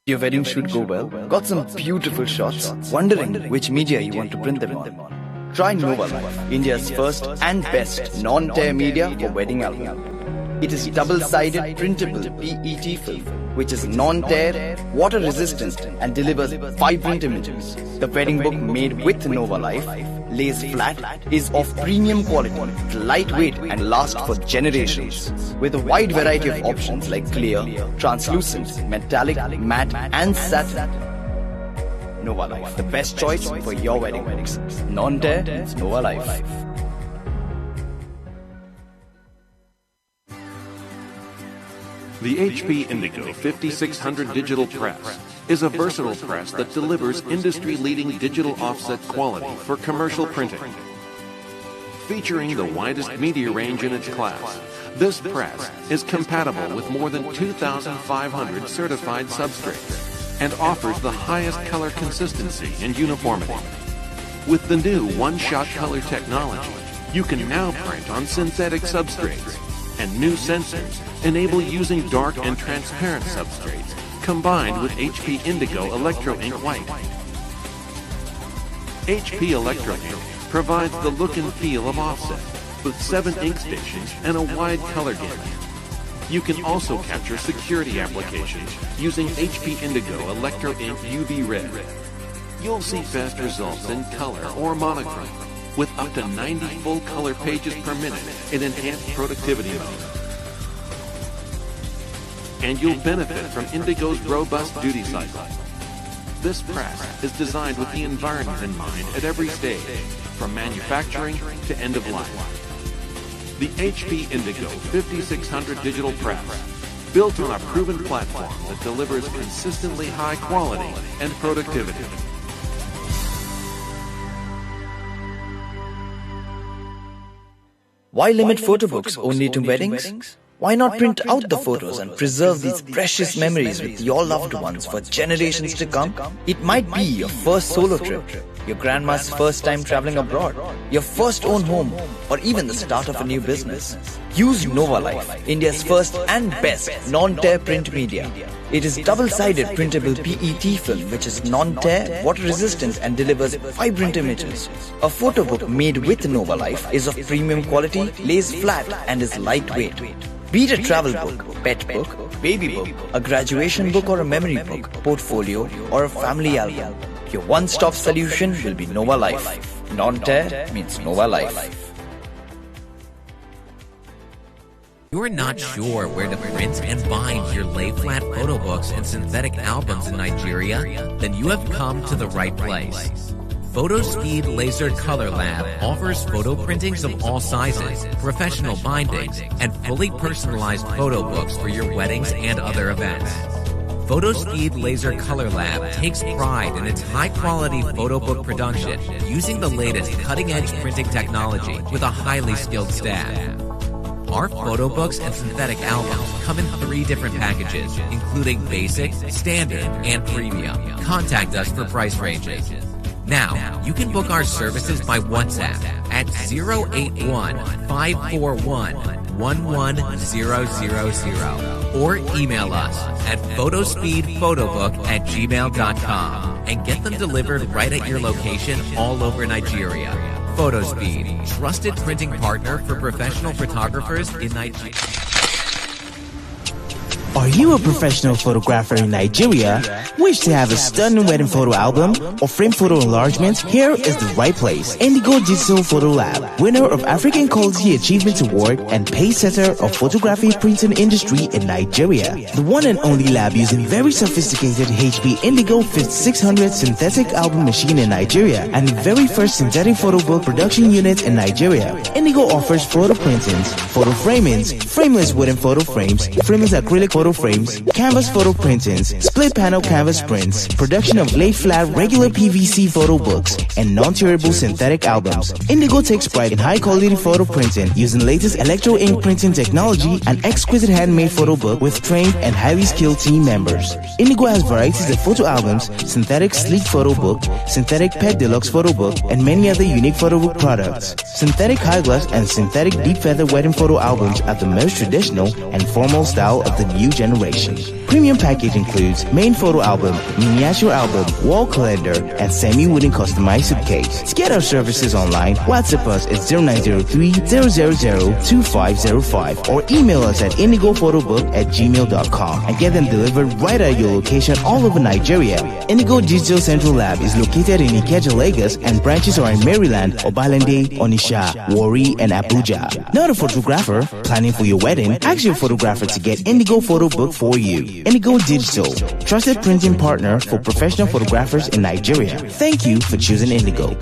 Your wedding should go well. Got some beautiful shots? Wondering which media you want to print them on? Try Nova Life, India's first and best non-tear media for wedding album. It is double-sided printable PET film, which is non-tear, water-resistant and delivers vibrant images. The wedding book made with Nova Life lays flat, is of premium quality, lightweight and lasts for generations. With a wide variety of options like clear, translucent, metallic, matte and satin. Nova Life, the best choice for your wedding books. Non-tear, it's Nova Life. The HP Indigo 5600 digital press is a versatile press that delivers industry-leading digital offset quality for commercial printing. Featuring the widest media range in its class, this press is compatible with more than 2,500 certified substrates and offers the highest color consistency and uniformity. With the new one-shot color technology, you can now print on synthetic substrates, and new sensors enable using dark and transparent substrates combined with HP Indigo Electro Ink White. HP Electro Ink provides the look and feel of offset with 7 ink stations and a wide color gamut. You can also capture security applications using HP Indigo Electro Ink UV Red. You'll see fast results in color or monochrome with up to 90 full color pages per minute in enhanced productivity mode. And you'll benefit from Indigo's robust duty cycle. This press is designed with the environment in mind at every stage, from manufacturing to end of life. The HP Indigo 5600 digital press, built on a proven platform that delivers consistently high quality and productivity. Why limit photo books only to weddings? Why not print out the photos and preserve these precious memories with your loved ones for generations to come? It might be your first solo trip, your grandma's first time traveling abroad, your first own home, or even the start of a new business. Use Nova Life, India's first and best non-tear print media. It is double-sided printable PET film which is non-tear, water-resistant and delivers vibrant images. A photo book made with Nova Life is of premium quality, lays flat and is lightweight. Be it a travel book, pet book, baby book, a graduation book or a memory book, portfolio or a family album, your one-stop solution will be Nova Life. Non-tear means Nova Life. You're not sure where to print and bind your lay-flat photo books and synthetic albums in Nigeria? Then you have come to the right place. PhotoSpeed Laser Color Lab offers photo printings of all sizes, professional bindings, and fully personalized photo books for your weddings and other events. PhotoSpeed Laser Color Lab takes pride in its high-quality photo book production using the latest cutting-edge printing technology with a highly skilled staff. Our photo books and synthetic albums come in 3 different packages, including basic, standard, and premium. Contact us for price ranges. Now, you can book our services by WhatsApp at 081-541-11000 or email us at photospeedphotobook@gmail.com and get them delivered right at your location all over Nigeria. PhotoSpeed, trusted printing partner for professional photographers in Nigeria. Are you a professional photographer in Nigeria? Wish to have a stunning wedding photo album or frame photo enlargement? Here is the right place. Indigo Digital Photo Lab, winner of African Quality Achievement Award and pace-setter of photography printing industry in Nigeria. The one and only lab using very sophisticated HP Indigo 5600 synthetic album machine in Nigeria and the very first synthetic photo book production unit in Nigeria. Indigo offers photo printings, photo framings, frameless wooden photo frames, frameless acrylic photo frames, canvas photo printings, split panel canvas prints, production of lay flat regular PVC photo books, and non-tearable synthetic albums. Indigo takes pride in high quality photo printing using latest electro ink printing technology and exquisite handmade photo book with trained and highly skilled team members. Indigo has varieties of photo albums, synthetic sleek photo book, synthetic pet deluxe photo book, and many other unique photo book products. Synthetic high gloss and synthetic deep feather wedding photo albums are the most traditional and formal style of the new generation. Premium package includes main photo album, miniature album, wall calendar, and semi-wooden customized suitcase. To get our services online, WhatsApp us at 0903-000-2505 or email us at indigophotobook@gmail.com and get them delivered right at your location all over Nigeria. Indigo Digital Central Lab is located in Ikeja, Lagos, and branches are in Maryland, Obalende, Onisha, Warri, and Abuja. Not a photographer planning for your wedding? Ask your photographer to get Indigo Photo Book for you. Indigo Digital, trusted printing partner for professional photographers in Nigeria. Thank you for choosing Indigo.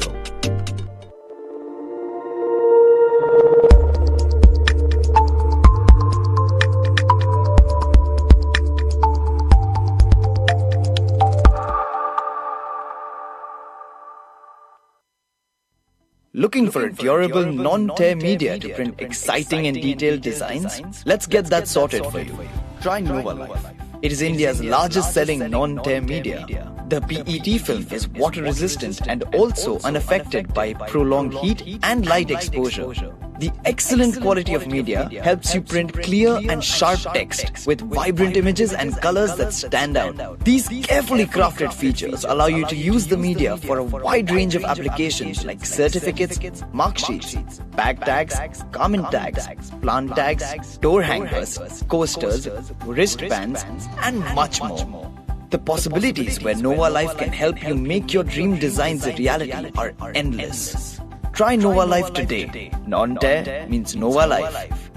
Looking for a durable, non-tear media to print exciting and detailed designs? Let's get that sorted for you. Try Nova Life. It is India's largest selling non-tear media. The PET film is water resistant and also unaffected by prolonged heat and light exposure. The excellent quality of media helps you print clear and sharp text with vibrant images and colors that stand out. These carefully crafted features allow you to use the media for a wide range of applications like certificates, mark sheets, bag tags, garment tags, plant tags, door hangers, coasters, wristbands, and much more. The possibilities where Nova Life can help you make your dream designs a reality are endless. Try Nova Life today. Non-tear means Nova Life.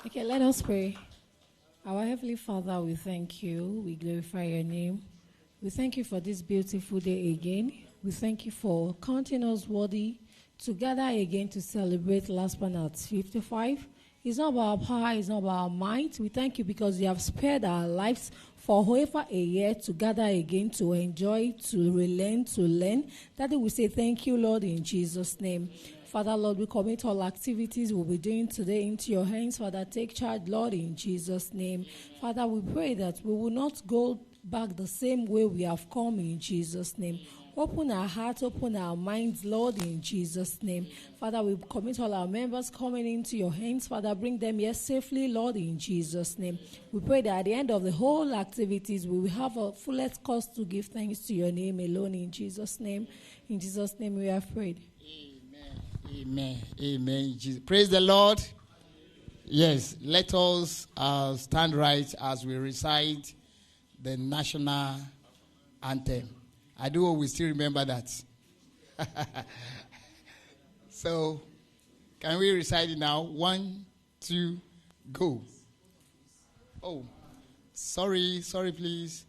Okay, let us pray. Our Heavenly Father, we thank you. We glorify your name. We thank you for this beautiful day again. We thank you for counting us worthy to gather again to celebrate LASPPAN at 55. It's not about our power, it's not about our might. We thank you because you have spared our lives for over a year to gather again, to enjoy, to relearn, to learn. That we say thank you, Lord, in Jesus' name. Father, Lord, we commit all activities we'll be doing today into your hands. Father, take charge, Lord, in Jesus' name. Father, we pray that we will not go back the same way we have come in Jesus' name. Open our hearts, open our minds, Lord, in Jesus' name. Father, we commit all our members coming into your hands. Father, bring them here safely, Lord, in Jesus' name. We pray that at the end of the whole activities, we will have a fullest cause to give thanks to your name alone, in Jesus' name. In Jesus' name we have prayed. Amen. Amen. Praise the Lord. Yes, let us stand right as we recite the national anthem. I do hope we still remember that. So, can we recite it now? 1, 2, go. Oh, sorry, please.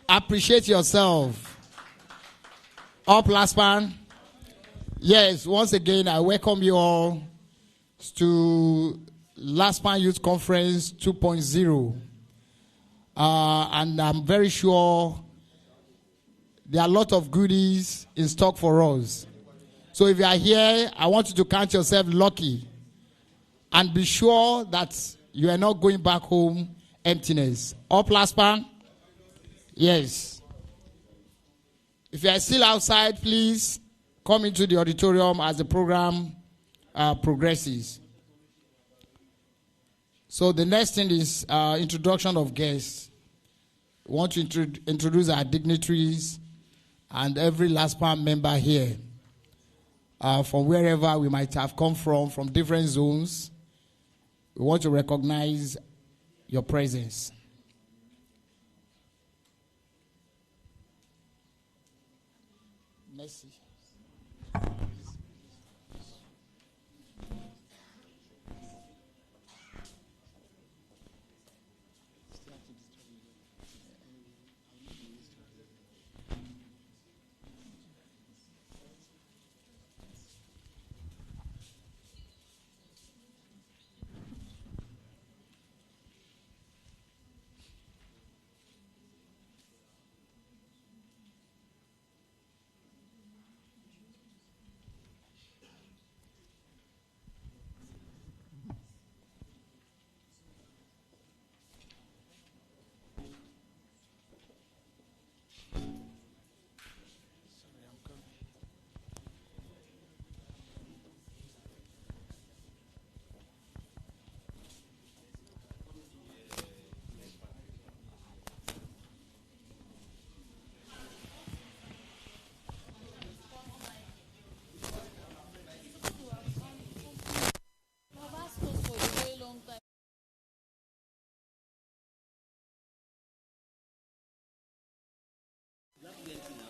Appreciate yourself. Up LASPPAN. Yes, once again, I welcome you all to LASPPAN Youth Conference 2.0. And I'm very sure there are a lot of goodies in stock for us. So if you are here, I want you to count yourself lucky and be sure that you are not going back home emptiness. Up LASPPAN? Yes. If you are still outside, please come into the auditorium as the program progresses. So the next thing is introduction of guests. We want to introduce our dignitaries and every LASPPAN member here. From wherever we might have come from different zones. We want to recognize your presence. Merci.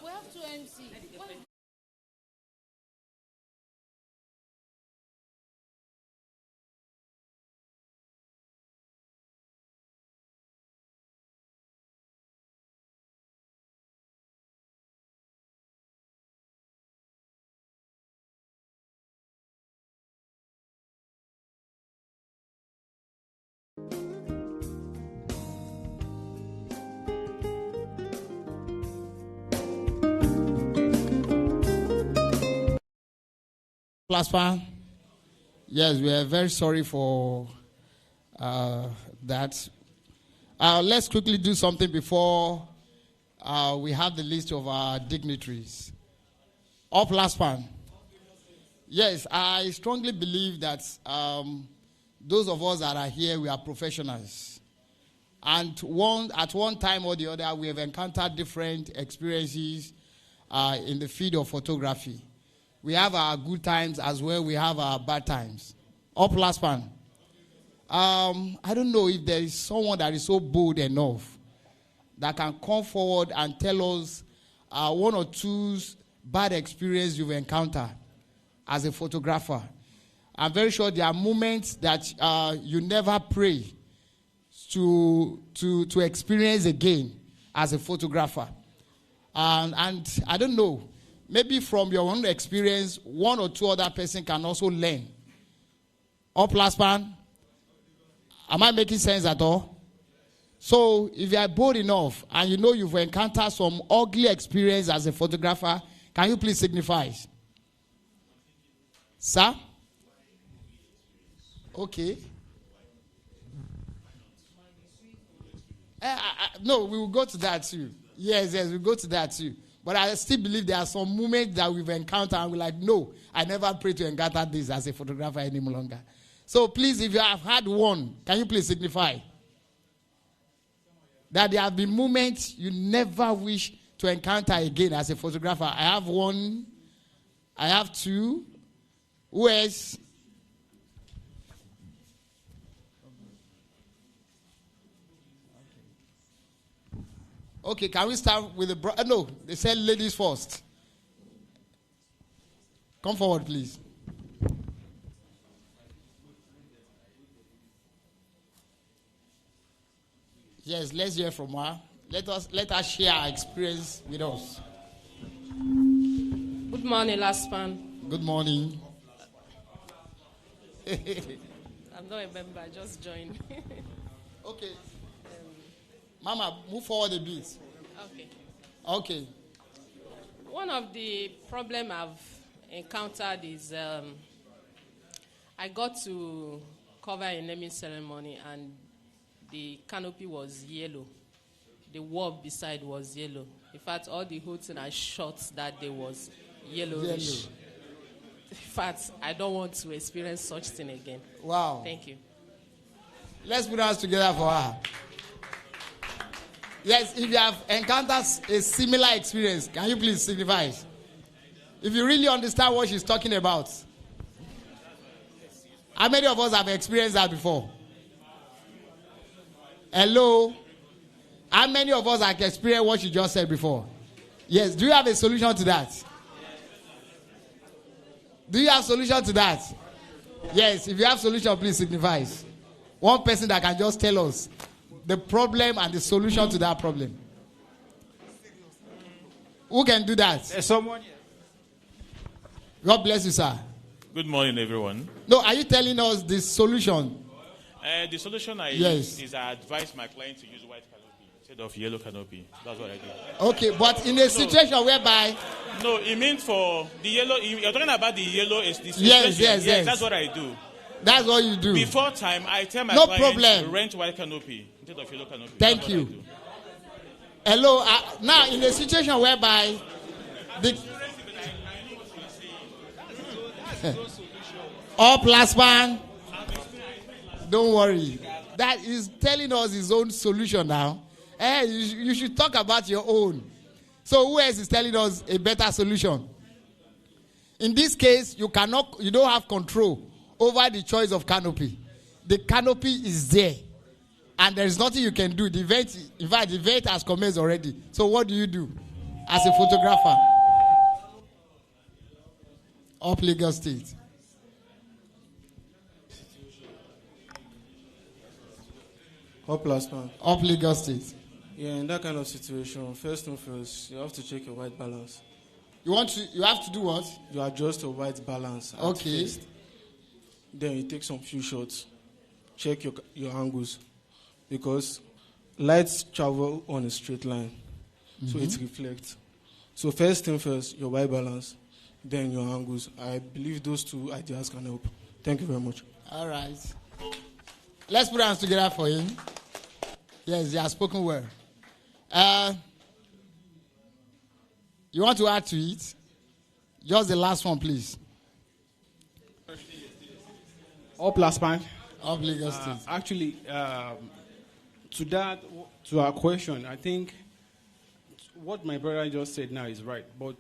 We have to MC. LASPPAN. Yes, we are very sorry for that. Let's quickly do something before we have the list of our dignitaries. Up LASPPAN. Yes, I strongly believe that those of us that are here, we are professionals. And at one time or the other, we have encountered different experiences in the field of photography. We have our good times as well. We have our bad times. Up LASPPAN. I don't know if there is someone that is so bold enough that can come forward and tell us one or two bad experiences you've encountered as a photographer. I'm very sure there are moments that you never pray to experience again as a photographer. And I don't know. Maybe from your own experience, one or two other person can also learn. Up LASPPAN. Am I making sense at all? So if you are bold enough and you know you've encountered some ugly experience as a photographer, can you please signify? Sir? Okay. No, we will go to that too. Yes, we'll go to that too. But I still believe there are some moments that we've encountered and we're like, no, I never pray to encounter this as a photographer any longer. So please, if you have had one, can you please signify that there have been moments you never wish to encounter again as a photographer? I have one. I have two. Who else? Okay, can we start with the no, they said ladies first. Come forward, please. Yes, let's hear from her. Let us share our experience with us. Good morning, LASPPAN. Good morning. I'm not a member, I just joined. Okay. Mama, move forward a bit. Okay. Okay. One of the problems I've encountered is I got to cover a naming ceremony and the canopy was yellow. The wall beside was yellow. In fact, all the hoods and I shot that day was yellowish. In fact, I don't want to experience such thing again. Wow. Thank you. Let's put our hands together for her. Yes, if you have encountered a similar experience, can you please signify it? If you really understand what she's talking about. How many of us have experienced that before? Hello? How many of us have experienced what you just said before? Yes. Do you have a solution to that? Do you have a solution to that? Yes. If you have a solution, please signify it. One person that can just tell us the problem and the solution to that problem. Who can do that? There's someone here. God bless you, sir. Good morning, everyone. No, are you telling us the solution? The solution I Yes. use is I advise my client to use white canopy instead of yellow canopy. That's what I do. Okay, but in a situation whereby... No, it means for the yellow... You're talking about the yellow... Is the Yes. That's what I do. That's what you do. Before time, I tell my No client problem. to rent white canopy instead of yellow canopy. Thank you. Hello. Now, in a situation whereby... All LASPPAN. Don't worry. That is telling us his own solution now. You should talk about your own. So who else is telling us a better solution? In this case, you don't have control over the choice of canopy. The canopy is there. And there is nothing you can do. The event has commenced already. So what do you do as a photographer? Up Lagos State. Up LASPPAN. Up Lagos State. Yeah, in that kind of situation, first thing first, you have to check your white balance. You have to do what? You adjust your white balance. Okay. First. Then you take some few shots. Check your angles. Because lights travel on a straight line. So it reflects. So first thing first, your white balance. Then your angles. I believe those two ideas can help. Thank you very much. All right. Let's put our hands together for him. Yes, he has spoken well. You want to add to it? Just the last one, please. Up LASPPAN. Up Lagos State. Actually, to our question, I think what my brother just said now is right. But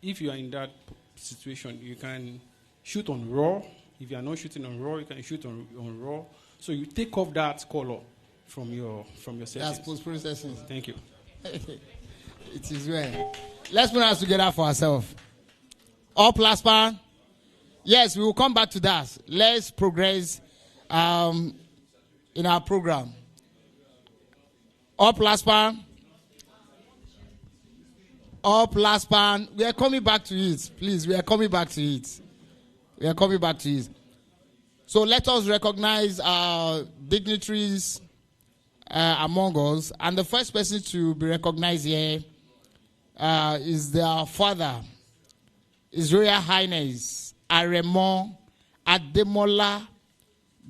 if you are in that situation, you can shoot on RAW. If you are not shooting on RAW, you can shoot on RAW. So you take off that color from your settings. That's post-processing. Thank you. It is well. Let's put our hands together for ourselves. Up LASPPAN. Yes, we will come back to that. Let's progress in our program. Up LASPPAN. Up LASPPAN. We are coming back to it. Please, we are coming back to it. We are coming back to it. So let us recognize our dignitaries among us. And the first person to be recognized here is their father, His Royal Highness Aremo Ademola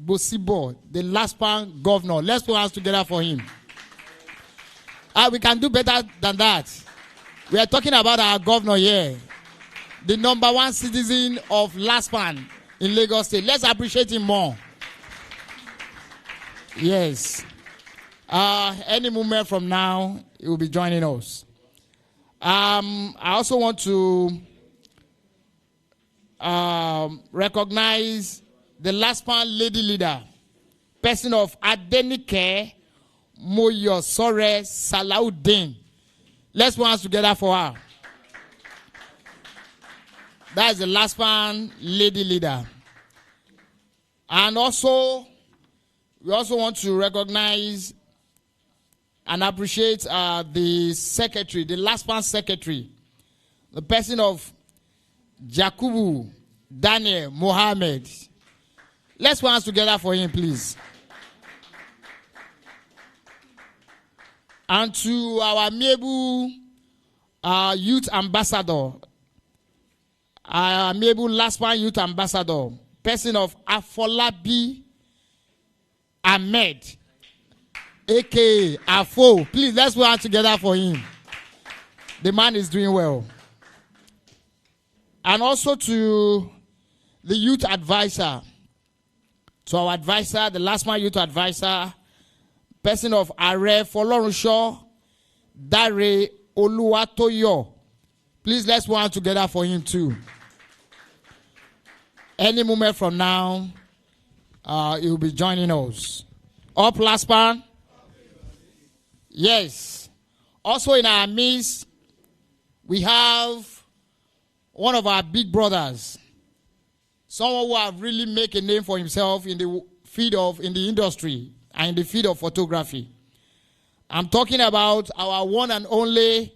Bosibo, the LASPPAN governor. Let's put our hands together for him. We can do better than that. We are talking about our governor here, the #1 citizen of LASPPAN in Lagos State. Let's appreciate him more. Yes. Any moment from now, he will be joining us. I also want to recognize the LASPPAN lady leader, person of Adenike Moyosore Salaudin. Let's put hands together for her. That is the LASPPAN lady leader. And also, we also want to recognize and appreciate the secretary, the LASPPAN secretary, the person of Jakubu Daniel Mohammed. Let's put hands together for him, please. And to our Mebu youth ambassador, our Mebu LASPPAN youth ambassador, person of Afolabi Ahmed, a.k.a. Afo. Please, let's put hands together for him. The man is doing well. And also to the youth advisor, to our advisor, the LASPPAN youth advisor, person of Are Folorunsho Dare Oluwatoyo. Please, let's put hands together for him too. Any moment from now, he will be joining us. Up LASPPAN? Yes. Also in our midst, we have one of our big brothers, someone who have really made a name for himself in the field in the industry and in the field of photography. I'm talking about our one and only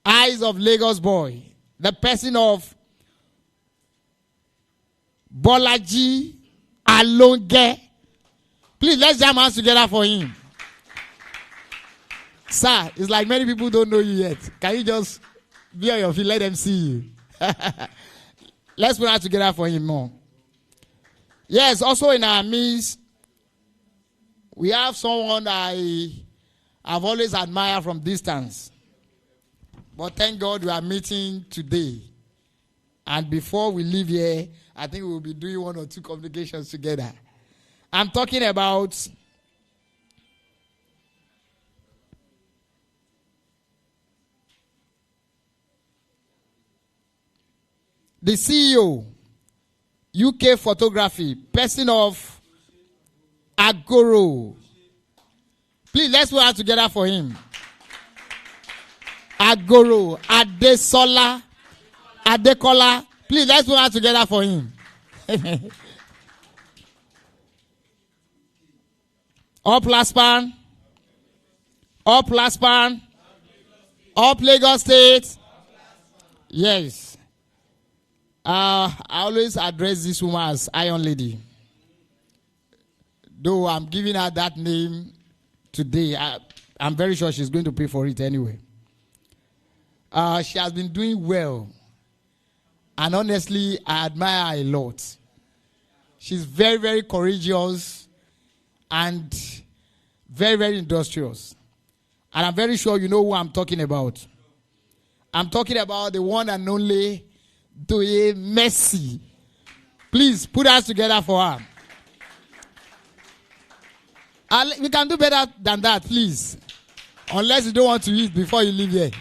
Eyes of Lagos boy, the person of Bolaji Alonge. Please, let's jam hands together for him. Sir, it's like many people don't know you yet. Can you just be on your feet, let them see you? Let's put hands together for him more. Yes, also in our midst, we have someone I've always admired from distance. But thank God we are meeting today. And before we leave here, I think we will be doing 1 or 2 communications together. I'm talking about the CEO, UK Photography, person of Agoro. Please, let's put hands together for him. Agoro, Adekola. Please, let's put hands together for him. Up LASPPAN. Up LASPPAN. Up Lagos State. Yes. I always address this woman as Iron Lady. Though I'm giving her that name today, I'm very sure she's going to pay for it anyway. She has been doing well. And honestly, I admire her a lot. She's very, very courageous and very, very industrious. And I'm very sure you know who I'm talking about. I'm talking about the one and only Doye Messi. Please put us together for her. We can do better than that, please. Unless you don't want to eat before you leave here.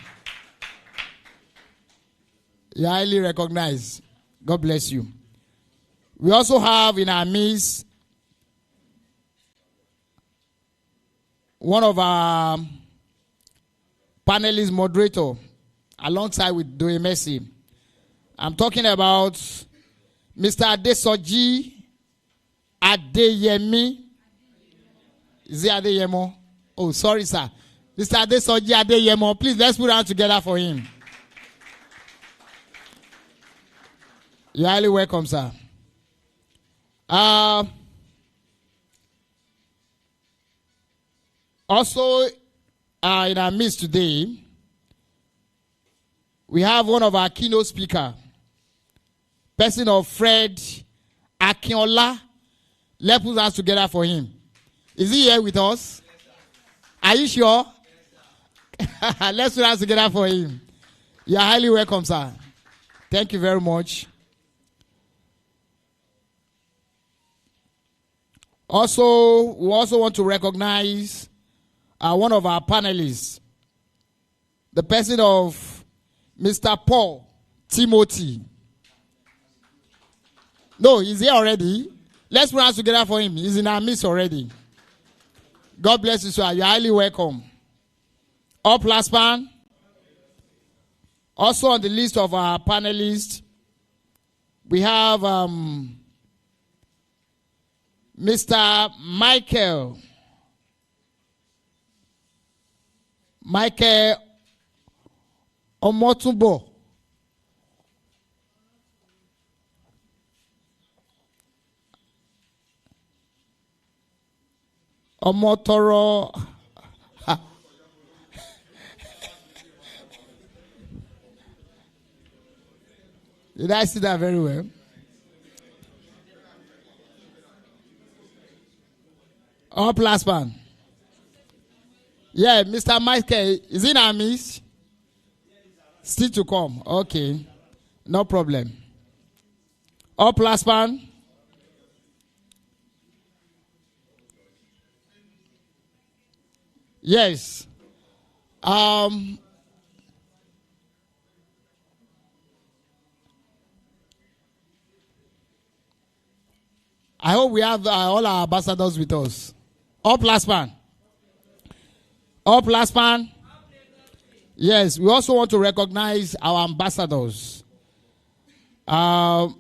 You're highly recognized. God bless you. We also have in our midst one of our panelist moderator alongside with Doye Messi. I'm talking about Mr. Adesoji Adeyemi. Is it Adeyemo? Oh, sorry, sir. Mr. Adesoji Adeyemo. Please, let's put hands together for him. You're highly welcome, sir. Also, in our midst today, we have one of our keynote speakers, person of Fred Akinola. Let's put hands together for him. Is he here with us? Are you sure? Let's put hands together for him. You're highly welcome, sir. Thank you very much. Also, we also want to recognize one of our panelists, the person of Mr. Paul Timothy. No, he's here already. Let's put hands together for him. He's in our midst already. God bless you, sir. You're highly welcome. Up LASPPAN. Also on the list of our panelists, we have Mr. Michael Michael Omotumbo. Omotoro. Did I see that very well? Up LASPPAN. Yeah, Mr. Michael, is it our miss? Still to come. Okay. No problem. Up LASPPAN. Yes. I hope we have all our ambassadors with us. Up LASPPAN. Up LASPPAN. Yes, we also want to recognize our ambassadors. The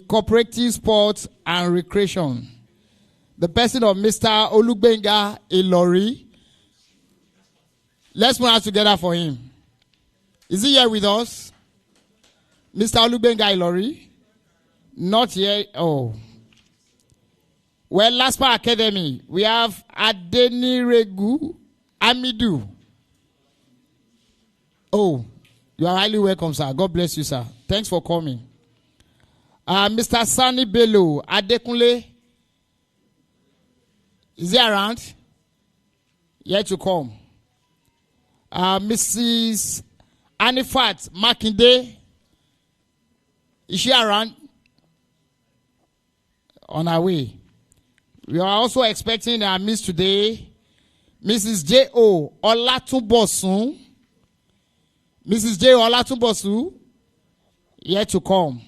Cooperative Sports and Recreation. The person of Mr. Olugbenga Ilori. Let's put our hands together for him. Is he here with us? Mr. Olugbenga Ilori? Not here. Oh. Well, LASPPAN Academy, we have Adeniregu Amidu. Oh, you are highly welcome, sir. God bless you, sir. Thanks for coming. Mr. Sani Bello Adekunle. Is he around? Yet to come. Mrs. Anifat Makinde. Is she around? On her way. We are also expecting our miss today, Mrs. J.O. Olatunbosun. Mrs. J.O. Olatunbosun, yet to come.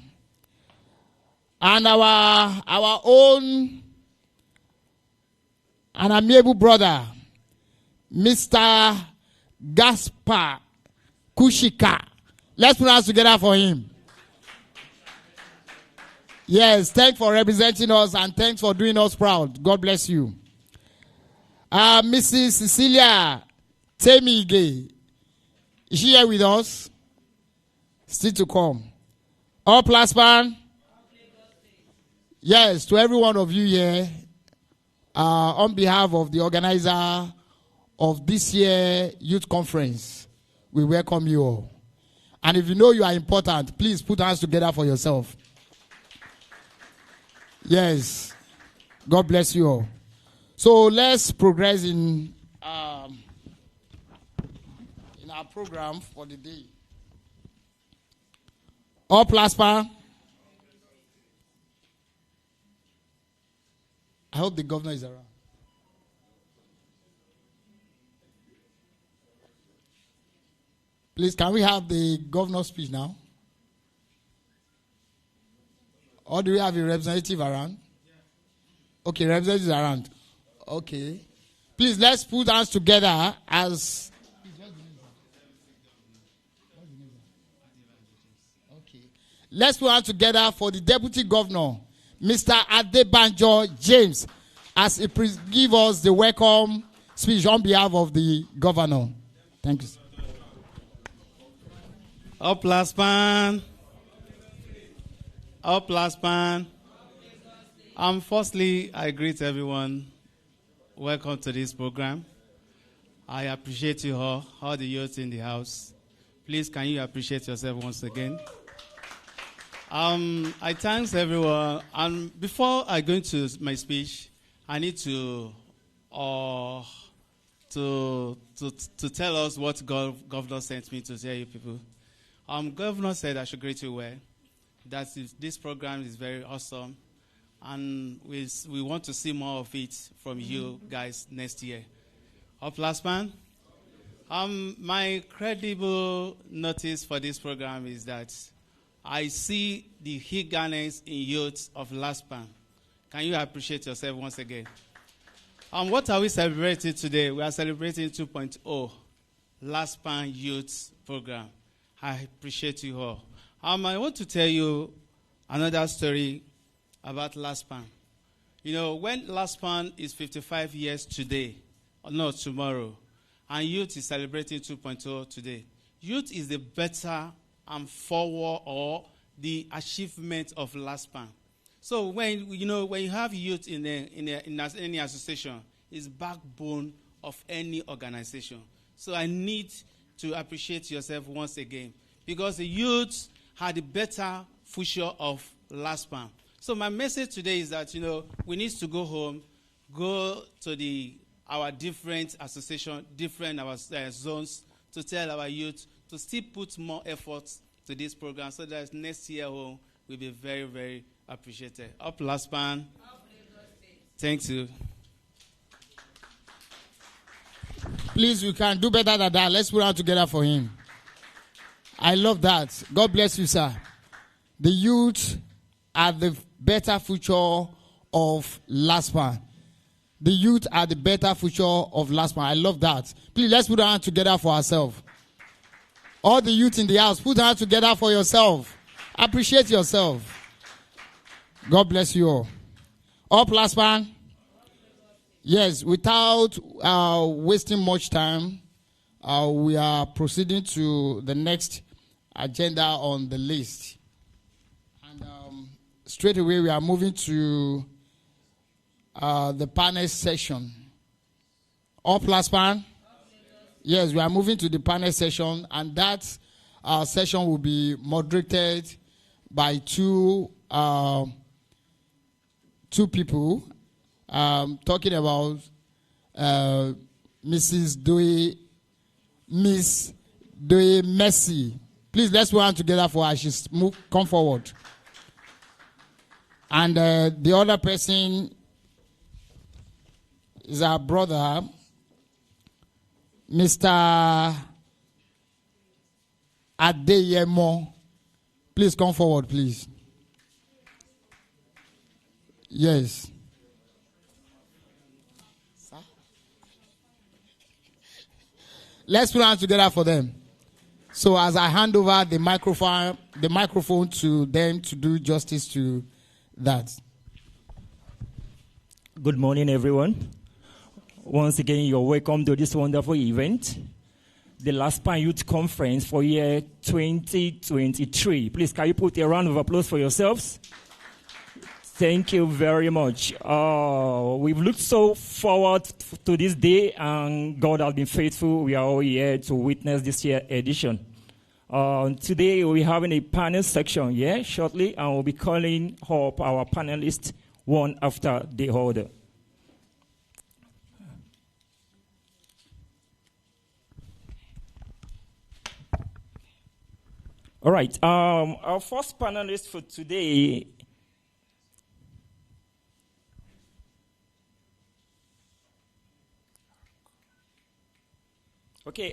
And our own and amiable brother, Mr. Gaspar Kushika. Let's put our hands together for him. Yes, thanks for representing us and thanks for doing us proud. God bless you. Mrs. Cecilia Temige. Is she here with us? Still to come. Up LASPPAN. Yes, to every one of you here, on behalf of the organizer of this year youth conference, we welcome you all. And if you know you are important, please put hands together for yourself. Yes. God bless you all. So let's progress in our program for the day. Up LASPPAN. I hope the governor is around. Please, can we have the governor's speech now? Or do we have a representative around? Okay, representatives around. Okay. Please, let's put hands together as... Okay. Let's put hands together for the Deputy Governor, Mr. Adebanjo James, as he gives us the welcome speech on behalf of the Governor. Thank you. Up LASPPAN. Up LASPPAN. Firstly, I greet everyone. Welcome to this program. I appreciate you all the youth in the house. Please, can you appreciate yourself once again? I thank everyone. And before I go into my speech, I need to tell us what Governor sent me to tell you people. Governor said I should greet you well. That this program is very awesome, and we want to see more of it from you guys next year. Up LASPPAN. My credible notice for this program is that I see the eagerness in youth of LASPPAN. Can you appreciate yourself once again? What are we celebrating today? We are celebrating 2.0 LASPPAN Youth Program. I appreciate you all. I want to tell you another story about LASPPAN. You know, when LASPPAN is 55 years today, no, tomorrow. And youth is celebrating 2.0 today. Youth is the better and forward or the achievement of LASPPAN. So when you have youth in any association, it's backbone of any organization. So I need to appreciate yourself once again, because the youth are the better future of LASPPAN. So my message today is that we need to go home, go to our different association, different zones, to tell our youth to still put more effort to this program, so that next year home will be very, very appreciated. Up LASPPAN. Thank you. Please, we can do better than that. Let's put out together for him. I love that. God bless you, sir. The youth are the better future of LASPPAN. The youth are the better future of LASPPAN. I love that. Please, let's put our hands together for ourselves. All the youth in the house, put our hands together for yourself. Appreciate yourself. God bless you all. Up LASPPAN. Yes, without wasting much time, we are proceeding to the next agenda on the list. And straight away, we are moving to the panel session. Up LASPPAN. Yes, we are moving to the panel session, and that session will be moderated by two people. Talking about Miss Doe Mercy. Please, let's work together for her. She's come forward. And the other person is our brother, Mr. Adeyemo. Please come forward, please. Yes. Let's put hands together for them. So as I hand over the microphone to them to do justice to that. Good morning, everyone. Once again, you're welcome to this wonderful event, the LASPPAN Youth Conference for year 2023. Please, can you put a round of applause for yourselves? Thank you very much. We've looked so forward to this day, and God has been faithful. We are all here to witness this year's edition. Today, we're having a panel section here shortly, and we'll be calling up our panelists one after the other. All right. Our first panelist for today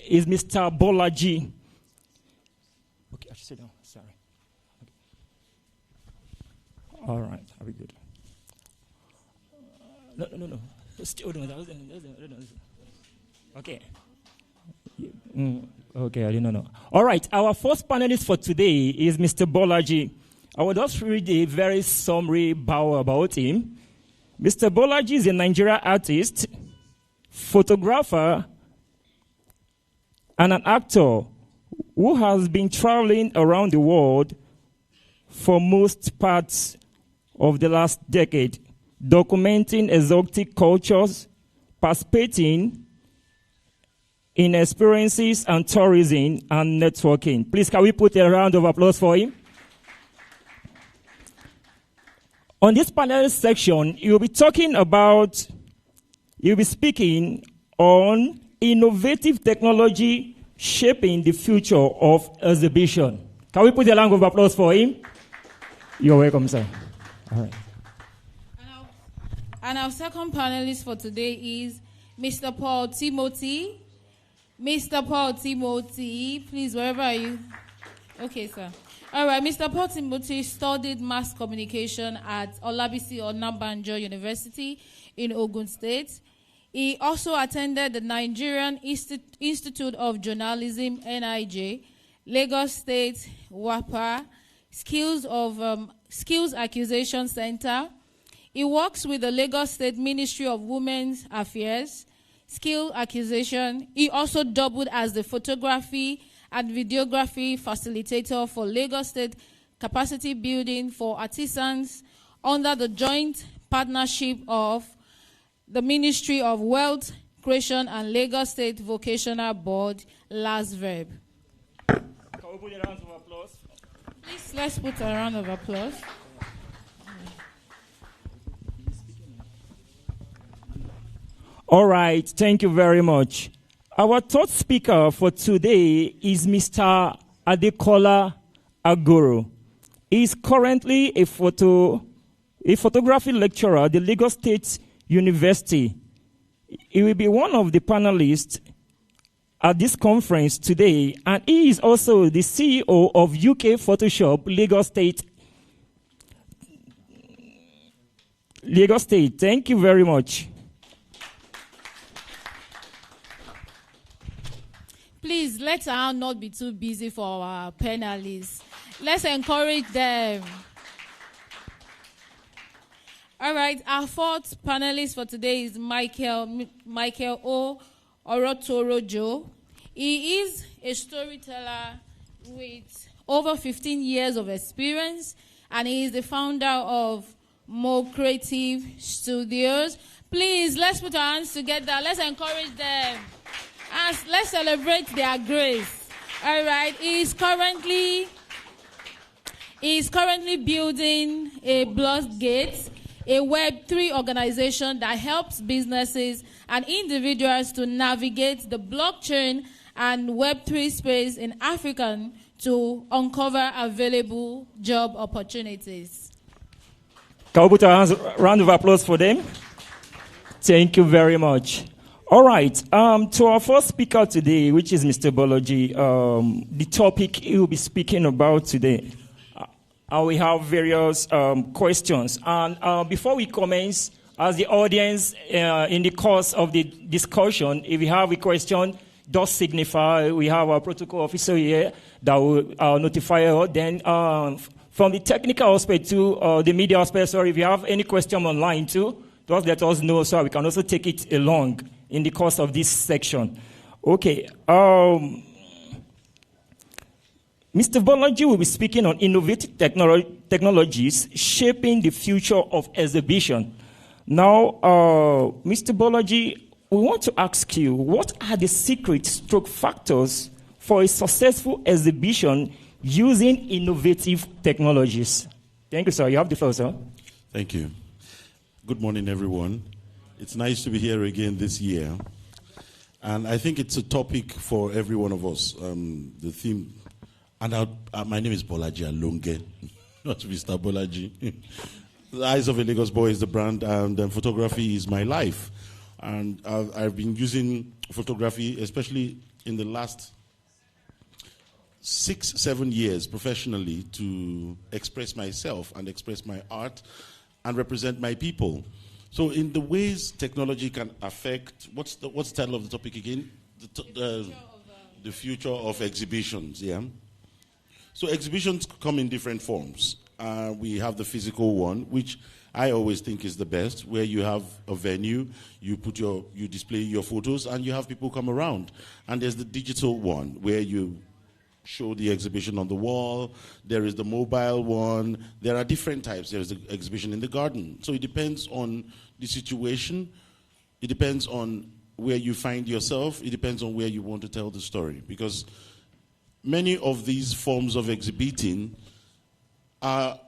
is Mr. Bolaji. Okay, I should sit down. Sorry. Okay. All right, are we good? No. Hold on. Okay. Okay, I didn't know. All right, our first panelist for today is Mr. Bolaji. I will just read a very summary bio about him. Mr. Bolaji is a Nigerian artist, photographer, and an actor who has been traveling around the world for most parts of the last decade, documenting exotic cultures, participating in experiences and tourism and networking. Please, can we put a round of applause for him? On this panel section, you'll be speaking on innovative technology shaping the future of exhibition. Can we put a round of applause for him? You're welcome, sir. All right. And our second panelist for today is Mr. Paul Timothy. Mr. Paul Timothy, please, wherever are you? Okay, sir. All right, Mr. Paul Timothy studied mass communication at Olabisi Onabanjo University in Ogun State. He also attended the Nigerian Institute of Journalism, NIJ, Lagos State, WAPA, Skills Acquisition Center. He works with the Lagos State Ministry of Women's Affairs, skill acquisition. He also doubled as the photography and videography facilitator for Lagos State capacity building for artisans under the joint partnership of the Ministry of Wealth Creation and Lagos State Vocational Board, LASPPAN. Can we put a round of applause? Please, let's put a round of applause. All right, thank you very much. Our third speaker for today is Mr. Adekola Agoro. He is currently a photography lecturer at the Lagos State University. He will be one of the panelists at this conference today, and he is also the CEO of UK Photoshop Lagos State. Lagos State, thank you very much. Please, let us not be too busy for our panelists. Let's encourage them. All right, our fourth panelist for today is Michael O. Orotorojo. He is a storyteller with over 15 years of experience, and he is the founder of Mo Creative Studios. Please, let's put our hands together. Let's encourage them. And let's celebrate their grace. All right, he is currently building a Blockgate, a Web3 organization that helps businesses and individuals to navigate the blockchain and Web3 space in Africa to uncover available job opportunities. Can we put a round of applause for them? Thank you very much. All right, to our first speaker today, which is Mr. Bolaji, the topic he will be speaking about today. We have various questions. And before we commence, as the audience, in the course of the discussion, if you have a question, just signify. We have our protocol officer here that will notify us. Then from the technical aspect to the media aspect, sorry, if you have any question online too, just let us know so we can also take it along in the course of this section. Okay. Mr. Bolaji will be speaking on innovative technologies shaping the future of exhibition. Now, Mr. Bolaji, we want to ask you, what are the secret stroke factors for a successful exhibition using innovative technologies? Thank you, sir. You have the floor, sir. Thank you. Good morning, everyone. It's nice to be here again this year. And I think it's a topic for every one of us. The theme, and my name is Bolaji Alonge, not Mr. Bolaji. The Eyes of a Lagos Boy is the brand, and photography is my life. And I've been using photography, especially in the last 6-7 years professionally, to express myself and express my art and represent my people. So in the ways technology can affect, what's the title of the topic again? The future of exhibitions, yeah? So exhibitions come in different forms. We have the physical one, which I always think is the best, where you have a venue, you display your photos, and you have people come around. And there's the digital one, where you show the exhibition on the wall. There is the mobile one. There are different types. There's the exhibition in the garden. So it depends on the situation. It depends on where you find yourself. It depends on where you want to tell the story. Because many of these forms of exhibiting are,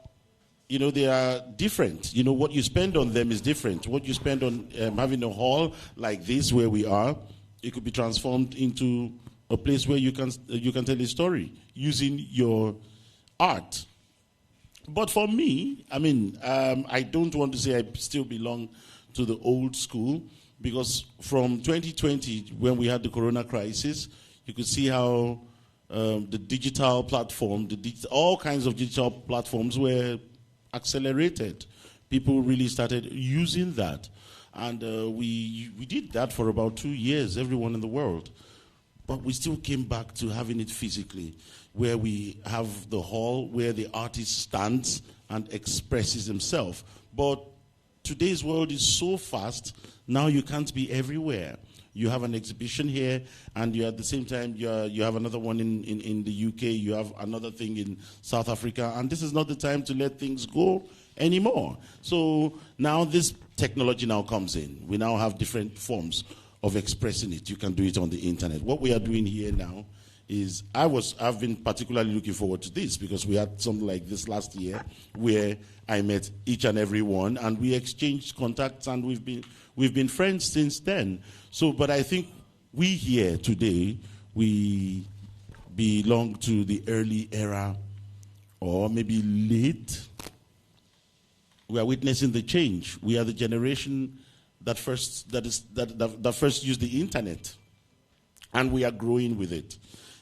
they are different. What you spend on them is different. What you spend on having a hall like this where we are, it could be transformed into a place where you can tell a story using your art. But for me, I don't want to say I still belong to the old school, because from 2020, when we had the corona crisis, you could see how the digital platform, all kinds of digital platforms were accelerated. People really started using that. And we did that for about 2 years, everyone in the world. But we still came back to having it physically, where we have the hall where the artist stands and expresses himself. But today's world is so fast, now you can't be everywhere. You have an exhibition here, and you at the same time you have another one in the UK. You have another thing in South Africa, and this is not the time to let things go anymore. So now this technology now comes in. We now have different forms of expressing it. You can do it on the internet. What we are doing here now is I've been particularly looking forward to this because we had something like this last year where I met each and every one and we exchanged contacts and we've been friends since then. So, but I think we here today, we belong to the early era or maybe late. We are witnessing the change. We are the generation that first used the internet, and we are growing with it.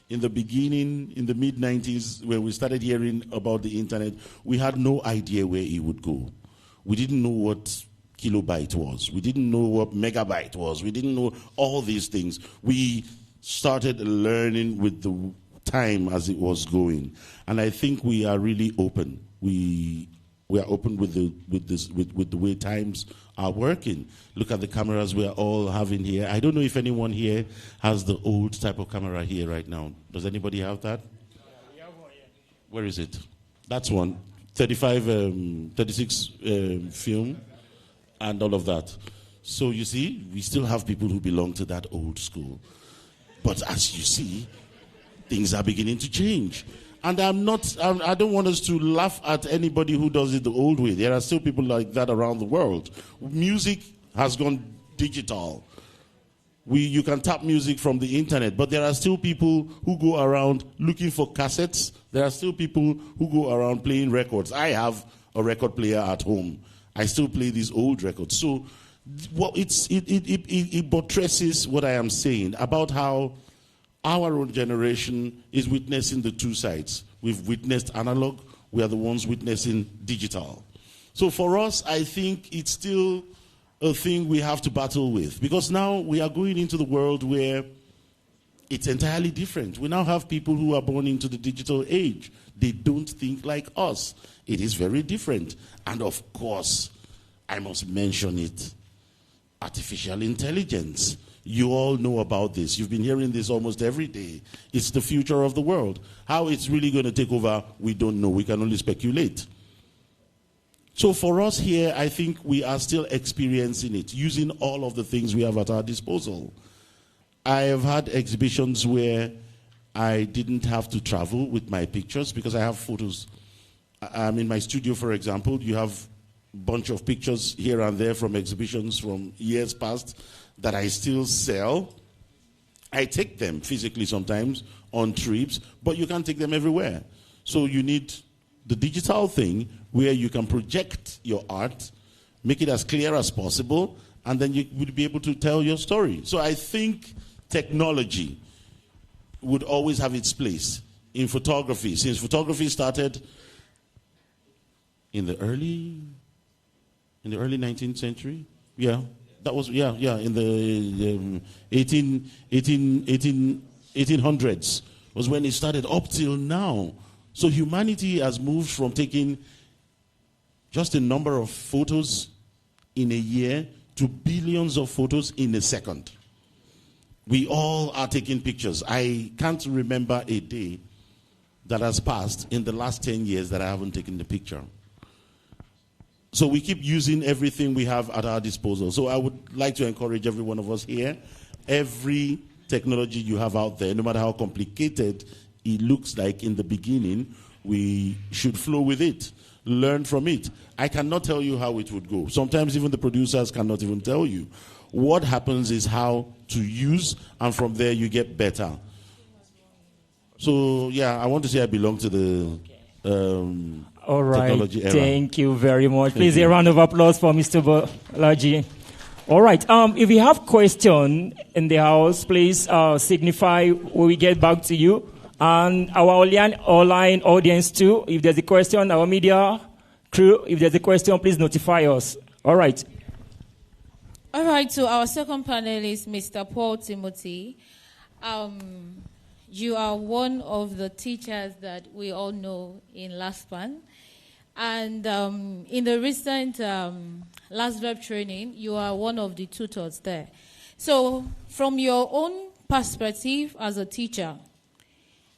In the beginning, in the mid-90s, when we started hearing about the internet, we had no idea where it would go. We didn't know what kilobyte was. We didn't know what megabyte was. We didn't know all these things. We started learning with the time as it was going. And I think we are really open. We are open with the way times are working. Look at the cameras we are all having here. I don't know if anyone here has the old type of camera here right now. Does anybody have that? Yeah, we have one here. Where is it? That's one. 36 film and all of that. So you see, we still have people who belong to that old school. But as you see, things are beginning to change. And I don't want us to laugh at anybody who does it the old way. There are still people like that around the world. Music has gone digital. You can tap music from the internet, but there are still people who go around looking for cassettes. There are still people who go around playing records. I have a record player at home. I still play these old records. So it buttresses what I am saying about how our own generation is witnessing the two sides. We've witnessed analog. We are the ones witnessing digital. So for us, I think it's still a thing we have to battle with. Because now we are going into the world where it's entirely different. We now have people who are born into the digital age. They don't think like us. It is very different. And of course, I must mention it, artificial intelligence. You all know about this. You've been hearing this almost every day. It's the future of the world. How it's really going to take over, we don't know. We can only speculate. So for us here, I think we are still experiencing it, using all of the things we have at our disposal. I have had exhibitions where I didn't have to travel with my pictures because I have photos. In my studio, for example, you have a bunch of pictures here and there from exhibitions from years past that I still sell. I take them physically sometimes on trips, but you can't take them everywhere. So you need the digital thing where you can project your art, make it as clear as possible, and then you would be able to tell your story. So I think technology would always have its place in photography. Since photography started in the early 19th century, that was, in the 1800s was when it started up till now. So humanity has moved from taking just a number of photos in a year to billions of photos in a second. We all are taking pictures. I can't remember a day that has passed in the last 10 years that I haven't taken the picture. So we keep using everything we have at our disposal. So I would like to encourage every one of us here, every technology you have out there, no matter how complicated it looks like in the beginning, we should flow with it, learn from it. I cannot tell you how it would go. Sometimes even the producers cannot even tell you. What happens is how to use, and from there you get better. So, I want to say I belong to the all right, technology era. Thank you very much. Please, a round of applause for Mr. Bolaji. All right, if you have questions in the house, please signify when we get back to you. And our online audience too, if there's a question, our media crew, if there's a question, please notify us. All right. All right, so our second panelist, Mr. Paul Timothy. You are one of the teachers that we all know in LASPPAN. And in the recent LASVEP training, you are one of the tutors there. So, from your own perspective as a teacher,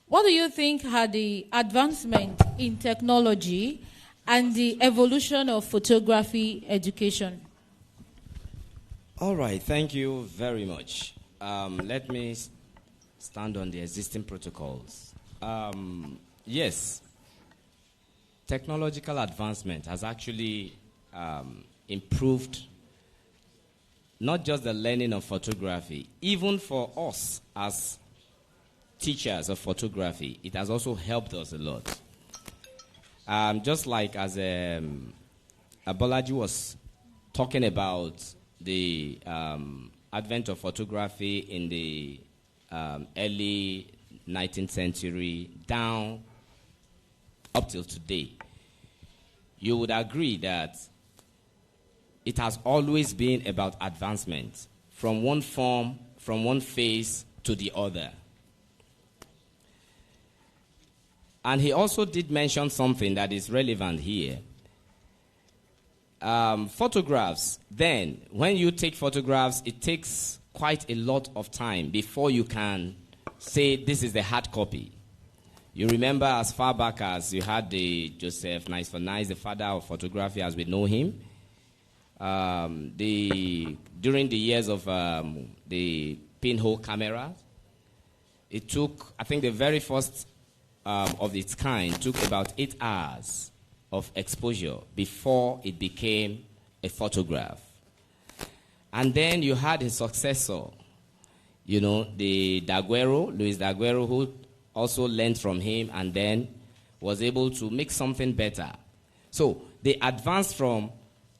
what do you think are the advancement in technology and the evolution of photography education? All right, thank you very much. Let me stand on the existing protocols. Yes, technological advancement has actually improved not just the learning of photography, even for us as teachers of photography, it has also helped us a lot. Just like as Bolaji was talking about the advent of photography in the early 19th century down up till today, you would agree that it has always been about advancement from one form, from one phase to the other. And he also did mention something that is relevant here. Photographs, then, when you take photographs, it takes quite a lot of time before you can say this is the hard copy. You remember as far back as you had the Joseph Nice for Nice, the father of photography as we know him. During the years of the pinhole camera, it took, I think the very first of its kind took about 8 hours of exposure before it became a photograph. And then you had his successor, you know, the Luis Daguerro, who also learned from him and then was able to make something better. So they advanced from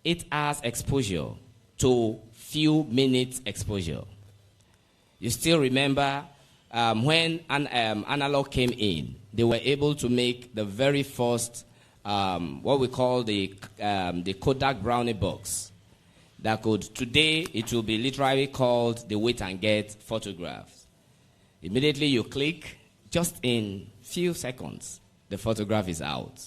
8 hours exposure to few minutes exposure. You still remember when analog came in, they were able to make the very first, what we call the Kodak Brownie box. That could, today, it will be literally called the wait and get photographs. Immediately you click, just in few seconds, the photograph is out.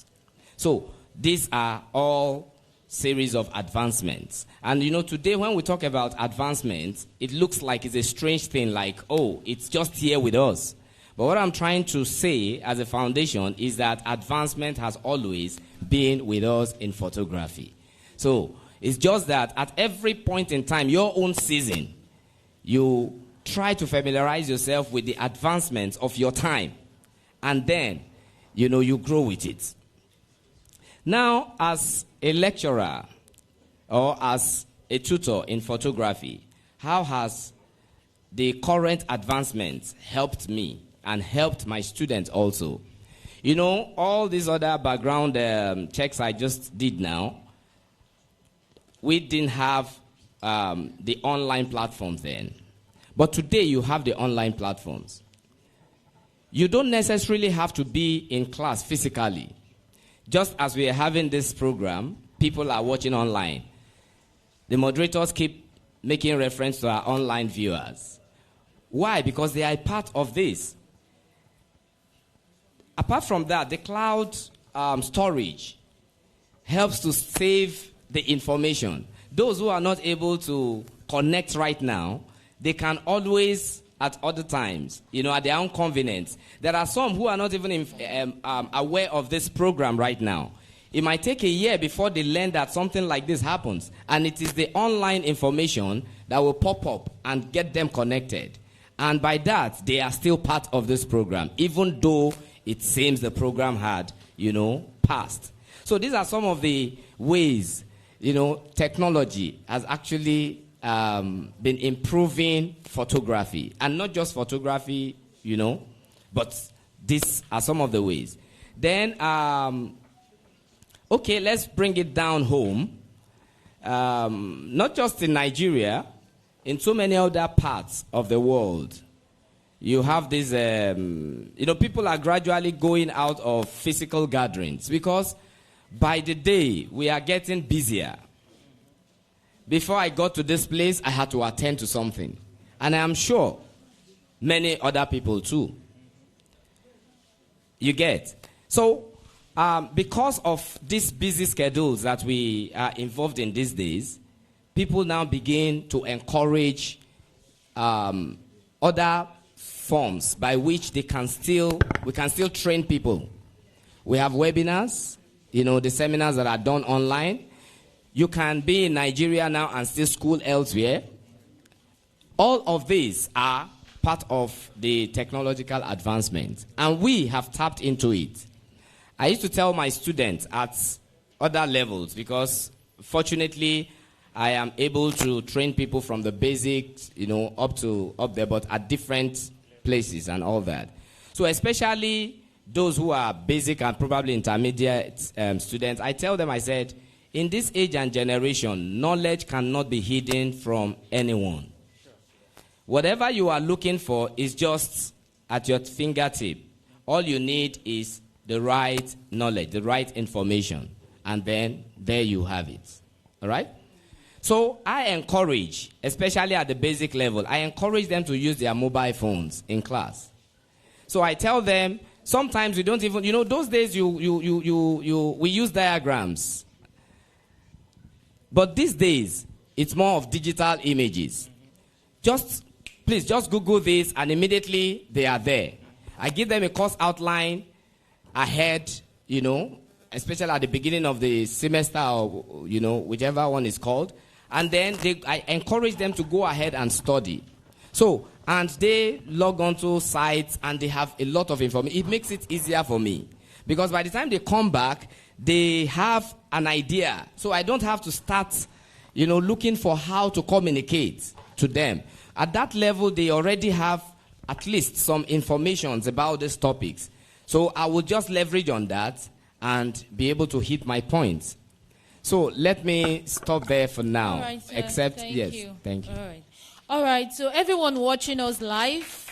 So these are all series of advancements. And you know, today when we talk about advancements, it looks like it's a strange thing, like, oh, it's just here with us. But what I'm trying to say as a foundation is that advancement has always been with us in photography. So it's just that at every point in time, your own season, you try to familiarize yourself with the advancements of your time. And then, you know, you grow with it. Now, as a lecturer or as a tutor in photography, how has the current advancements helped me and helped my students also? You know, all these other background checks I just did now, we didn't have the online platforms then. But today you have the online platforms. You don't necessarily have to be in class physically. Just as we are having this program, people are watching online. The moderators keep making reference to our online viewers. Why? Because they are part of this. Apart from that, the cloud storage helps to save the information. Those who are not able to connect right now, they can always, at other times, you know, at their own convenience. There are some who are not even aware of this program right now. It might take a year before they learn that something like this happens. And it is the online information that will pop up and get them connected. And by that, they are still part of this program, even though it seems the program had, you know, passed. So these are some of the ways, you know, technology has actually been improving photography. And not just photography, you know, but these are some of the ways. Then, okay, let's bring it down home. Not just in Nigeria, in so many other parts of the world, you have this, you know, people are gradually going out of physical gatherings because by the day we are getting busier. Before I got to this place, I had to attend to something. And I am sure many other people too. You get? So, because of these busy schedules that we are involved in these days, people now begin to encourage, other forms by which we can still train people. We have webinars, the seminars that are done online. You can be in Nigeria now and still school elsewhere. All of these are part of the technological advancement, and we have tapped into it. I used to tell my students at other levels, because fortunately I am able to train people from the basics, up there, but at different places and all that. So especially those who are basic and probably intermediate students, I tell them, I said, in this age and generation, knowledge cannot be hidden from anyone. Whatever you are looking for is just at your fingertip. All you need is the right knowledge, the right information, and then there you have it. All right? So I encourage, especially at the basic level, I encourage them to use their mobile phones in class. So I tell them, sometimes we don't even, those days we use diagrams. But these days, it's more of digital images. Please just Google this, and immediately they are there. I give them a course outline ahead, especially at the beginning of the semester, or, whichever one is called. And then I encourage them to go ahead and study. So, and they log onto sites and they have a lot of information. It makes it easier for me, because by the time they come back, they have an idea. So I don't have to start, looking for how to communicate to them. At that level, they already have at least some information about these topics. So I will just leverage on that and be able to hit my points. So let me stop there for now. All right, sir. Thank you. All right. So everyone watching us live,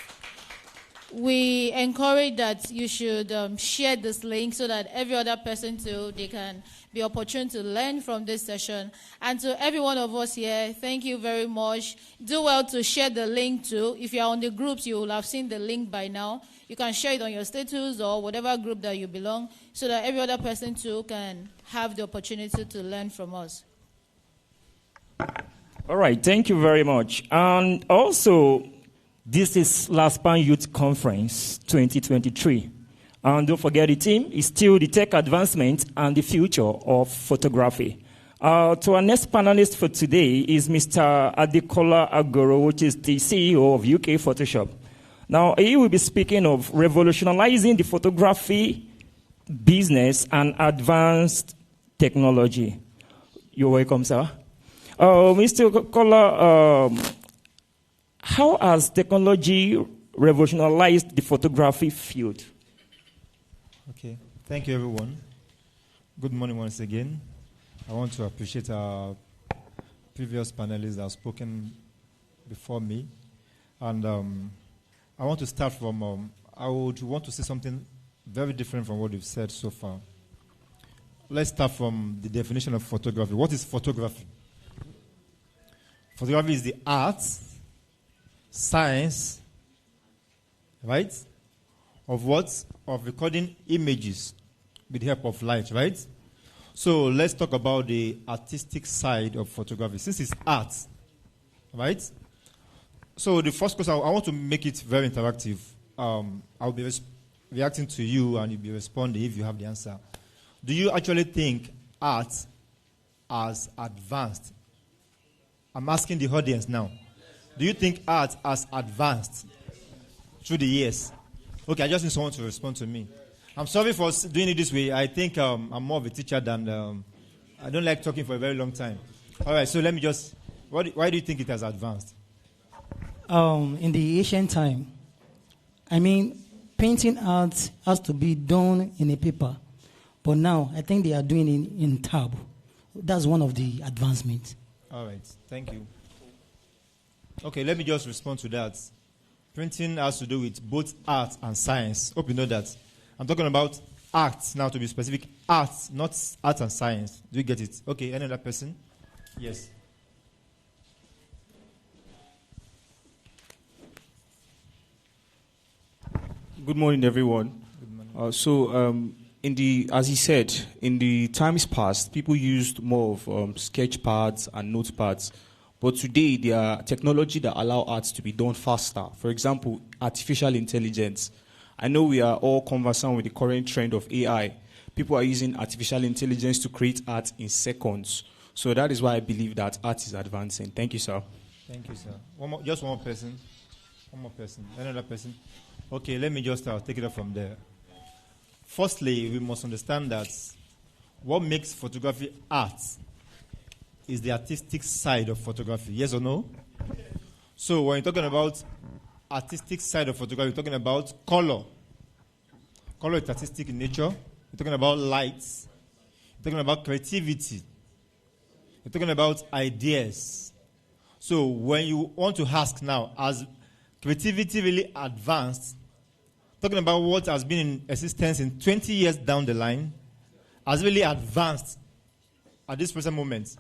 we encourage that you should share this link so that every other person too, they can be opportune to learn from this session. And to every one of us here, thank you very much. Do well to share the link too. If you are on the groups, you will have seen the link by now. You can share it on your status or whatever group that you belong, so that every other person too can have the opportunity to learn from us. All right, thank you very much. And also, this is LASPPAN Youth Conference 2023. And don't forget, the theme is still the tech advancement and the future of photography. To our next panelist for today is Mr. Adekola Agoro, which is the CEO of UK Photoshop. Now, he will be speaking of revolutionizing the photography business and advanced technology. You're welcome, sir. Mr. Kola, how has technology revolutionized the photography field? Okay, thank you, everyone. Good morning once again. I want to appreciate our previous panelists that have spoken before me. And I want to start from, I would want to say something very different from what you've said so far. Let's start from the definition of photography. What is photography? Photography is the art, science, right? Of what? Of recording images with the help of light, right? So let's talk about the artistic side of photography. Since it's art, right? So the first question, I want to make it very interactive. I'll be reacting to you and you'll be responding if you have the answer. Do you actually think art has advanced? I'm asking the audience now. Do you think art has advanced through the years? Okay, I just need someone to respond to me. I'm sorry for doing it this way. I think I'm more of a teacher than... I don't like talking for a very long time. All right, so let me just... Why do you think it has advanced? In the ancient time, painting art has to be done in a paper. But now, I think they are doing it in tab. That's one of the advancements. All right, thank you. Okay, let me just respond to that. Printing has to do with both art and science. Hope you know that. I'm talking about art now, to be specific. Art, not art and science. Do you get it? Okay, any other person? Yes. Good morning, everyone. Good morning. As he said, in the times past, people used more of sketch pads and notepads. But today, there are technology that allow arts to be done faster. For example, artificial intelligence. I know we are all conversant with the current trend of AI. People are using artificial intelligence to create art in seconds. So that is why I believe that art is advancing. Thank you, sir. Thank you, sir. Just one more person. One more person. Another person. Okay, let me just take it up from there. Firstly, we must understand that what makes photography art is the artistic side of photography. Yes or no? So when you're talking about artistic side of photography, you're talking about color. Color is artistic in nature. You're talking about lights. You're talking about creativity. You're talking about ideas. So when you want to ask now, has creativity really advanced? Talking about what has been in existence in 20 years down the line, has really advanced at this present moment?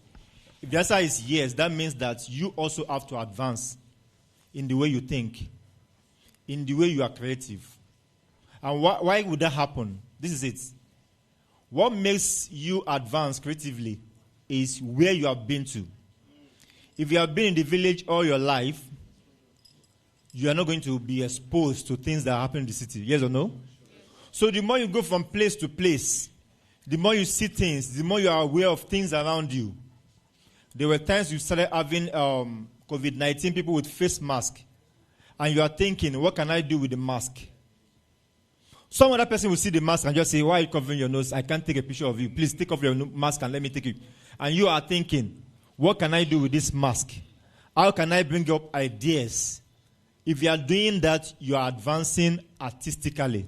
If the answer is yes, that means that you also have to advance in the way you think, in the way you are creative. And why would that happen? This is it. What makes you advance creatively is where you have been to. If you have been in the village all your life, you are not going to be exposed to things that happen in the city. Yes or no? So the more you go from place to place, the more you see things, the more you are aware of things around you. There were times you started having COVID-19 people with face mask, and you are thinking, what can I do with the mask? Some other person will see the mask and just say, why are you covering your nose? I can't take a picture of you. Please take off your mask and let me take it. And you are thinking, what can I do with this mask? How can I bring up ideas? If you are doing that, you are advancing artistically.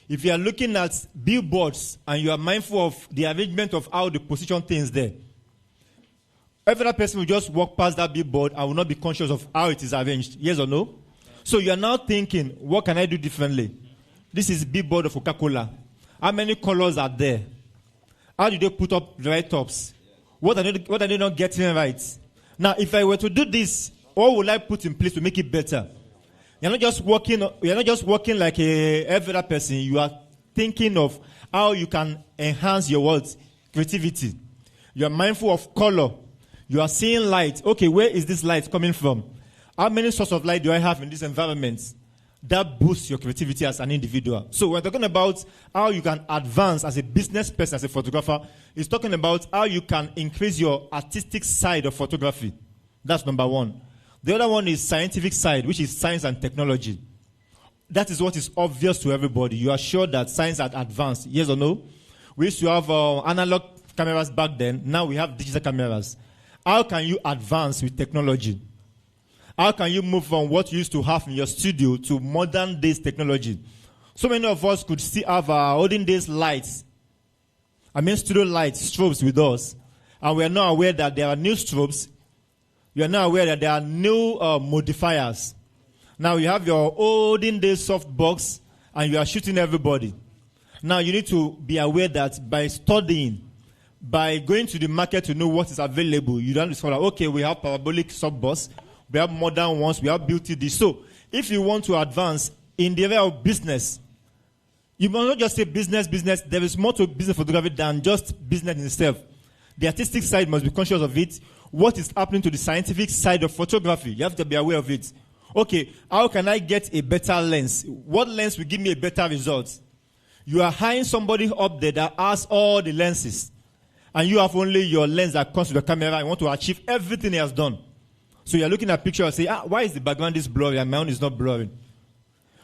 If you are looking at billboards and you are mindful of the arrangement of how they position things there, every other person will just walk past that billboard and will not be conscious of how it is arranged. Yes or no? So you are now thinking, what can I do differently? This is billboard of Coca-Cola. How many colors are there? How do they put up the right tops? What are they not getting right? Now, if I were to do this, what will I put in place to make it better? You're not just working like every other person. You are thinking of how you can enhance your words, creativity. You are mindful of color. You are seeing light. Okay, where is this light coming from? How many sources of light do I have in this environment? That boosts your creativity as an individual. So we're talking about how you can advance as a business person, as a photographer. It's talking about how you can increase your artistic side of photography. That's number one. The other one is scientific side, which is science and technology. That is what is obvious to everybody. You are sure that science had advanced. Yes or no? We used to have analog cameras back then. Now we have digital cameras. How can you advance with technology? How can you move from what you used to have in your studio to modern days technology? So many of us could still have our olden days lights. Studio lights, strobes with us. And we are not aware that there are new strobes. You are now aware that there are new modifiers. Now you have your olden days softbox and you are shooting everybody. Now you need to be aware that by studying, by going to the market to know what is available, you don't discover, okay, we have parabolic softbox, we have modern ones, we have beauty this. So if you want to advance in the area of business, you must not just say business. There is more to business photography than just business in itself. The artistic side must be conscious of it. What is happening to the scientific side of photography? You have to be aware of it. Okay, how can I get a better lens? What lens will give me a better result? You are hiring somebody up there that has all the lenses, and you have only your lens that comes to the camera and want to achieve everything he has done. So you are looking at a picture and say, why is the background this blurry and my own is not blurry?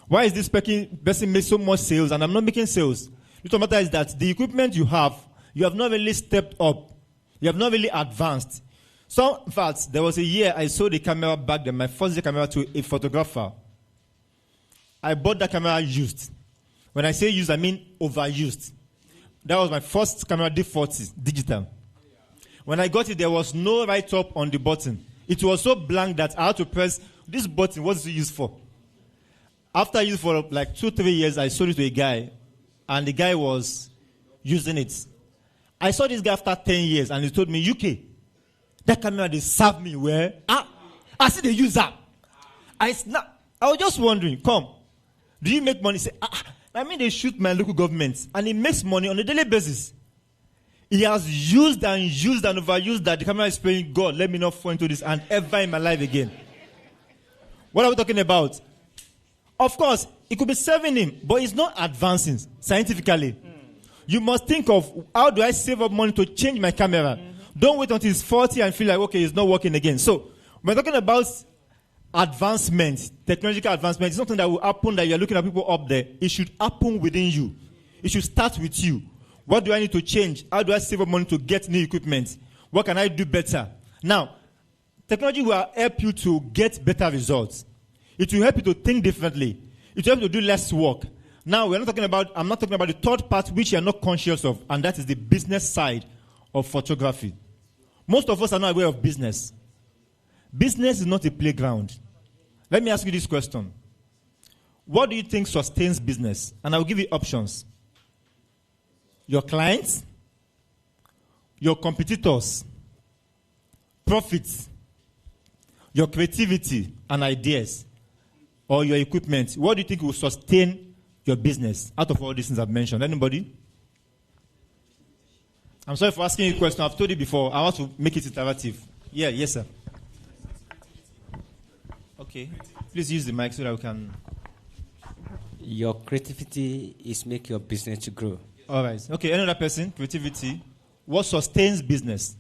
Why is this person make so much sales and I'm not making sales? The matter is that the equipment you have not really stepped up. You have not really advanced. So, in fact, there was a year I sold a camera back then, my first camera, to a photographer. I bought that camera used. When I say used, I mean overused. That was my first camera, D40, digital. When I got it, there was no write-up on the button. It was so blank that I had to press this button. What's it used for? After I used it for like 2-3 years, I sold it to a guy, and the guy was using it. I saw this guy after 10 years, and he told me, UK, that camera, they serve me where? I see the user. I was just wondering, do you make money? Say, they shoot my local government, and he makes money on a daily basis. He has used and overused that the camera is praying, God, let me not fall into this and ever in my life again. What are we talking about? Of course, it could be serving him, but it's not advancing scientifically. You must think of, how do I save up money to change my camera? Don't wait until it's 40 and feel like, okay, it's not working again. So, we're talking about advancement, technological advancement. It's something that will happen that you're looking at people up there. It should happen within you. It should start with you. What do I need to change? How do I save up money to get new equipment? What can I do better? Now, technology will help you to get better results. It will help you to think differently. It will help you to do less work. Now, I'm not talking about the third part which you are not conscious of, and that is the business side of photography. Most of us are not aware of business. Business is not a playground. Let me ask you this question. What do you think sustains business? And I will give you options. Your clients, your competitors, profits, your creativity and ideas, or your equipment. What do you think will sustain your business out of all these things I've mentioned? Anybody? I'm sorry for asking you a question. I've told you before. I want to make it interactive. Yeah, yes, sir. Okay. Please use the mic so that we can... Your creativity is make your business to grow. All right. Okay, another person, creativity. What sustains business?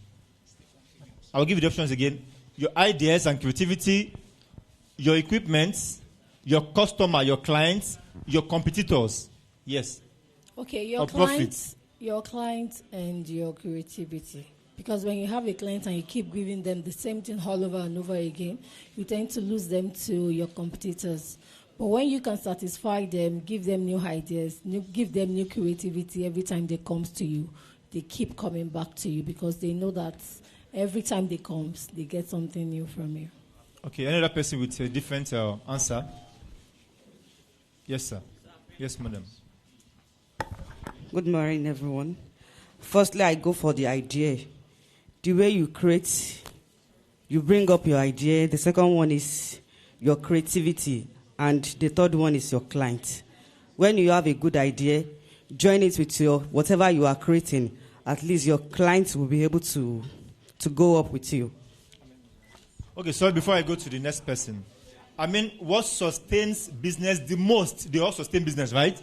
I'll give you the options again. Your ideas and creativity, your equipment, your customer, your clients, your competitors. Yes. Okay, your clients and your creativity. Because when you have a client and you keep giving them the same thing all over and over again, you tend to lose them to your competitors. But when you can satisfy them, give them new ideas, give them new creativity every time they come to you, they keep coming back to you because they know that every time they come, they get something new from you. Okay, another person with a different answer. Yes, sir. Yes, madam. Good morning, everyone. Firstly, I go for the idea. The way you create, you bring up your idea. The second one is your creativity. And the third one is your client. When you have a good idea, join it with your whatever you are creating. At least your clients will be able to go up with you. Okay, so before I go to the next person, I mean, what sustains business the most? They all sustain business, right?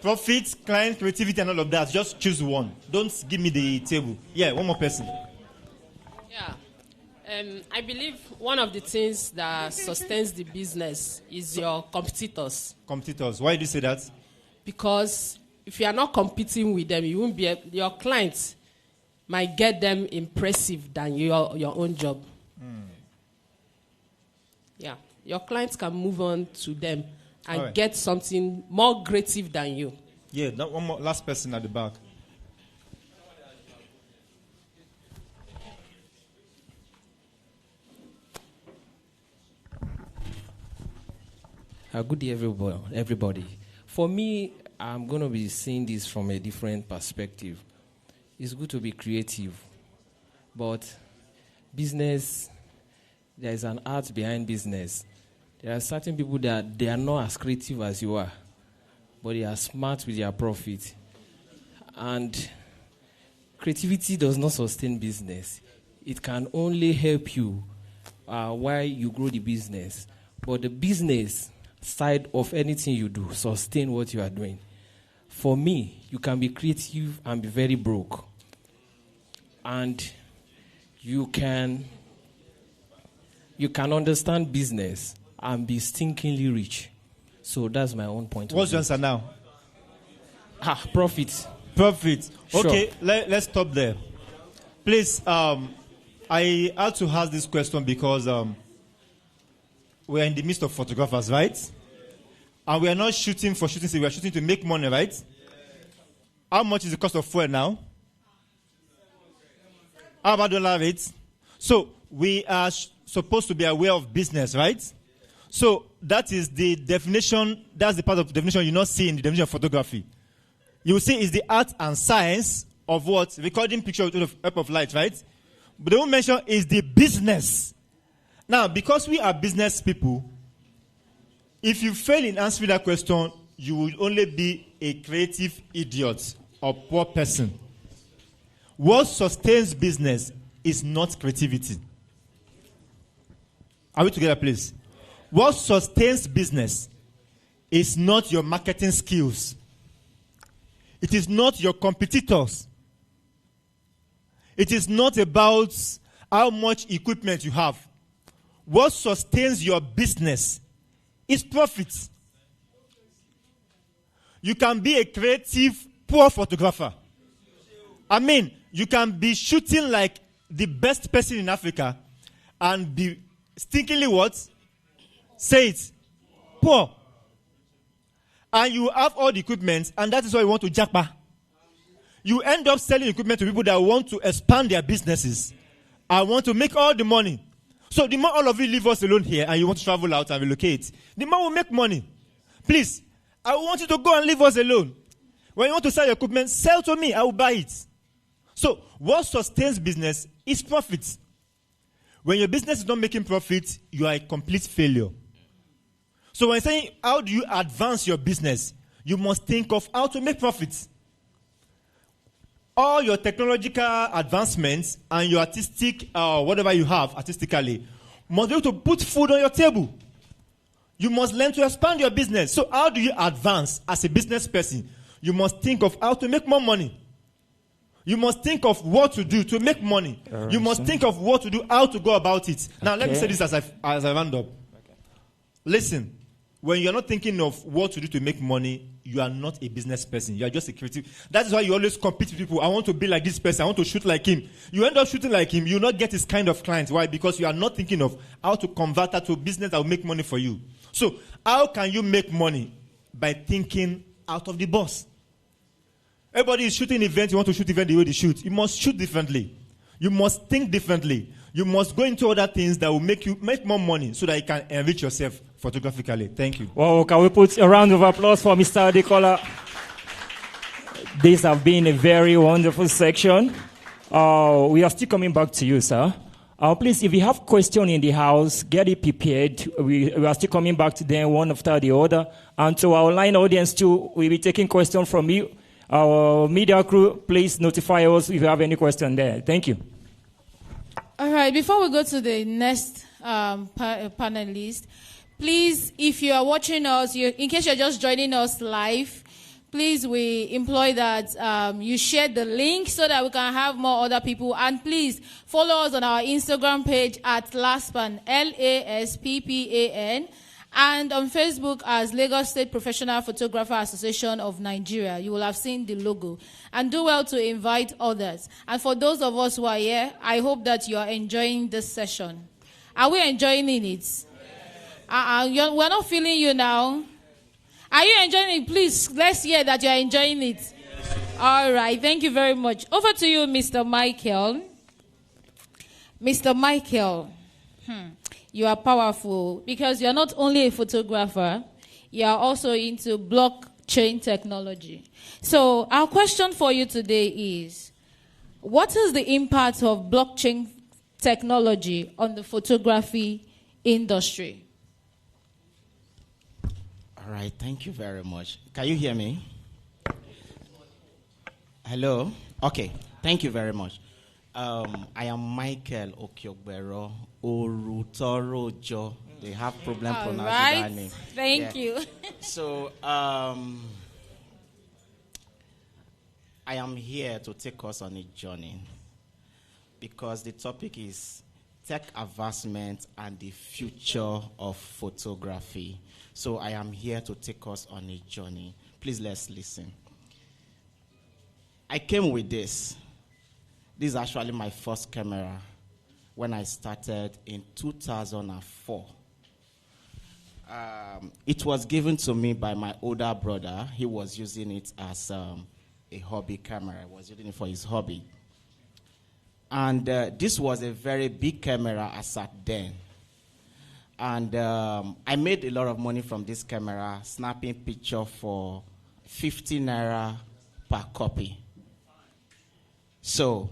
Profits, client, creativity, and all of that. Just choose one. Don't give me the table. Yeah, one more person. Yeah. I believe one of the things that sustains the business is your competitors. Competitors. Why do you say that? Because if you are not competing with them, you won't be your clients might get them impressive than your own job. Yeah. Your clients can move on to them and get something more creative than you. Yeah, one more last person at the back. Good day, everybody. For me, I'm going to be seeing this from a different perspective. It's good to be creative, but business, there is an art behind business. There are certain people that they are not as creative as you are, but they are smart with their profit. And creativity does not sustain business. It can only help you while you grow the business. But the business side of anything you do, sustain what you are doing. For me, you can be creative and be very broke. And you can understand business and be stinkingly rich. So that's my own point of view. What's your answer now? Profit. Profit. Sure. Okay, let's stop there. Please, I had to ask this question because we're in the midst of photographers, right? And we are not shooting for shooting sake. We are shooting to make money, right? How much is the cost of fuel now? How about dollar rates? So we are supposed to be aware of business, right? So that is the definition. That's the part of the definition you not see in the definition of photography. You will see is the art and science of what? Recording picture with the help of light, right? But the one mentioned is the business. Now, because we are business people, if you fail in answering that question, you will only be a creative idiot or poor person. What sustains business is not creativity. Are we together, please? What sustains business is not your marketing skills. It is not your competitors. It is not about how much equipment you have. What sustains your business is profit. You can be a creative, poor photographer. I mean, you can be shooting like the best person in Africa and be stinkingly what? Say it. Poor. And you have all the equipment, and that is why you want to jackpot. You end up selling equipment to people that want to expand their businesses and want to make all the money. So the more all of you leave us alone here and you want to travel out and relocate, the more we make money. Please, I want you to go and leave us alone. When you want to sell your equipment, sell to me. I will buy it. So what sustains business is profit. When your business is not making profit, you are a complete failure. So when saying, how do you advance your business? You must think of how to make profits. All your technological advancements and your artistic, whatever you have artistically, must be able to put food on your table. You must learn to expand your business. So how do you advance as a business person? You must think of how to make more money. You must think of what to do to make money. You must think of what to do, how to go about it. Now, let me say this as I round up. Okay. Listen, when you're not thinking of what to do to make money, you are not a business person. You are just a creative. That is why you always compete with people. I want to be like this person. I want to shoot like him. You end up shooting like him. You will not get his kind of clients. Why? Because you are not thinking of how to convert that to a business that will make money for you. So, how can you make money? By thinking out of the box. Everybody is shooting events. You want to shoot event the way they shoot. You must shoot differently. You must think differently. You must go into other things that will make you make more money so that you can enrich yourself photographically. Thank you. Well, can we put a round of applause for Mr. Adekola? This has been a very wonderful section. We are still coming back to you, sir. Please, if you have questions in the house, get it prepared. We are still coming back to them one after the other. And to our online audience too, we'll be taking questions from you. Our media crew, please notify us if you have any question there. Thank you. All right, before we go to the next panelist, please, if you are watching us, in case you're just joining us live, please, we employ that you share the link so that we can have more other people. And please, follow us on our Instagram page at LASPPAN, LASPPAN. And on Facebook as Lagos State Professional Photographer Association of Nigeria. You will have seen the logo. And do well to invite others. And for those of us who are here, I hope that you are enjoying this session. Are we enjoying it? We're not feeling you now. Are you enjoying it? Please, let's hear that you are enjoying it. All right. Thank you very much. Over to you, Mr. Michael. Mr. Michael. You are powerful because you're not only a photographer, you are also into blockchain technology. So our question for you today is, what is the impact of blockchain technology on the photography industry? All right, thank you very much. Can you hear me? Hello? Okay, thank you very much. I am Michael Okyogbero Orutorojo. They have problem pronouncing that name. Thank you. So, I am here to take us on a journey because the topic is tech advancement and the future of photography. So I am here to take us on a journey. Please let's listen. I came with this. This is actually my first camera when I started in 2004. It was given to me by my older brother. He was using it as a hobby camera. He was using it for his hobby. And this was a very big camera as at then. And I made a lot of money from this camera, snapping picture for 50 naira per copy. So,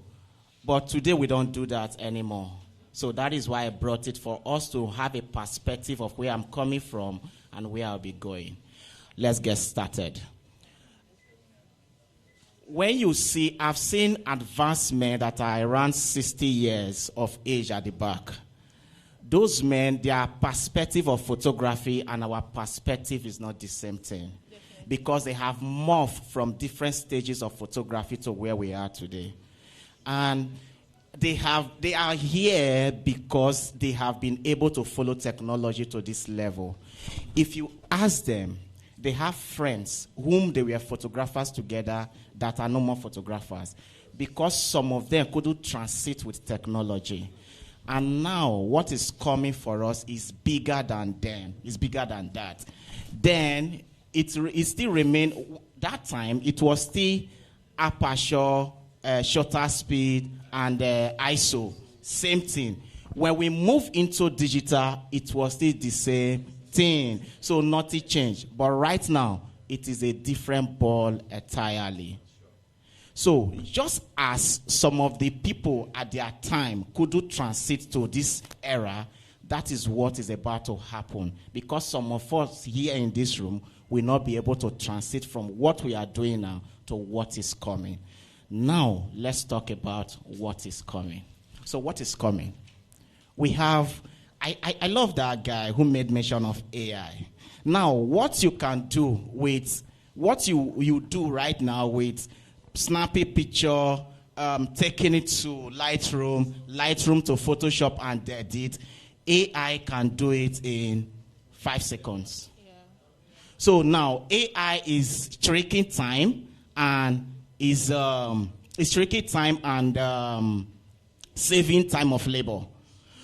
but today we don't do that anymore. So that is why I brought it, for us to have a perspective of where I'm coming from and where I'll be going. Let's get started. when you see, I've seen advanced men that are around 60 years of age at the back. Those men, their perspective of photography and our perspective is not the same thing. Because they have morphed from different stages of photography to where we are today. And they are here because they have been able to follow technology to this level. If you ask them, they have friends whom they were photographers together that are no more photographers because some of them couldn't transit with technology. And now what is coming for us is bigger than them. It's bigger than that. Then it still remained, that time it was still aperture, shutter speed, and ISO. Same thing. When we move into digital, it was still the same thing. So nothing changed. But right now, it is a different ball entirely. So just as some of the people at their time couldn't transit to this era, that is what is about to happen. Because some of us here in this room will not be able to transit from what we are doing now to what is coming. Now, let's talk about what is coming. So what is coming? We have, I love that guy who made mention of AI. Now, what you can do with, what you do right now with snappy picture, taking it to Lightroom to Photoshop and edit, AI can do it in 5 seconds. Yeah. So now AI is tracking time and is tracking time and saving time of labor.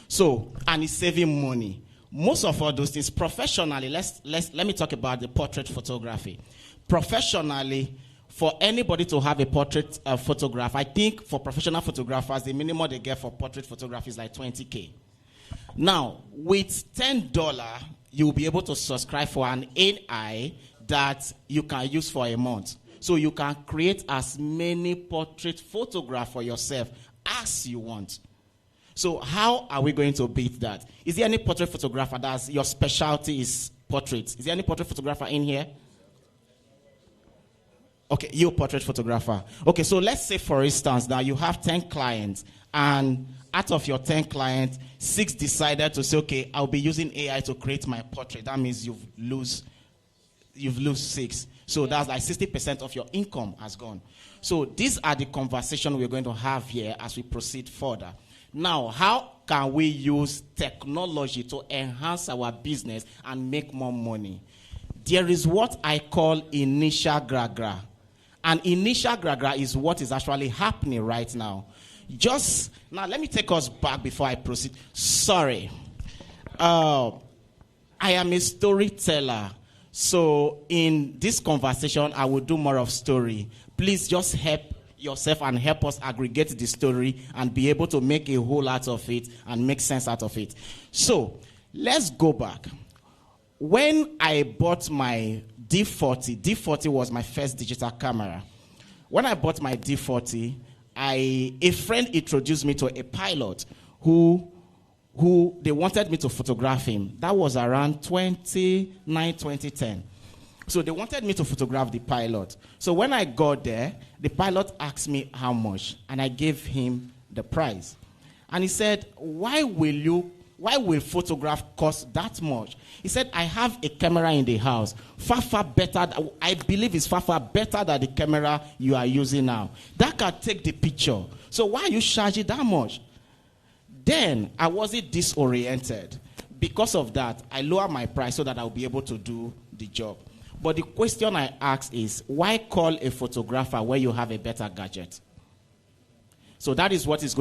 So, and it's saving money. Most of all those things professionally, let me talk about the portrait photography. Professionally, for anybody to have a portrait photograph, I think for professional photographers, the minimum they get for portrait photography is like $20K. Now, with $10, you'll be able to subscribe for an AI that you can use for a month. So you can create as many portrait photographs for yourself as you want. So how are we going to beat that? Is there any portrait photographer that's your specialty is portraits? Is there any portrait photographer in here? Okay, you're a portrait photographer. Okay, so let's say, for instance, now you have 10 clients, and out of your 10 clients, 6 decided to say, okay, I'll be using AI to create my portrait. That means you've lose 6. So that's like 60% of your income has gone. So these are the conversations we're going to have here as we proceed further. Now, how can we use technology to enhance our business and make more money? There is what I call initial gragra. And initial gragra is what is actually happening right now. Just, now let me take us back before I proceed. Sorry. I am a storyteller. So in this conversation, I will do more of story. Please just help yourself and help us aggregate the story and be able to make a whole out of it and make sense out of it. So let's go back. When I bought my D40 was my first digital camera. When I bought my D40, a friend introduced me to a pilot who they wanted me to photograph him. That was around 2010. So they wanted me to photograph the pilot. So when I got there, the pilot asked me how much, and I gave him the price. And he said, why will photograph cost that much? He said, I have a camera in the house. Far better. I believe it's far better than the camera you are using now. That can take the picture. So why are you charging that much? Then I wasn't disoriented. Because of that, I lowered my price so that I'll be able to do the job. But the question I asked is, why call a photographer where you have a better gadget? So that is what is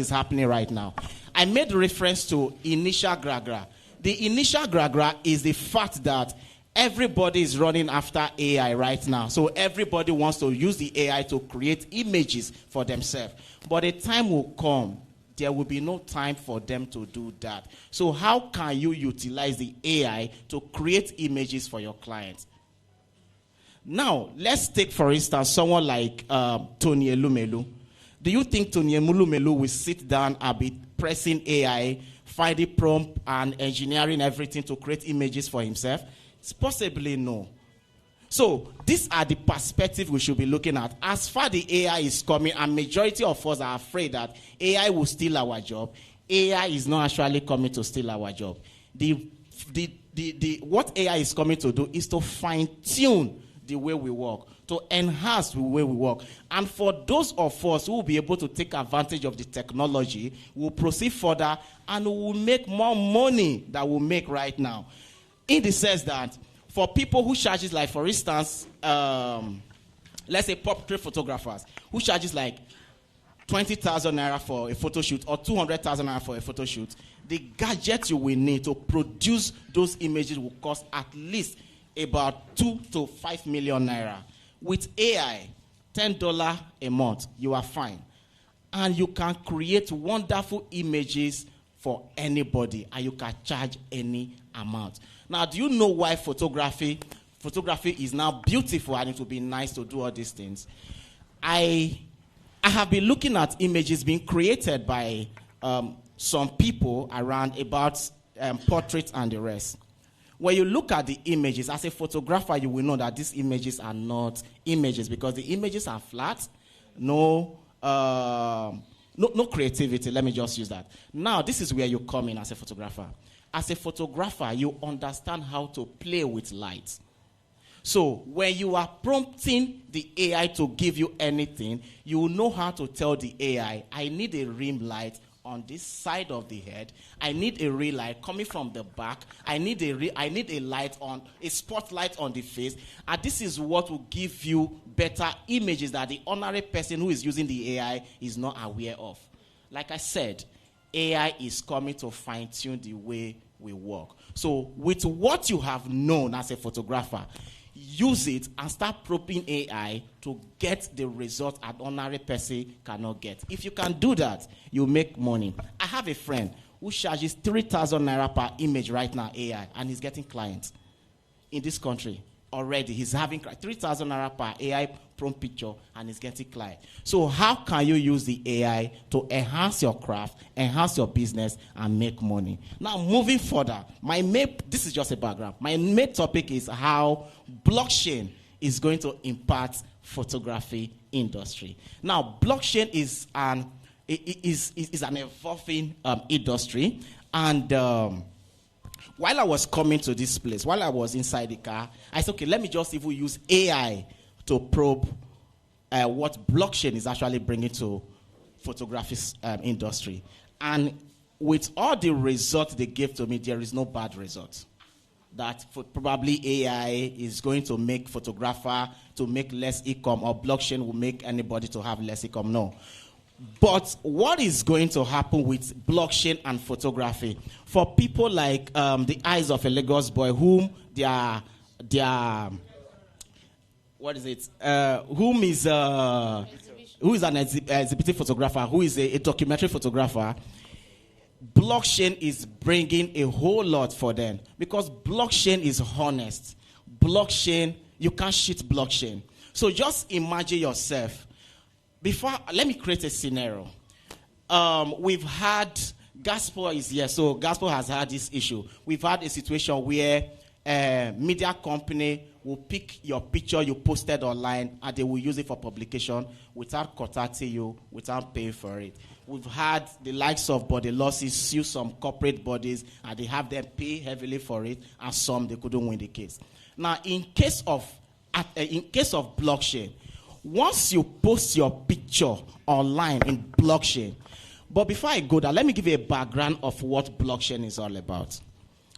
happening right now. I made reference to initial gragra. The initial gragra is the fact that everybody is running after AI right now. So everybody wants to use the AI to create images for themselves. But a time will come, there will be no time for them to do that. So how can you utilize the AI to create images for your clients? Now, let's take, for instance, someone like Tony Elumelu. Do you think Tony Elumelu will sit down and be pressing AI, finding prompt and engineering everything to create images for himself? It's possibly no. So these are the perspective we should be looking at. As far the AI is coming, and majority of us are afraid that AI will steal our job, AI is not actually coming to steal our job. What AI is coming to do is to fine-tune the way we work, to enhance the way we work. And for those of us who will be able to take advantage of the technology, we'll proceed further and we'll make more money than we make right now. In the sense that for people who charges, like for instance, let's say portrait photographers, who charges like 20,000 naira for a photo shoot or 200,000 naira for a photo shoot, the gadget you will need to produce those images will cost at least about 2 to 5 million naira. With AI, $10 a month, you are fine. And you can create wonderful images for anybody, and you can charge any amount. Now, do you know why photography is now beautiful and it would be nice to do all these things? I have been looking at images being created by some people around about portraits and the rest. When you look at the images, as a photographer, you will know that these images are not images because the images are flat, no creativity. Let me just use that. Now, this is where you come in as a photographer. As a photographer, you understand how to play with light. So when you are prompting the AI to give you anything, you will know how to tell the AI, I need a rim light on this side of the head. I need a ring light coming from the back. I need a light on a spotlight on the face. And this is what will give you better images that the ordinary person who is using the AI is not aware of. Like I said, AI is coming to fine-tune the way we work. So with what you have known as a photographer, use it and start probing AI to get the result an ordinary person cannot get. If you can do that, you make money. I have a friend who charges 3,000 naira per image right now, AI, and he's getting clients in this country already. He's having 3,000 naira per AI prompt picture, and he's getting clients. So how can you use the AI to enhance your craft, enhance your business, and make money? Now, moving further, this is just a background. My main topic is how blockchain is going to impact photography industry. Now, blockchain is an evolving industry, and while I was coming to this place, while I was inside the car, I said, okay, let me just even use AI to probe what blockchain is actually bringing to photography industry. And with all the results they gave to me, there is no bad result. That probably AI is going to make photographer to make less income, or blockchain will make anybody to have less income. No. But what is going to happen with blockchain and photography? For people like the eyes of a Lagos boy, whom who is an exhibitive photographer, who is a documentary photographer, blockchain is bringing a whole lot for them because blockchain is honest. Blockchain, you can't cheat blockchain. So just imagine yourself. Let me create a scenario. We've had, Gospel is here, so Gospel has had this issue. We've had a situation where a media company will pick your picture you posted online and they will use it for publication without contacting you, without paying for it. We've had the likes of body losses sue some corporate bodies and they have them pay heavily for it, and some they couldn't win the case. Now, in case of blockchain, once you post your picture online in blockchain, but before I go there, let me give you a background of what blockchain is all about.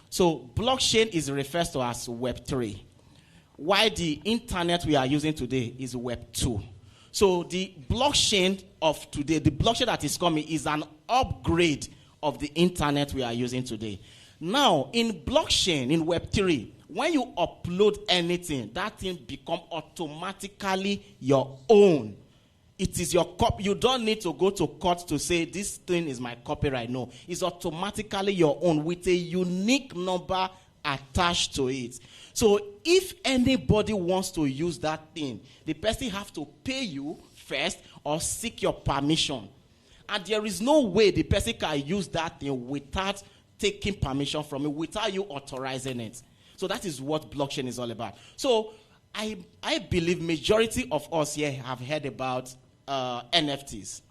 So blockchain is referred to as Web 3, while the internet we are using today is Web 2. So the blockchain of today, the blockchain that is coming, is an upgrade of the internet we are using today. Now, in blockchain, in Web 3, when you upload anything, that thing becomes automatically your own. It is your copy. You don't need to go to court to say this thing is my copyright. No, it's automatically your own with a unique number attached to it. So if anybody wants to use that thing, the person has to pay you first or seek your permission. And there is no way the person can use that thing without taking permission from you, without you authorizing it. So that is what blockchain is all about. So I believe majority of us here have heard about NFTs.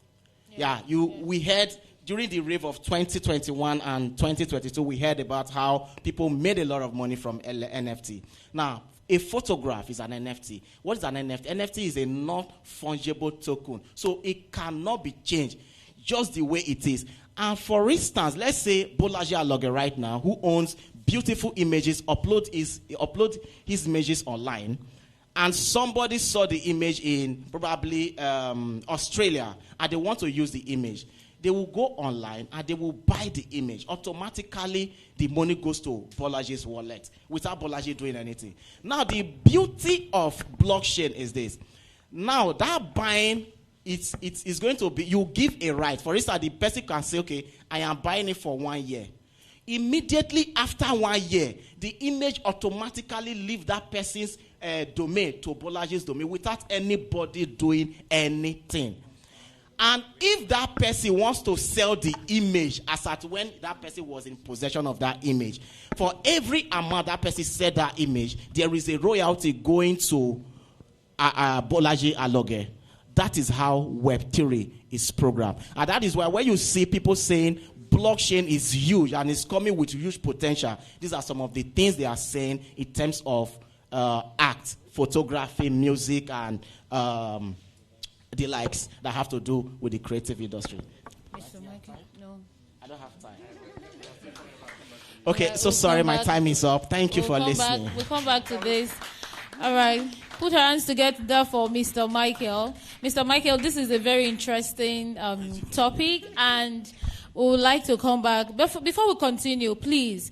We heard during the rave of 2021 and 2022, we heard about how people made a lot of money from NFT. Now, a photograph is an NFT. What is an NFT? NFT is a non-fungible token. So it cannot be changed just the way it is. And for instance, let's say Bolaji Aloge right now, who owns beautiful images, upload his images online, and somebody saw the image in probably Australia, and they want to use the image. They will go online and they will buy the image. Automatically, the money goes to Bolaji's wallet without Bolaji doing anything. Now, the beauty of blockchain is this. Now, that buying, it's going to be, you give a right. For instance, the person can say, okay, I am buying it for 1 year. Immediately after 1 year, the image automatically leaves that person's domain to Bolaji's domain without anybody doing anything. And if that person wants to sell the image as at when that person was in possession of that image, for every amount that person said that image, there is a royalty going to Bolaji Aloge. That is how Web3 is programmed. And that is why when you see people saying blockchain is huge and it's coming with huge potential, these are some of the things they are saying in terms of art, photography, music, and the likes that have to do with the creative industry. Mr. Michael, no. I don't have time. Okay, so sorry, my time is up. Thank you for listening. We'll come back to this. All right. Put your hands together for Mr. Michael. Mr. Michael, this is a very interesting topic, and we would like to come back. Before we continue, please,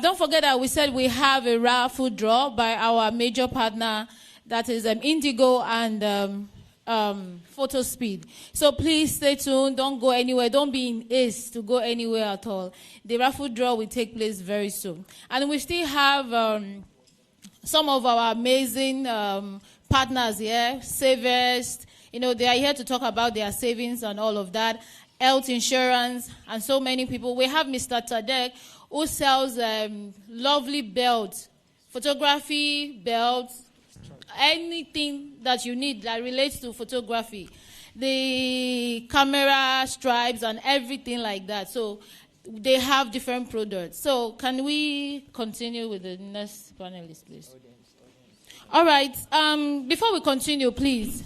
don't forget that we said we have a raffle draw by our major partner, that is Indigo and Photo Speed. So please stay tuned. Don't go anywhere. Don't be in haste to go anywhere at all. The raffle draw will take place very soon. And we still have some of our amazing partners here, savers. They are here to talk about their savings and all of that. Health insurance, and so many people. We have Mr. Tadek, who sells lovely belts, photography belts, anything that you need that relates to photography, the camera stripes and everything like that. So they have different products. So can we continue with the next panelist, please? All right. Before we continue, please,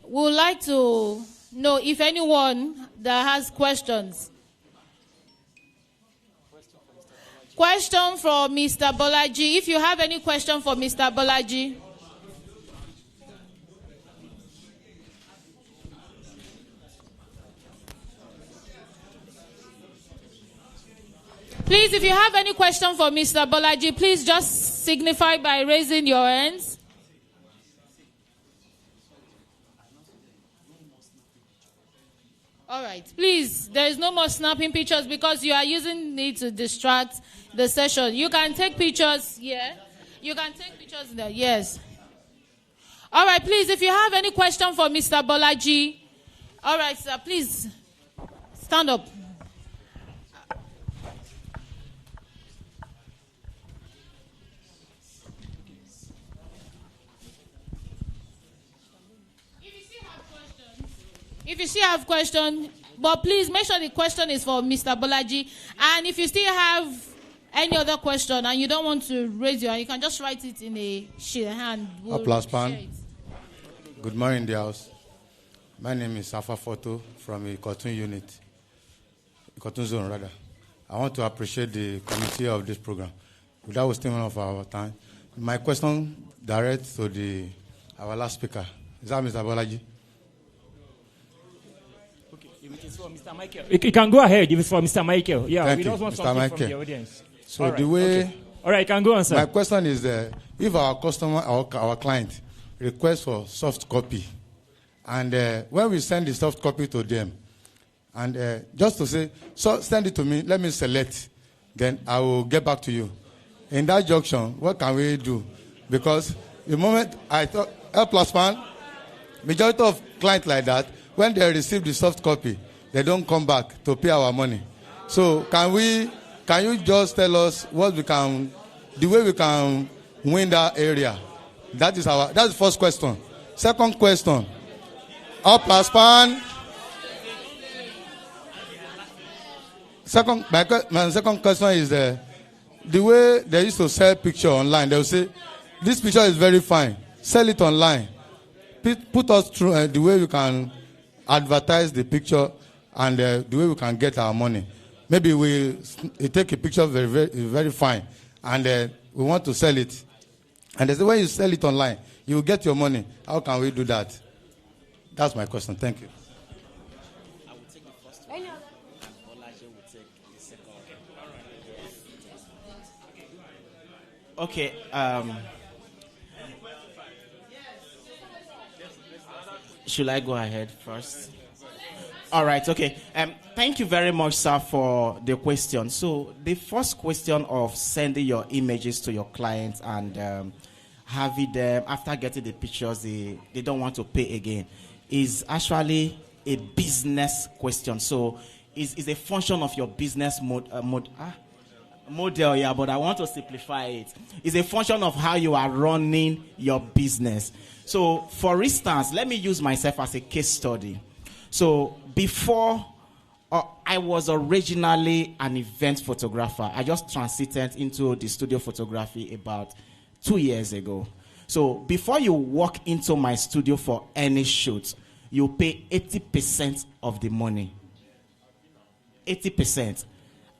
we would like to know if anyone that has questions. Question for Mr. Bolaji. If you have any question for Mr. Bolaji. Please, if you have any question for Mr. Bolaji, please just signify by raising your hands. All right. Please, there is no more snapping pictures because you are using it to distract the session. You can take pictures here. You can take pictures there. Yes. All right. Please, if you have any question for Mr. Bolaji. All right, sir. Please, stand up. If you still have questions, but please make sure the question is for Mr. Bolaji. And if you still have any other question and you don't want to raise your hand, you can just write it in a hand. We'll LASPPAN. Good morning, the house. My name is Safa Photo from a cartoon unit, cartoon zone rather. I want to appreciate the committee of this program. Without wasting one of our time, my question direct to our last speaker. Is that Mr. Bolaji? It is for Mr. Michael. You can go ahead if it's for Mr. Michael. Yeah, Thank we don't want Mr. something Michael. from the audience. So all right, the way... Okay. All right, you can go on, sir. My question is, if our customer, our client, requests for soft copy, and when we send the soft copy to them, and just to say, so send it to me, let me select, then I will get back to you. In that junction, what can we do? Because the moment I thought, LASPPAN, majority of clients like that, when they receive the soft copy, they don't come back to pay our money. So can you just tell us what the way we can win that area? That's the first question. Second question. LASPPAN. My second question is the way they used to sell picture online. They will say, this picture is very fine. Sell it online. Put us through the way we can advertise the picture and the way we can get our money. Maybe we take a picture very, very, very fine and we want to sell it. And they say, when you sell it online, you will get your money. How can we do that? That's my question. Thank you. I will take the first one. Olaje will take the second. Okay. Should I go ahead first? All right, okay. Thank you very much, sir, for the question. So the first question of sending your images to your clients and having them, after getting the pictures, they don't want to pay again, is actually a business question. So it's a function of your business model, yeah, but I want to simplify it. It's a function of how you are running your business. So, for instance, let me use myself as a case study. So, before, I was originally an event photographer. I just transited into the studio photography about 2 years ago. So, before you walk into my studio for any shoot, you pay 80% of the money. 80%.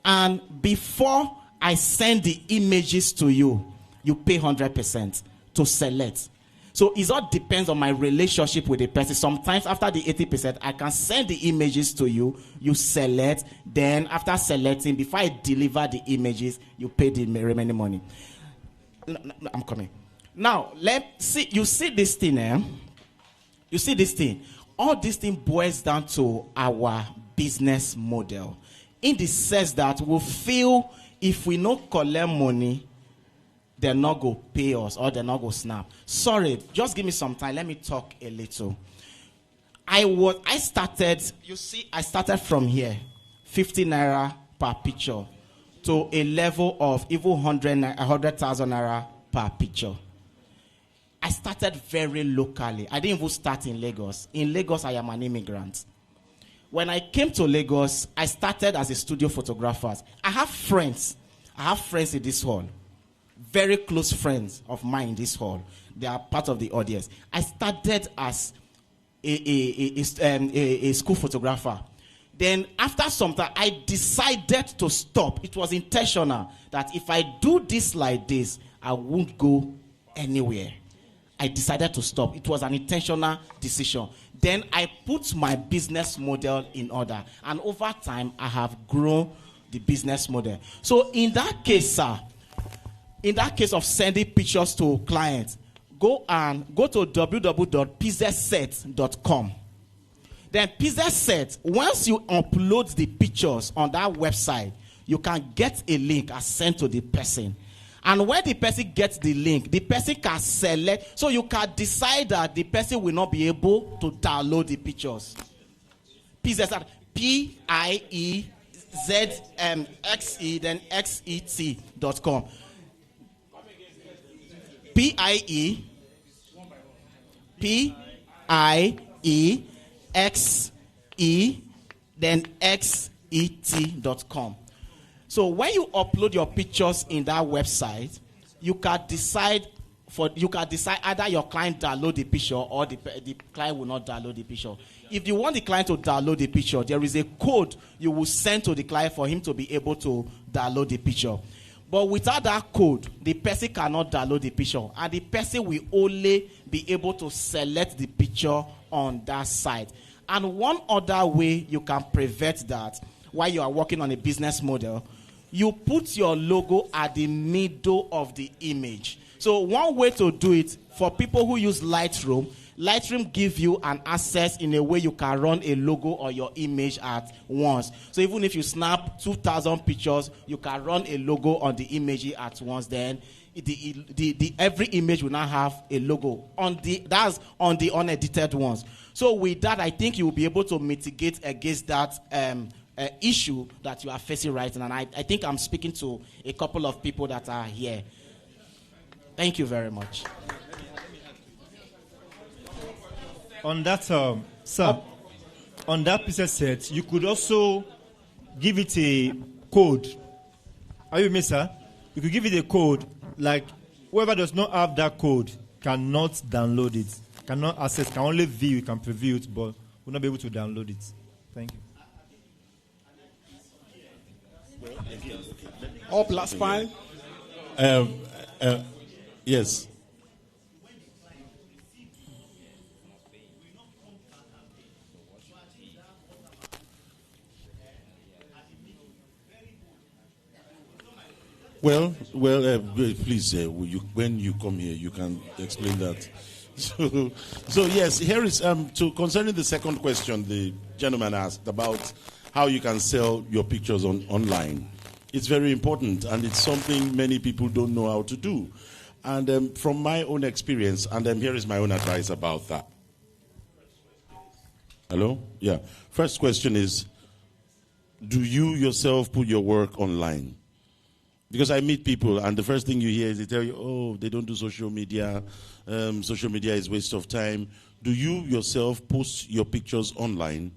And before I send the images to you, you pay 100% to select. So it all depends on my relationship with the person. Sometimes after the 80%, I can send the images to you, you select, then after selecting, before I deliver the images, you pay the remaining money. No, I'm coming. Now, let's see, you see this thing, eh? You see this thing? All this thing boils down to our business model. In the sense that we feel if we not collect money, they're not going to pay us or they're not going to snap. Sorry, just give me some time. Let me talk a little. I started from here, 50 naira per picture, to a level of even 100,000 naira per picture. I started very locally. I didn't even start in Lagos. In Lagos, I am an immigrant. When I came to Lagos, I started as a studio photographer. I have friends in this hall. Very close friends of mine in this hall. They are part of the audience. I started as a school photographer. Then after some time, I decided to stop. It was intentional that if I do this like this, I won't go anywhere. I decided to stop. It was an intentional decision. Then I put my business model in order. And over time, I have grown the business model. So in that case, sir, in that case of sending pictures to clients, go to pzset.com. Then pzset, once you upload the pictures on that website, you can get a link as sent to the person. And when the person gets the link, the person can select. So you can decide that the person will not be able to download the pictures. pzset, PIEZXE, then XET.com. PIEPIEXE, then XET.com. So when you upload your pictures in that website, you can decide either your client download the picture or the client will not download the picture. If you want the client to download the picture, there is a code you will send to the client for him to be able to download the picture. But without that code, the person cannot download the picture. And the person will only be able to select the picture on that site. And one other way you can prevent that while you are working on a business model, you put your logo at the middle of the image. So one way to do it, for people who use Lightroom gives you an access in a way you can run a logo or your image at once. So even if you snap 2,000 pictures, you can run a logo on the image at once. Then every image will now have a logo. That's on the unedited ones. So with that, I think you will be able to mitigate against that issue that you are facing right now. And I think I'm speaking to a couple of people that are here. Thank you very much. On that, sir, on that preset set, you could also give it a code. Are you with me, sir? You could give it a code, like whoever does not have that code cannot download it, cannot access, can only view it, can preview it, but will not be able to download it. Thank you. Up LASPPAN. Yes. Well, please, when you come here, you can explain that. So yes, here is concerning the second question the gentleman asked about how you can sell your pictures online. It's very important, and it's something many people don't know how to do. And from my own experience, and here is my own advice about that. Hello? Yeah. First question is, do you yourself put your work online? Because I meet people, and the first thing you hear is they tell you, oh, they don't do social media. Social media is a waste of time. Do you yourself post your pictures online?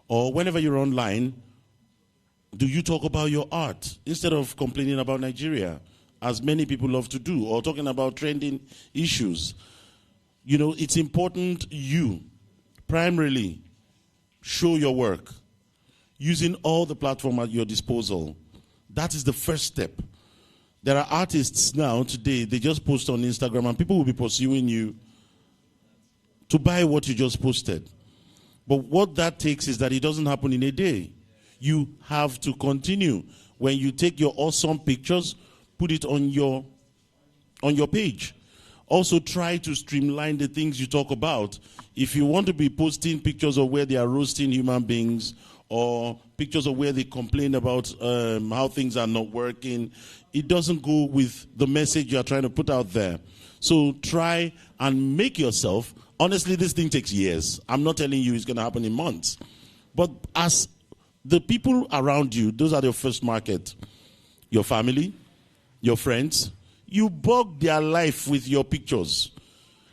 Or whenever you're online, do you talk about your art instead of complaining about Nigeria, as many people love to do, or talking about trending issues? You know, it's important you primarily show your work using all the platform at your disposal. That is the first step. There are artists now today, they just post on Instagram and people will be pursuing you to buy what you just posted. But what that takes is that it doesn't happen in a day. You have to continue. When you take your awesome pictures, put it on your page. Also try to streamline the things you talk about. If you want to be posting pictures of where they are roasting human beings, or pictures of where they complain about how things are not working, it doesn't go with the message you are trying to put out there. So try and make yourself, honestly, this thing takes years. I'm not telling you it's going to happen in months. But as the people around you, those are your first market. Your family, your friends, you bug their life with your pictures.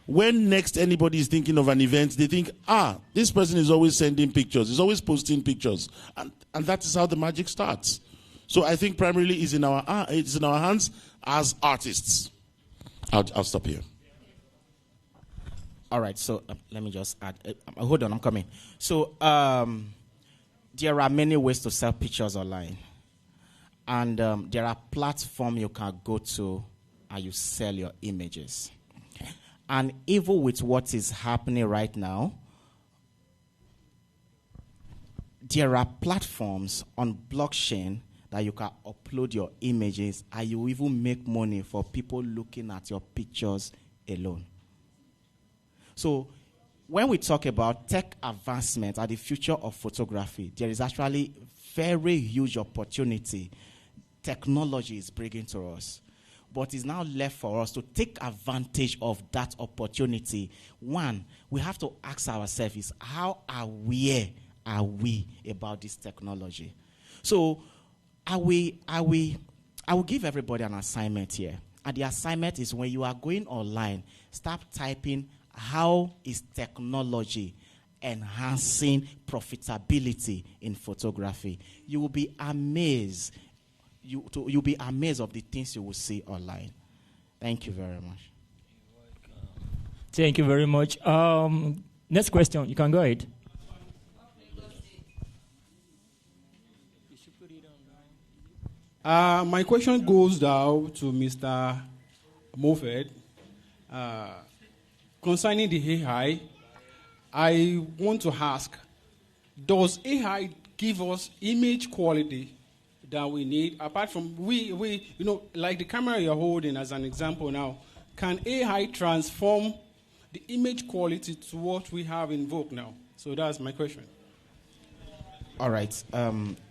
When next anybody is thinking of an event, they think, this person is always sending pictures, is always posting pictures. And that is how the magic starts. So I think primarily it's in our hands as artists. I'll stop here. All right, so let me just add. Hold on, I'm coming. So there are many ways to sell pictures online. And there are platforms you can go to and you sell your images. And even with what is happening right now, there are platforms on blockchain that you can upload your images and you even make money for people looking at your pictures alone. So when we talk about tech advancement and the future of photography, there is actually very huge opportunity technology is bringing to us. But it's now left for us to take advantage of that opportunity. One, we have to ask ourselves, how aware are we about this technology? So I will give everybody an assignment here. And the assignment is when you are going online, start typing, how is technology enhancing profitability in photography? You will be amazed. You'll be amazed of the things you will see online. Thank you very much. Thank you very much. Next question. You can go ahead. My question goes now to Mr. Moffett. Concerning the AI, I want to ask, does AI give us image quality that we need, apart from like the camera you're holding as an example now, can AI transform the image quality to what we have in vogue now? So that's my question. All right.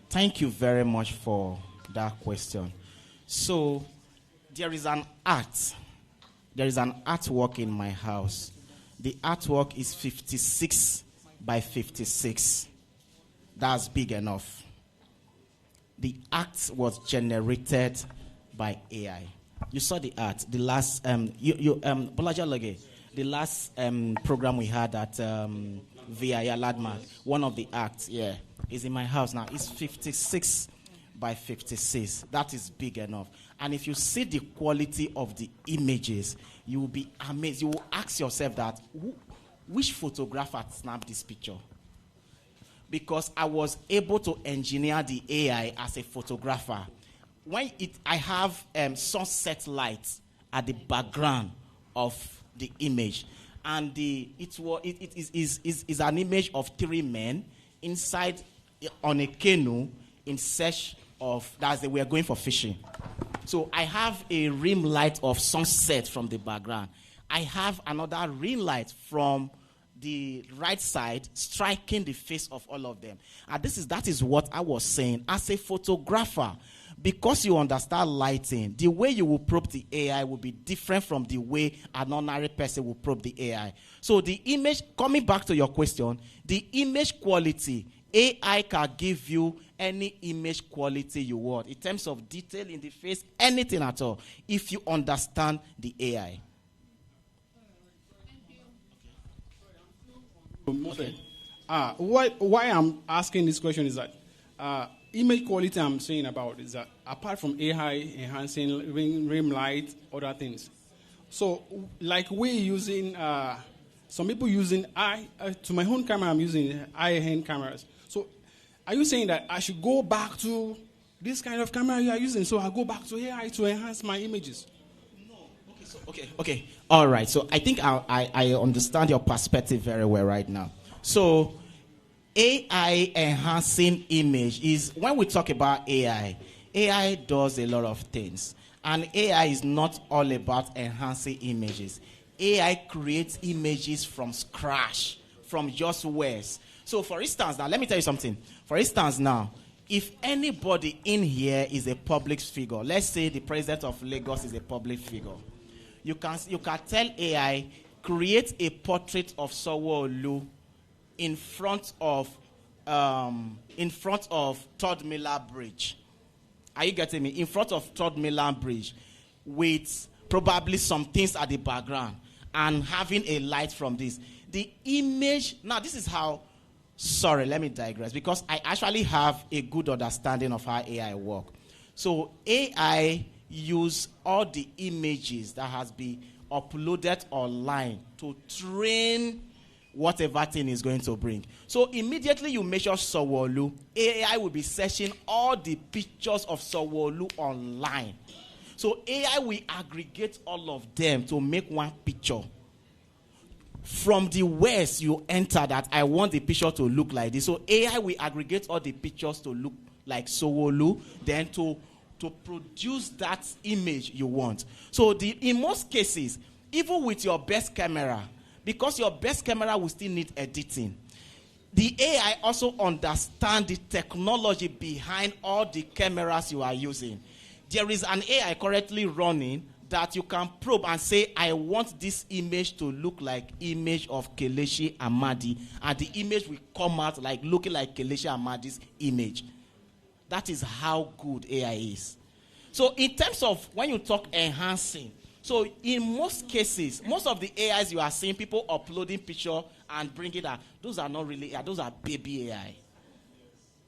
Thank you very much for that question. So there is an art. There is an artwork in my house. The artwork is 56 by 56. That's big enough. The art was generated by AI. You saw the art. The last, Bolaja Lage, the last program we had at VIA Ladman, one of the acts, is in my house now. It's 56 by 56. That is big enough. And if you see the quality of the images, you will be amazed. You will ask yourself that, which photographer snapped this picture? Because I was able to engineer the AI as a photographer. I have sunset lights at the background of the image, and it is an image of 3 men inside on a canoe in search of they were going for fishing. So I have a rim light of sunset from the background. I have another rim light from the right side striking the face of all of them. And that is what I was saying. As a photographer, because you understand lighting, the way you will probe the AI will be different from the way an ordinary person will probe the AI. So the image, coming back to your question, the image quality, AI can give you any image quality you want in terms of detail in the face, anything at all, if you understand the AI. Okay. Why I'm asking this question is that image quality I'm saying about is that apart from AI enhancing rim light, other things. So like we're using, some people using to my own camera, I'm using high-end cameras. So are you saying that I should go back to this kind of camera you are using? So I go back to AI to enhance my images? Okay. All right. So I think I understand your perspective very well right now. So AI enhancing image is, when we talk about AI does a lot of things. And AI is not all about enhancing images. AI creates images from scratch, from just words. So for instance, now let me tell you something. For instance now, if anybody in here is a public figure, let's say the president of Lagos is a public figure, you can tell AI, create a portrait of Sanwo-Olu in front of Third Mainland Bridge. Are you getting me? In front of Third Mainland Bridge, with probably some things at the background and having a light from this. The image, now this is how, sorry, let me digress, because I actually have a good understanding of how AI works. So AI use all the images that has been uploaded online to train whatever thing is going to bring. So immediately you measure Sanwo-Olu, AI will be searching all the pictures of Sanwo-Olu online. So AI will aggregate all of them to make one picture. From the words you enter that I want the picture to look like this. So AI will aggregate all the pictures to look like Sanwo-Olu, then to produce that image you want. So in most cases, even with your best camera, because your best camera will still need editing, the AI also understands the technology behind all the cameras you are using. There is an AI currently running that you can probe and say, I want this image to look like image of Kelechi Amadi, and the image will come out like looking like Kelechi Amadi's image. That is how good AI is. So in terms of when you talk enhancing, so in most cases, most of the AIs you are seeing, people uploading picture and bringing that, those are not really AI, those are baby AI.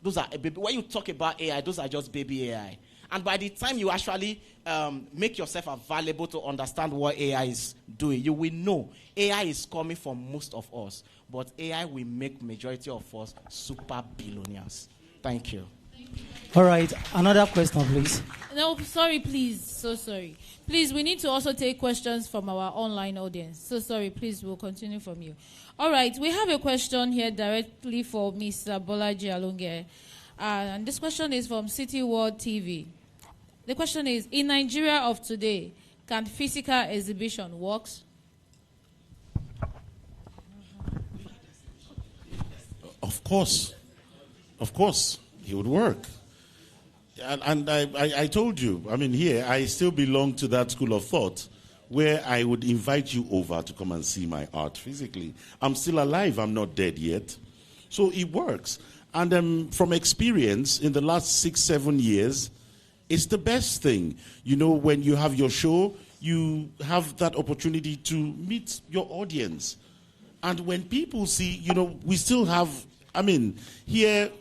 Those are baby. When you talk about AI, those are just baby AI. And by the time you actually make yourself available to understand what AI is doing, you will know AI is coming from most of us, but AI will make majority of us super billionaires. Thank you. All right, another question, please. No, sorry, please. So sorry. Please, we need to also take questions from our online audience. So sorry, please, we'll continue from you. All right, we have a question here directly for Mr. Bolaji Alonge. And this question is from City World TV. The question is, in Nigeria of today, can physical exhibition work? Of course, it would work. And I told you, I mean, here, I still belong to that school of thought where I would invite you over to come and see my art physically. I'm still alive. I'm not dead yet. So it works. And from experience, in the last 6-7 years, it's the best thing. You know, when you have your show, you have that opportunity to meet your audience. And when people see, we still have, here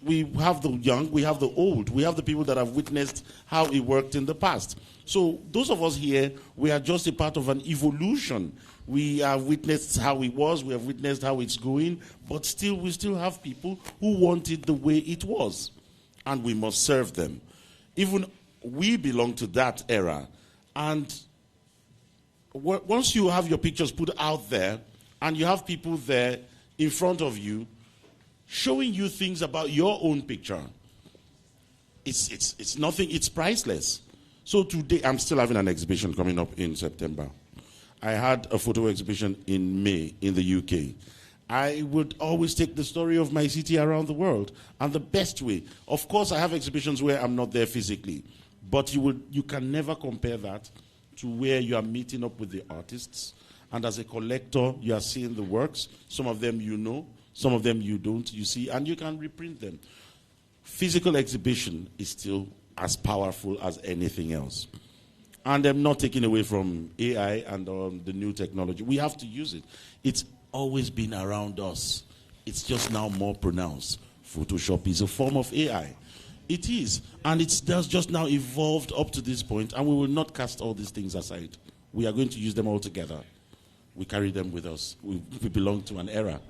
we have the young, we have the old, we have the people that have witnessed how it worked in the past. So those of us here, we are just a part of an evolution. We have witnessed how it was, we have witnessed how it's going, but still, we still have people who want it the way it was. And we must serve them. Even we belong to that era. And once you have your pictures put out there, and you have people there in front of you, showing you things about your own picture, it's nothing, it's priceless. So today, I'm still having an exhibition coming up in September. I had a photo exhibition in May in the UK. I would always take the story of my city around the world, and the best way. Of course, I have exhibitions where I'm not there physically, but you can never compare that to where you are meeting up with the artists. And as a collector, you are seeing the works. Some of them you know, some of them you don't, you see, and you can reprint them. Physical exhibition is still as powerful as anything else. And I'm not taking away from AI and the new technology. We have to use it. It's always been around us. It's just now more pronounced. Photoshop is a form of AI. It is. And it's just now evolved up to this point, and we will not cast all these things aside. We are going to use them all together. We carry them with us. We belong to an era.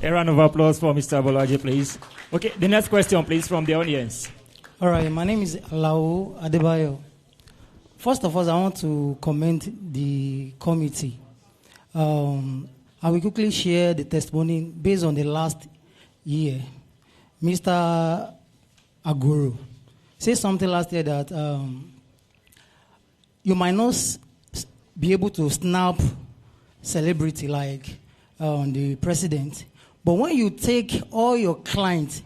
A round of applause for Mr. Bolaji, please. Okay, the next question, please, from the audience. All right, my name is Alausa Lagos. First of all, I want to commend the committee. I will quickly share the testimony based on the last year. Mr. Aguru said something last year that you might not be able to snap celebrity like the president, but when you take all your clients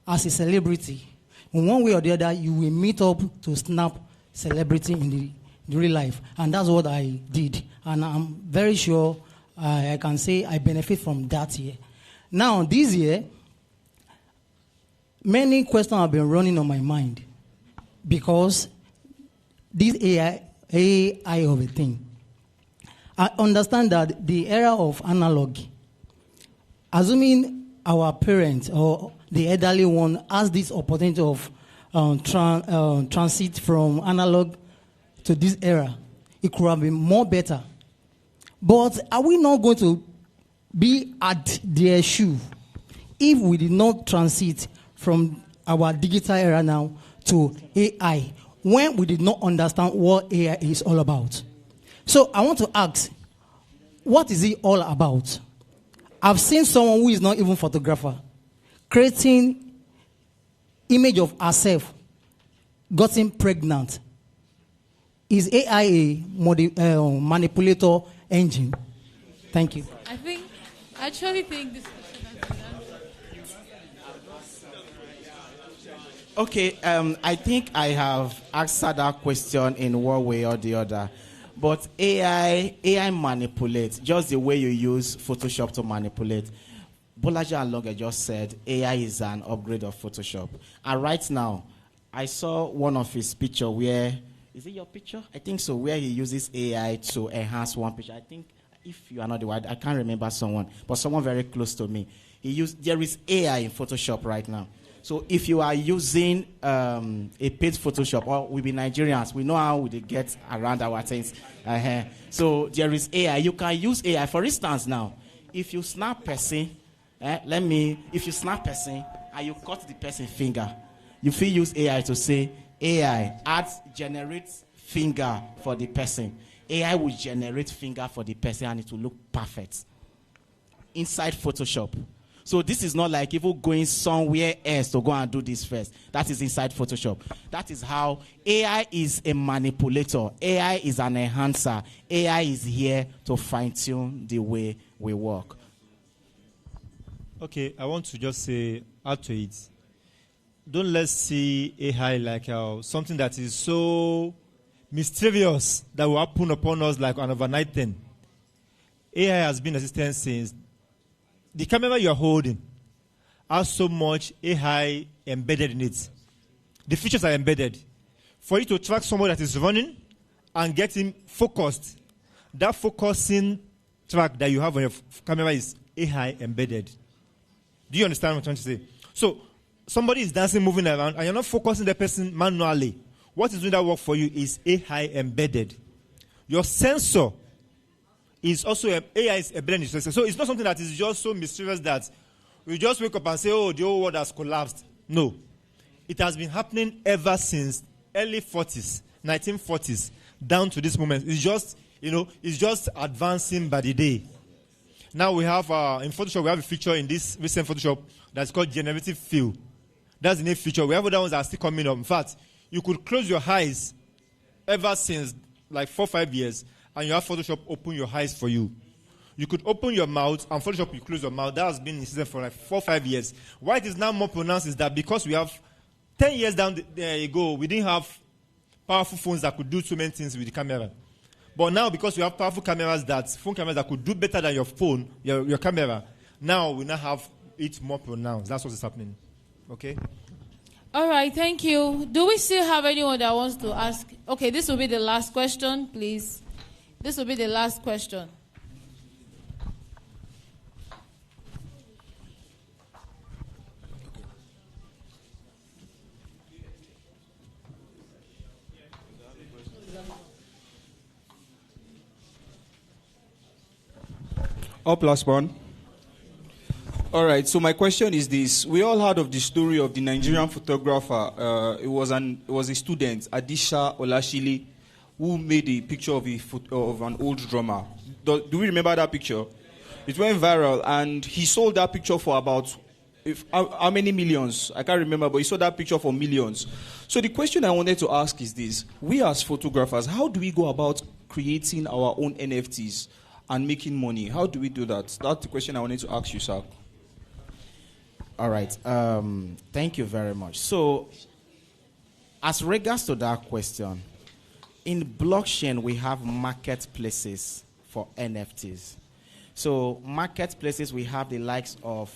as a celebrity, in one way or the other, you will meet up to snap celebrity in the real life. And that's what I did. And I'm very sure I can say I benefit from that year. Now, this year, many questions have been running on my mind because this AI of a thing. I understand that the era of analog, assuming our parents or the elderly one has this opportunity of transit from analog to this era, it could have been more better. But are we not going to be at their shoe if we did not transit from our digital era now to AI when we did not understand what AI is all about? So I want to ask, what is it all about? I've seen someone who is not even a photographer creating image of herself, getting pregnant. Is AI a manipulator engine? Thank you. I actually think this question has Okay, I think I have answered that question in one way or the other. But AI manipulates just the way you use Photoshop to manipulate. Bolaji and Longe just said AI is an upgrade of Photoshop. And right now, I saw one of his picture where, is it your picture? I think so, where he uses AI to enhance one picture. I think, if you are not the one, I can't remember someone, but someone very close to me. There is AI in Photoshop right now. So if you are using a paid Photoshop, or we be Nigerians, we know how we get around our things. So there is AI. You can use AI. For instance now, if you snap person, if you snap person and you cut the person's finger, you feel use AI to say, AI, generate finger for the person. AI will generate finger for the person and it will look perfect inside Photoshop. So this is not like even going somewhere else to go and do this first. That is inside Photoshop. That is how AI is a manipulator. AI is an enhancer. AI is here to fine-tune the way we work. Okay, I want to just say, add to it. Don't let's see AI like something that is so mysterious that will happen upon us like an overnight thing. AI has been existing since. The camera you are holding has so much AI embedded in it. The features are embedded. for you to track somebody that is running and get him focused. That focusing track that you have on your camera is AI embedded. Do you understand what I'm trying to say? So, somebody is dancing, moving around, and you're not focusing the person manually. What is doing that work for you is AI embedded. Your sensor is also AI is embedded in your sensor. So, it's not something that is just so mysterious that we just wake up and say, oh, the whole world has collapsed. No. It has been happening ever since early 40s, 1940s, down to this moment. It's just, it's just advancing by the day. Now we have, in Photoshop, we have a feature in this recent Photoshop that's called generative fill. That's the new feature. We have other ones that are still coming up. In fact, you could close your eyes ever since like 4 or 5 years, and you have Photoshop open your eyes for you. You could open your mouth, and Photoshop, you close your mouth. That has been in system for like 4 or 5 years. Why it is now more pronounced is that because we have 10 years down there ago, we didn't have powerful phones that could do so many things with the camera. But now, because we have powerful cameras phone cameras that could do better than your phone, your camera, now we now have it more pronounced. That's what is happening. Okay? All right, thank you. Do we still have anyone that wants to ask? Okay, this will be the last question, please. This will be the last question. LASPPAN. All right, so my question is this. We all heard of the story of the Nigerian photographer. It was a student, Adisha Olashile, who made a picture of an old drummer. Do we remember that picture? It went viral, and he sold that picture for about how many millions? I can't remember, but he sold that picture for millions. So the question I wanted to ask is this. We as photographers, how do we go about creating our own NFTs and making money? How do we do that? That's the question I wanted to ask you, sir. All right. Thank you very much. So, as regards to that question, in blockchain, we have marketplaces for NFTs. So, marketplaces, we have the likes of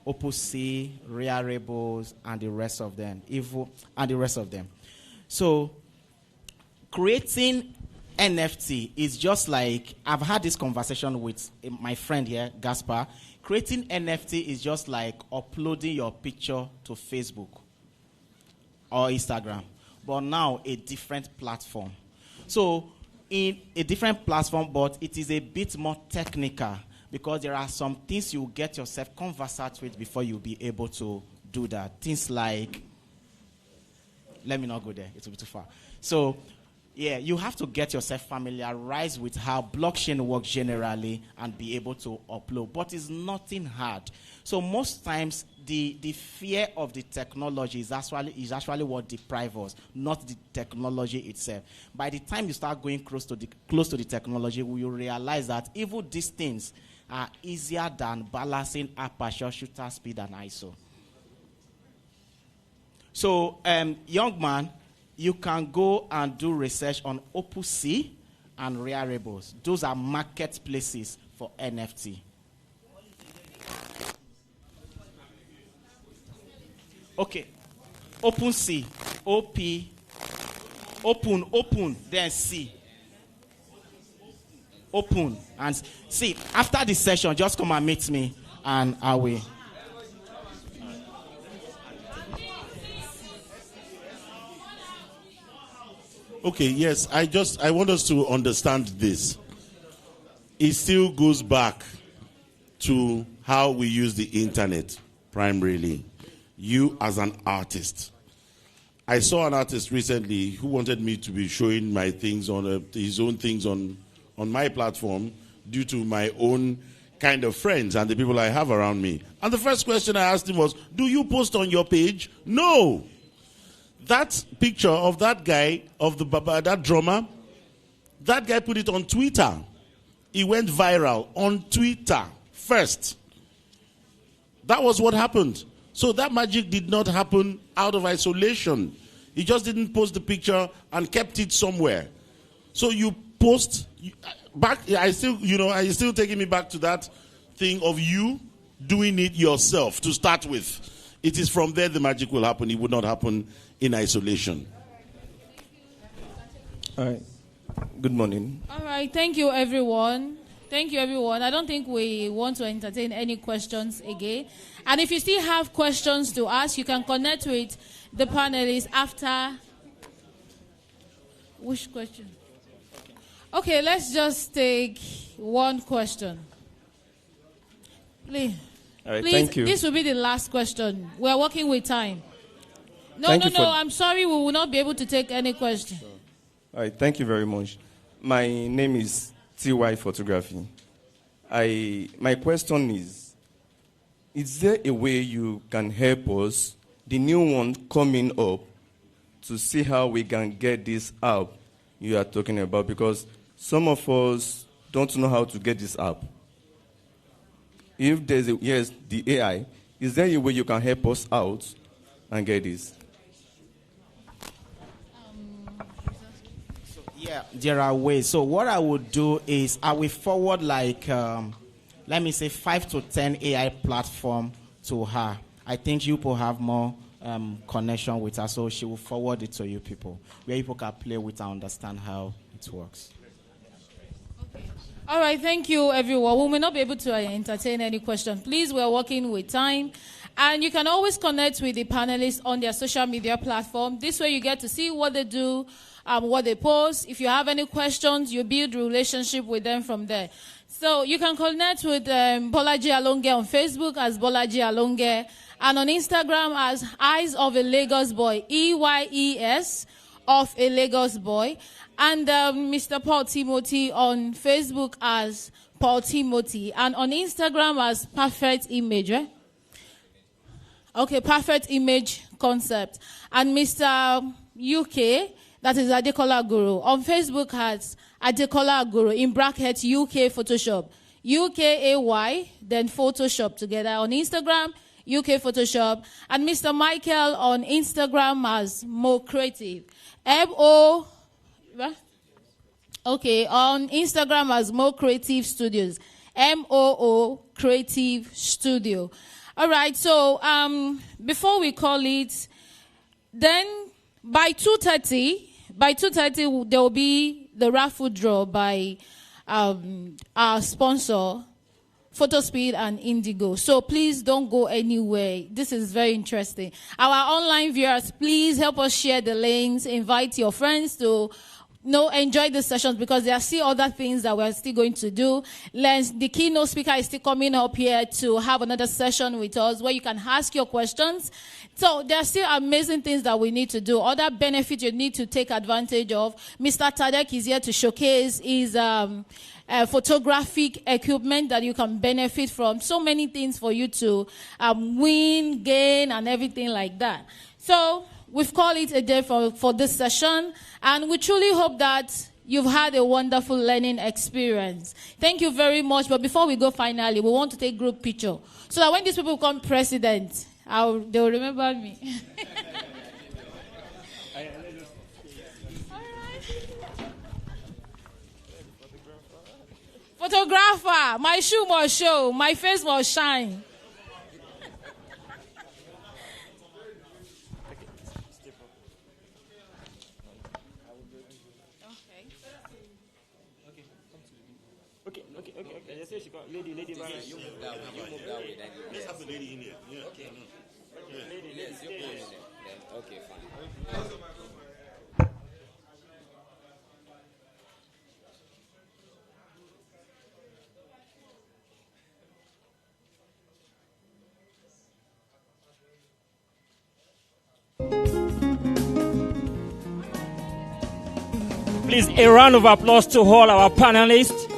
OpenSea, Rare Rebels, and the rest of them. So, creating NFT is just like, I've had this conversation with my friend here, Gaspar. Creating NFT is just like uploading your picture to Facebook or Instagram, but now a different platform. So in a different platform, but it is a bit more technical because there are some things you get yourself conversant with before you'll be able to do that. Things like, let me not go there, it will be too far. So yeah, you have to get yourself familiarized with how blockchain works generally and be able to upload. But it's nothing hard. So most times, the fear of the technology is actually what deprives us, not the technology itself. By the time you start going close to the technology, you realize that even these things are easier than balancing aperture, shutter speed, and ISO. So, young man, you can go and do research on OpenSea and Rare Rebels. Those are marketplaces for NFT. Okay. OpenSea. OP. Open. Then C. Open. And see, after the session, just come and meet me and I will. Okay, yes, I want us to understand this. It still goes back to how we use the internet, primarily. You as an artist. I saw an artist recently who wanted me to be showing my things on his own things on my platform due to my own kind of friends and the people I have around me. And the first question I asked him was, do you post on your page? No. That picture of that guy, of that drummer, that guy put it on Twitter. It went viral on Twitter first. That was what happened. So that magic did not happen out of isolation. He just didn't post the picture and kept it somewhere. So you post back. I still taking me back to that thing of you doing it yourself to start with. It is from there the magic will happen. It would not happen in isolation. All right. Good morning. All right. Thank you, everyone. Thank you, everyone. I don't think we want to entertain any questions again. And if you still have questions to ask, you can connect with the panelists after. Which question? Okay, let's just take one question. Please. All right, Please, thank you. this will be the last question. We are working with time. No, Thank no, you no. for- I'm sorry, we will not be able to take any question. All right, thank you very much. My name is TY Photography. My question is there a way you can help us, the new one coming up, to see how we can get this app you are talking about? Because some of us don't know how to get this app. If there's the AI, is there a way you can help us out and get this? Yeah, there are ways. So what I would do is I will forward let me say 5 to 10 AI platform to her. I think you people have more connection with her, so she will forward it to you people, where people can play with and understand how it works. All right, thank you, everyone. We may not be able to entertain any question. Please, we're working with time. And you can always connect with the panelists on their social media platform. This way you get to see what they do, what they post. If you have any questions, you build a relationship with them from there. So you can connect with Bolaji Alonge on Facebook as Bolaji Alonge, and on Instagram as Eyes of a Lagos Boy, EYES of a Lagos Boy, and Mr. Paul Timothy on Facebook as Paul Timothy, and on Instagram as Perfect Image. Right? Okay, Perfect Image Concept, and Mr. UK, that is Adekola Guru, on Facebook as Adekola Guru, in brackets UK Photoshop, UKAY, then Photoshop together. On Instagram, UK Photoshop, and Mr. Michael on Instagram as Mo Creative, MO. Okay, on Instagram as Mo Creative Studios, MOO Creative Studio. All right, so before we call it, then by 2:30 there will be the raffle draw by our sponsor, PhotoSpeed and Indigo. So please don't go anywhere. This is very interesting. Our online viewers, please help us share the links, invite your friends to enjoy the sessions, because there are still other things that we're still going to do. The keynote speaker is still coming up here to have another session with us where you can ask your questions. So there are still amazing things that we need to do. Other benefits you need to take advantage of. Mr. Tadek is here to showcase his photographic equipment that you can benefit from. So many things for you to win, gain, and everything like that. So we've called it a day for this session, and we truly hope that you've had a wonderful learning experience. Thank you very much. But before we go finally, we want to take group picture, so that when these people become president, they'll remember me. Photographer, my shoe must show, my face must shine. Lady, you move that way. Let's have the lady in here. Yeah. Okay. Lady, yes, you're going in there. Okay, fine. Please, a round of applause to all our panelists.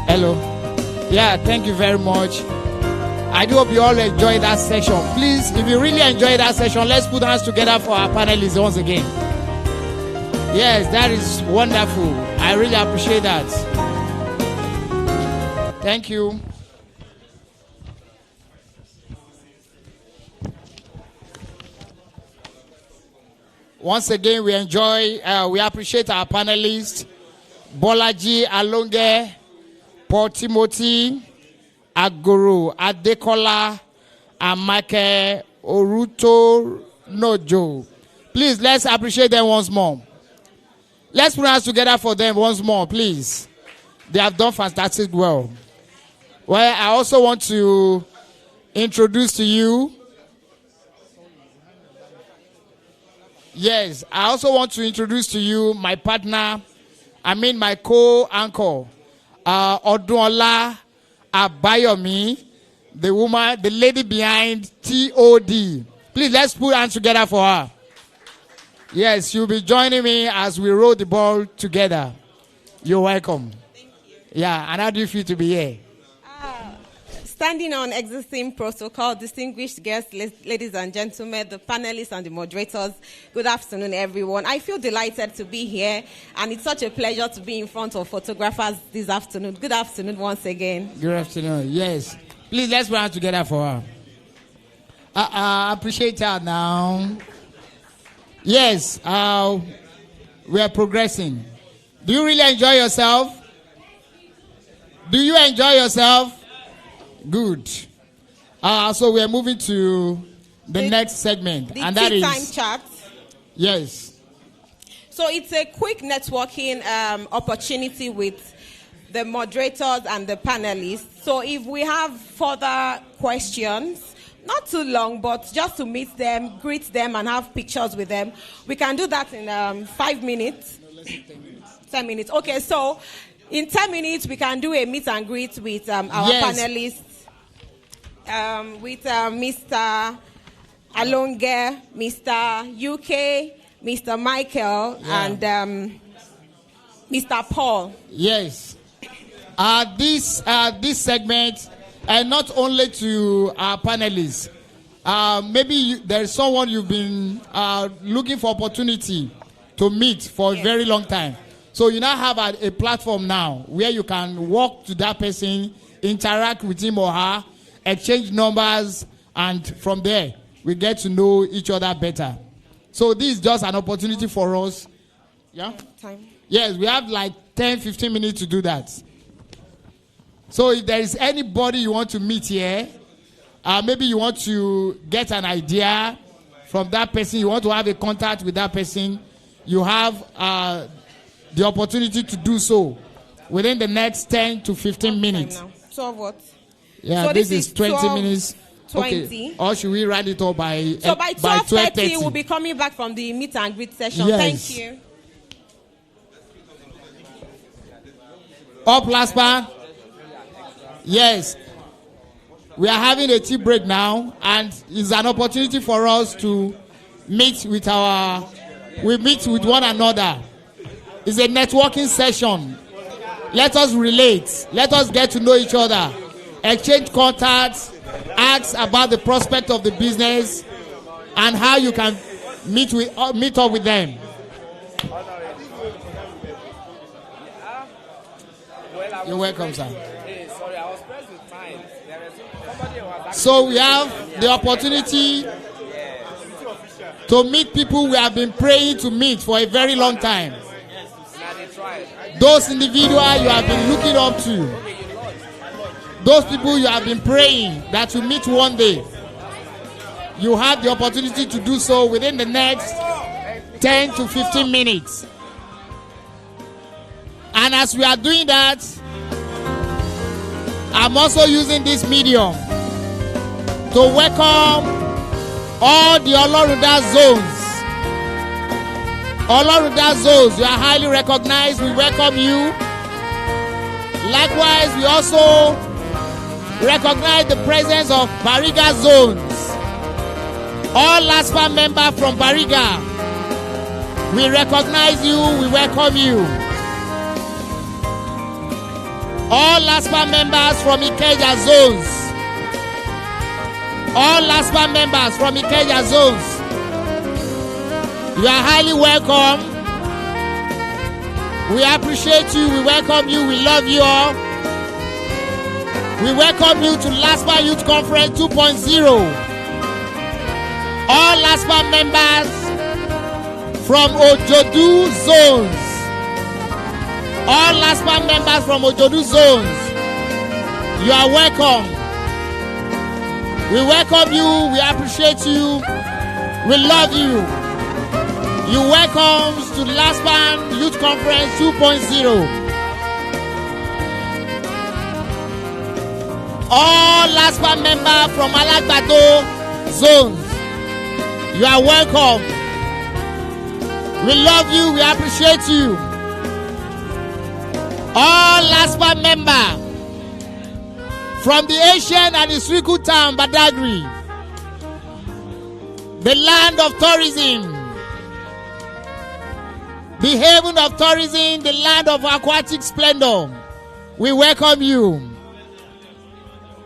Hello. Yeah, thank you very much. I do hope you all enjoyed that session. Please, if you really enjoyed that session, let's put hands together for our panelists once again. Yes, that is wonderful. I really appreciate that. Thank you. Once again, we appreciate our panelists, Bolaji Alonge, Paul Timothy, Aguru Adekola, and Michael Oruto Nojo. Please, let's appreciate them once more. Let's put our hands together for them once more, please. They have done fantastic well. Well, I also want to introduce to you. Yes, I also want to introduce to you my partner, my co-anchor, Odunola Abayomi, the lady behind TOD. Please, let's put hands together for her. Yes, you'll be joining me as we roll the ball together. You're welcome. Thank you. Yeah, and how do you feel to be here? Standing on existing protocol, distinguished guests, ladies and gentlemen, the panelists and the moderators, good afternoon, everyone. I feel delighted to be here, and it's such a pleasure to be in front of photographers this afternoon. Good afternoon once again. Good afternoon, yes. Please, let's put hands together for her. I appreciate her now. Yes, we are progressing. Do you really enjoy yourself? Do you enjoy yourself? Good. So we are moving to the next segment. The and that is time chart. Yes. So it's a quick networking opportunity with the moderators and the panelists. So if we have further questions, not too long, but just to meet them, greet them, and have pictures with them, we can do that in 5 minutes. No, less than 10 minutes. 10 minutes. Okay, so in 10 minutes, we can do a meet and greet with our panelists. With Mr. Alonge, Mr. UK, Mr. Michael, and Mr. Paul. Yes. This segment, not only to our panelists, maybe there is someone you've been looking for opportunity to meet for a very long time. So you now have a platform now where you can walk to that person, interact with him or her, exchange numbers, and from there, we get to know each other better. So this is just an opportunity for us. Yeah? Time. Yes, we have like 10, 15 minutes to do that. So if there is anybody you want to meet here, maybe you want to get an idea from that person, you want to have a contact with that person, you have the opportunity to do so within the next 10 to 15 minutes. 12 what? Yeah, so this is 20 minutes. 20. Okay. Or should we write it all by So by 12:30, 12:30? we'll be coming back from the meet and greet session. Yes. Thank you. Up LASPPAN? Yes. We are having a tea break now, and it's an opportunity for us to meet with one another. It's a networking session. Let us relate. Let us get to know each other. Exchange contacts. Ask about the prospect of the business and how you can meet up with them. You're welcome, sir. So we have the opportunity to meet people we have been praying to meet for a very long time. Those individuals you have been looking up to. Those people you have been praying that you meet one day. You have the opportunity to do so within the next 10 to 15 minutes. And as we are doing that, I'm also using this medium to welcome all the Oloruda zones. Oloruda zones, you are highly recognized. We welcome you. Likewise, we also recognize the presence of Bariga zones. All LASPPAN members from Bariga, we recognize you, we welcome you. All LASPPAN members from Ikeja zones. All LASPPAN members from Ikeja zones, you are highly welcome. We appreciate you, we welcome you, we love you all. We welcome you to LASPPAN Youth Conference 2.0. All LASPPAN members from Ojodu zones. All LASPPAN members from Ojodu zones, you are welcome. We welcome you. We appreciate you. We love you. You welcome to LASPPAN Youth Conference 2.0. All LASPPAN members from Alagbado zones, you are welcome. We love you. We appreciate you. All LASPPAN members from the ancient and historical town Badagry, the land of tourism, the haven of tourism, the land of aquatic splendor, we welcome you.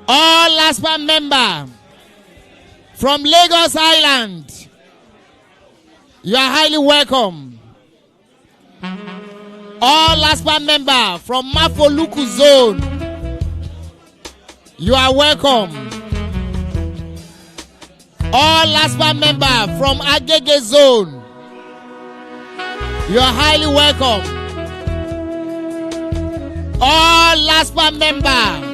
All LASPPAN members from Lagos Island, you are highly welcome. All LASPPAN members from Mafoluku zone, you are welcome. All LASPPAN members from Agege zone, you are highly welcome. All LASPPAN members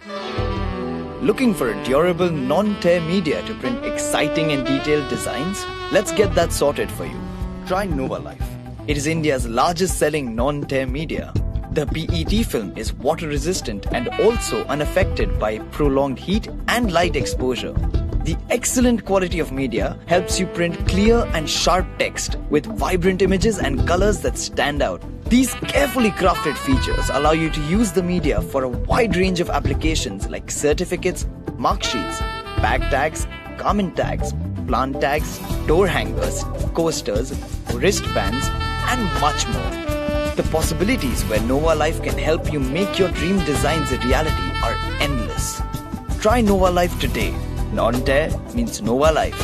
Looking for a durable, non-tear media to print exciting and detailed designs? Let's get that sorted for you. Try Nova Life. It is India's largest selling non-tear media. The PET film is water resistant and also unaffected by prolonged heat and light exposure. The excellent quality of media helps you print clear and sharp text with vibrant images and colors that stand out. These carefully crafted features allow you to use the media for a wide range of applications like certificates, mark sheets, bag tags, garment tags, plant tags, door hangers, coasters, wristbands, and much more. The possibilities where Nova Life can help you make your dream designs a reality are endless. Try Nova Life today. Non-tear means Nova Life.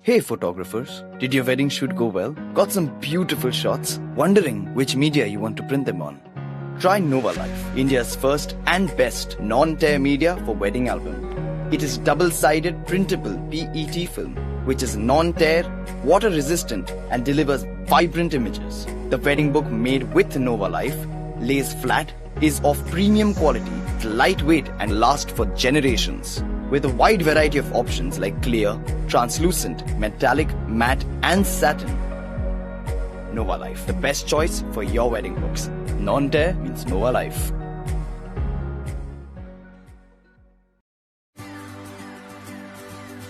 Hey photographers, did your wedding shoot go well? Got some beautiful shots? Wondering which media you want to print them on? Try Nova Life, India's first and best non-tear media for wedding album. It is double-sided printable PET film, which is non-tear, water-resistant, and delivers vibrant images. The wedding book made with Nova Life lays flat, is of premium quality, lightweight, and lasts for generations. With a wide variety of options like clear, translucent, metallic, matte, and satin. Nova Life, the best choice for your wedding books. Non-tear means Nova Life.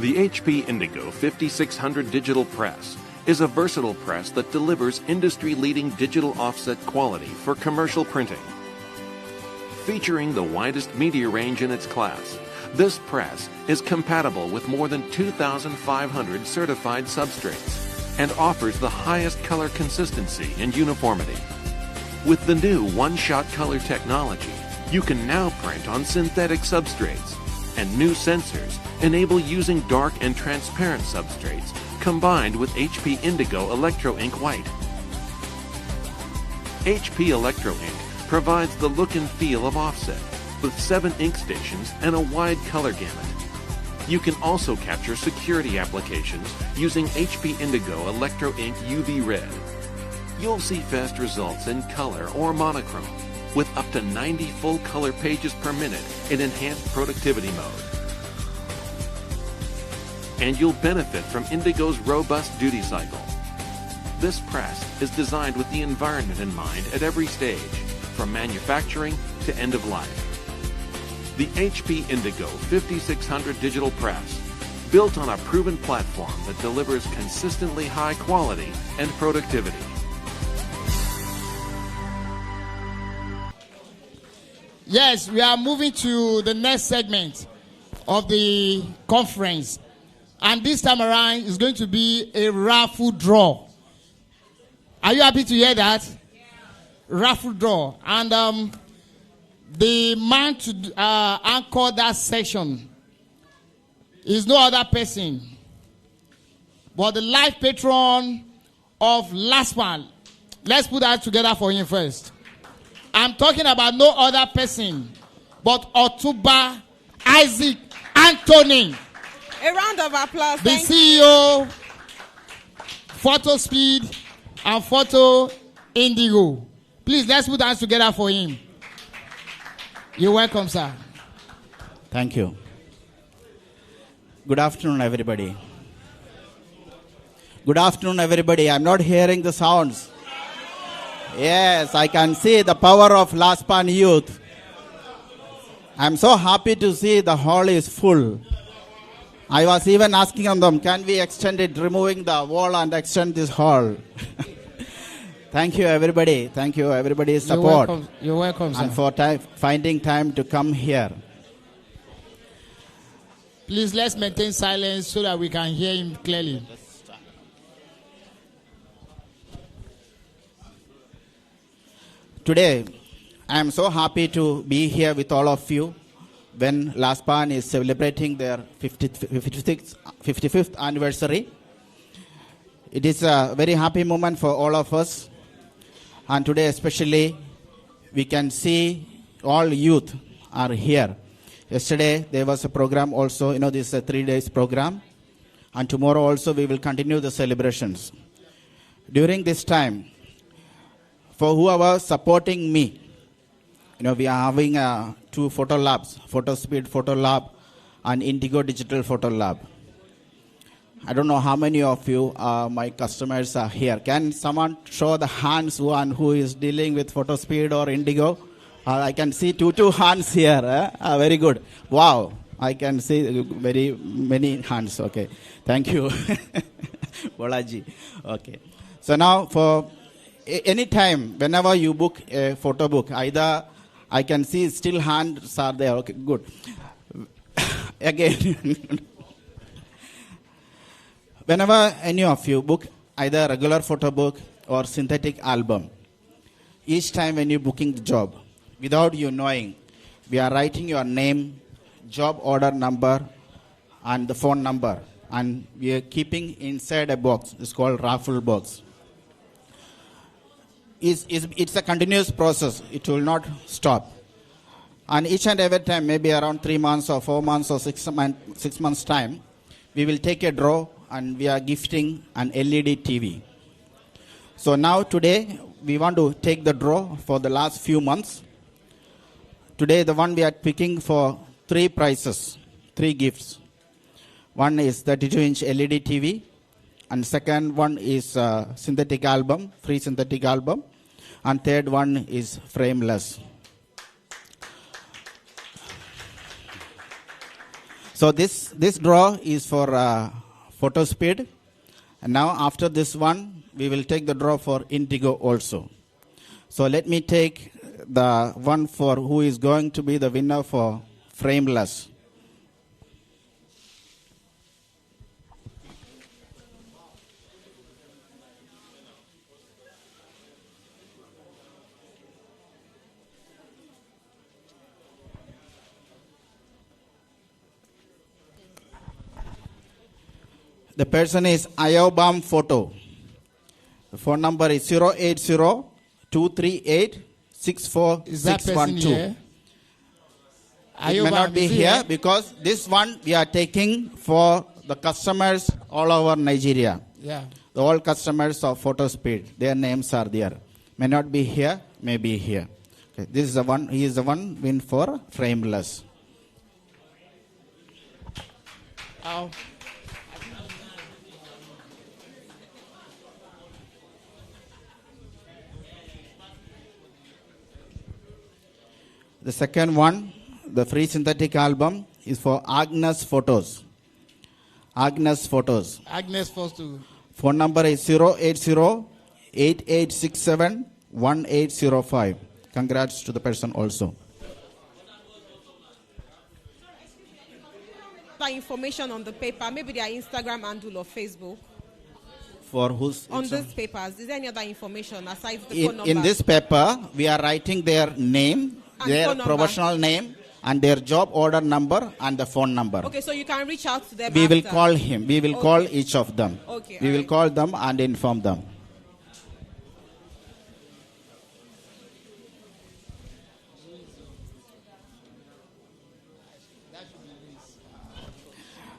The HP Indigo 5600 digital press is a versatile press that delivers industry-leading digital offset quality for commercial printing. Featuring the widest media range in its class, this press is compatible with more than 2,500 certified substrates and offers the highest color consistency and uniformity. With the new one-shot color technology, you can now print on synthetic substrates, and new sensors enable using dark and transparent substrates combined with HP Indigo Electro Ink White. HP Electro Ink provides the look and feel of offset with 7 ink stations and a wide color gamut. You can also capture security applications using HP Indigo Electro Ink UV Red. You'll see fast results in color or monochrome with up to 90 full color pages per minute in enhanced productivity mode. And you'll benefit from Indigo's robust duty cycle. This press is designed with the environment in mind at every stage, from manufacturing to end of life. The HP Indigo 5600 digital press, built on a proven platform that delivers consistently high quality and productivity. Yes, we are moving to the next segment of the conference. And this time around is going to be a raffle draw. Are you happy to hear that? Yeah. Raffle draw. And the man to anchor that section is no other person but the life patron of LASPPAN. Let's put that together for him first. I'm talking about no other person but Otuba Isaac Anthony. A round of applause. The CEO, Photo Speed and Photo Indigo. Please, let's put hands together for him. You're welcome, sir. Thank you. Good afternoon, everybody. Good afternoon, everybody. I'm not hearing the sounds. Yes, I can see the power of LASPPAN youth. I'm so happy to see the hall is full. I was even asking them, can we extend it, removing the wall and extend this hall? Thank you, everybody. Thank you, everybody's support. You're welcome, sir. And for finding time to come here. Please, let's maintain silence so that we can hear him clearly. Today, I am so happy to be here with all of you when LASPPAN is celebrating their 55th anniversary. It is a very happy moment for all of us. And today especially, we can see all youth are here. Yesterday, there was a program also, this is a 3 days program. And tomorrow also, we will continue the celebrations. During this time, for whoever supporting me, we are having 2 photo labs, Photo Speed Photo Lab and Indigo Digital Photo Lab. I don't know how many of you, my customers, are here. Can someone show the hands who is dealing with Photo Speed or Indigo? I can see two hands here. Very good. Wow. I can see very many hands. Okay. Thank you. Bolaji. Okay. So now for any time, whenever you book a photo book, either I can see still hands are there. Okay, good. Again. Whenever any of you book either regular photo book or synthetic album, each time when you're booking the job, without you knowing, we are writing your name, job order number, and the phone number. And we are keeping inside a box. It's called Raffle box. It's a continuous process. It will not stop. And each and every time, maybe around 3 months or 4 months or 6 months time, we will take a draw and we are gifting an LED TV. So now today, we want to take the draw for the last few months. Today, the one we are picking for 3 prizes, 3 gifts. One is 32-inch LED TV, and second one is synthetic album, free synthetic album, and third one is frameless. So this draw is for Photo Speed, and now after this one, we will take the draw for Indigo also. So let me take the one for who is going to be the winner for frameless. The person is Ayobam Photo. The phone number is 080-238-64612. Is that person here? It may not be here because this one we are taking for the customers all over Nigeria. Yeah. The all customers of Photo Speed, their names are there. May not be here, may be here. Okay. This is the one. He is the one win for frameless. Oh. The second one, the free synthetic album, is for Agnes Photos. Agnes Photos. Agnes Photos. Phone number is 080-8867-1805. Congrats to the person also. The information on the paper, maybe their Instagram handle or Facebook. For whose? On these papers, is there any other information aside the phone number? In this paper, we are writing their name, their professional name, and their job order number and the phone number. Okay, so you can reach out to them. We will call him. We will call each of them. Okay, we will call them and inform them.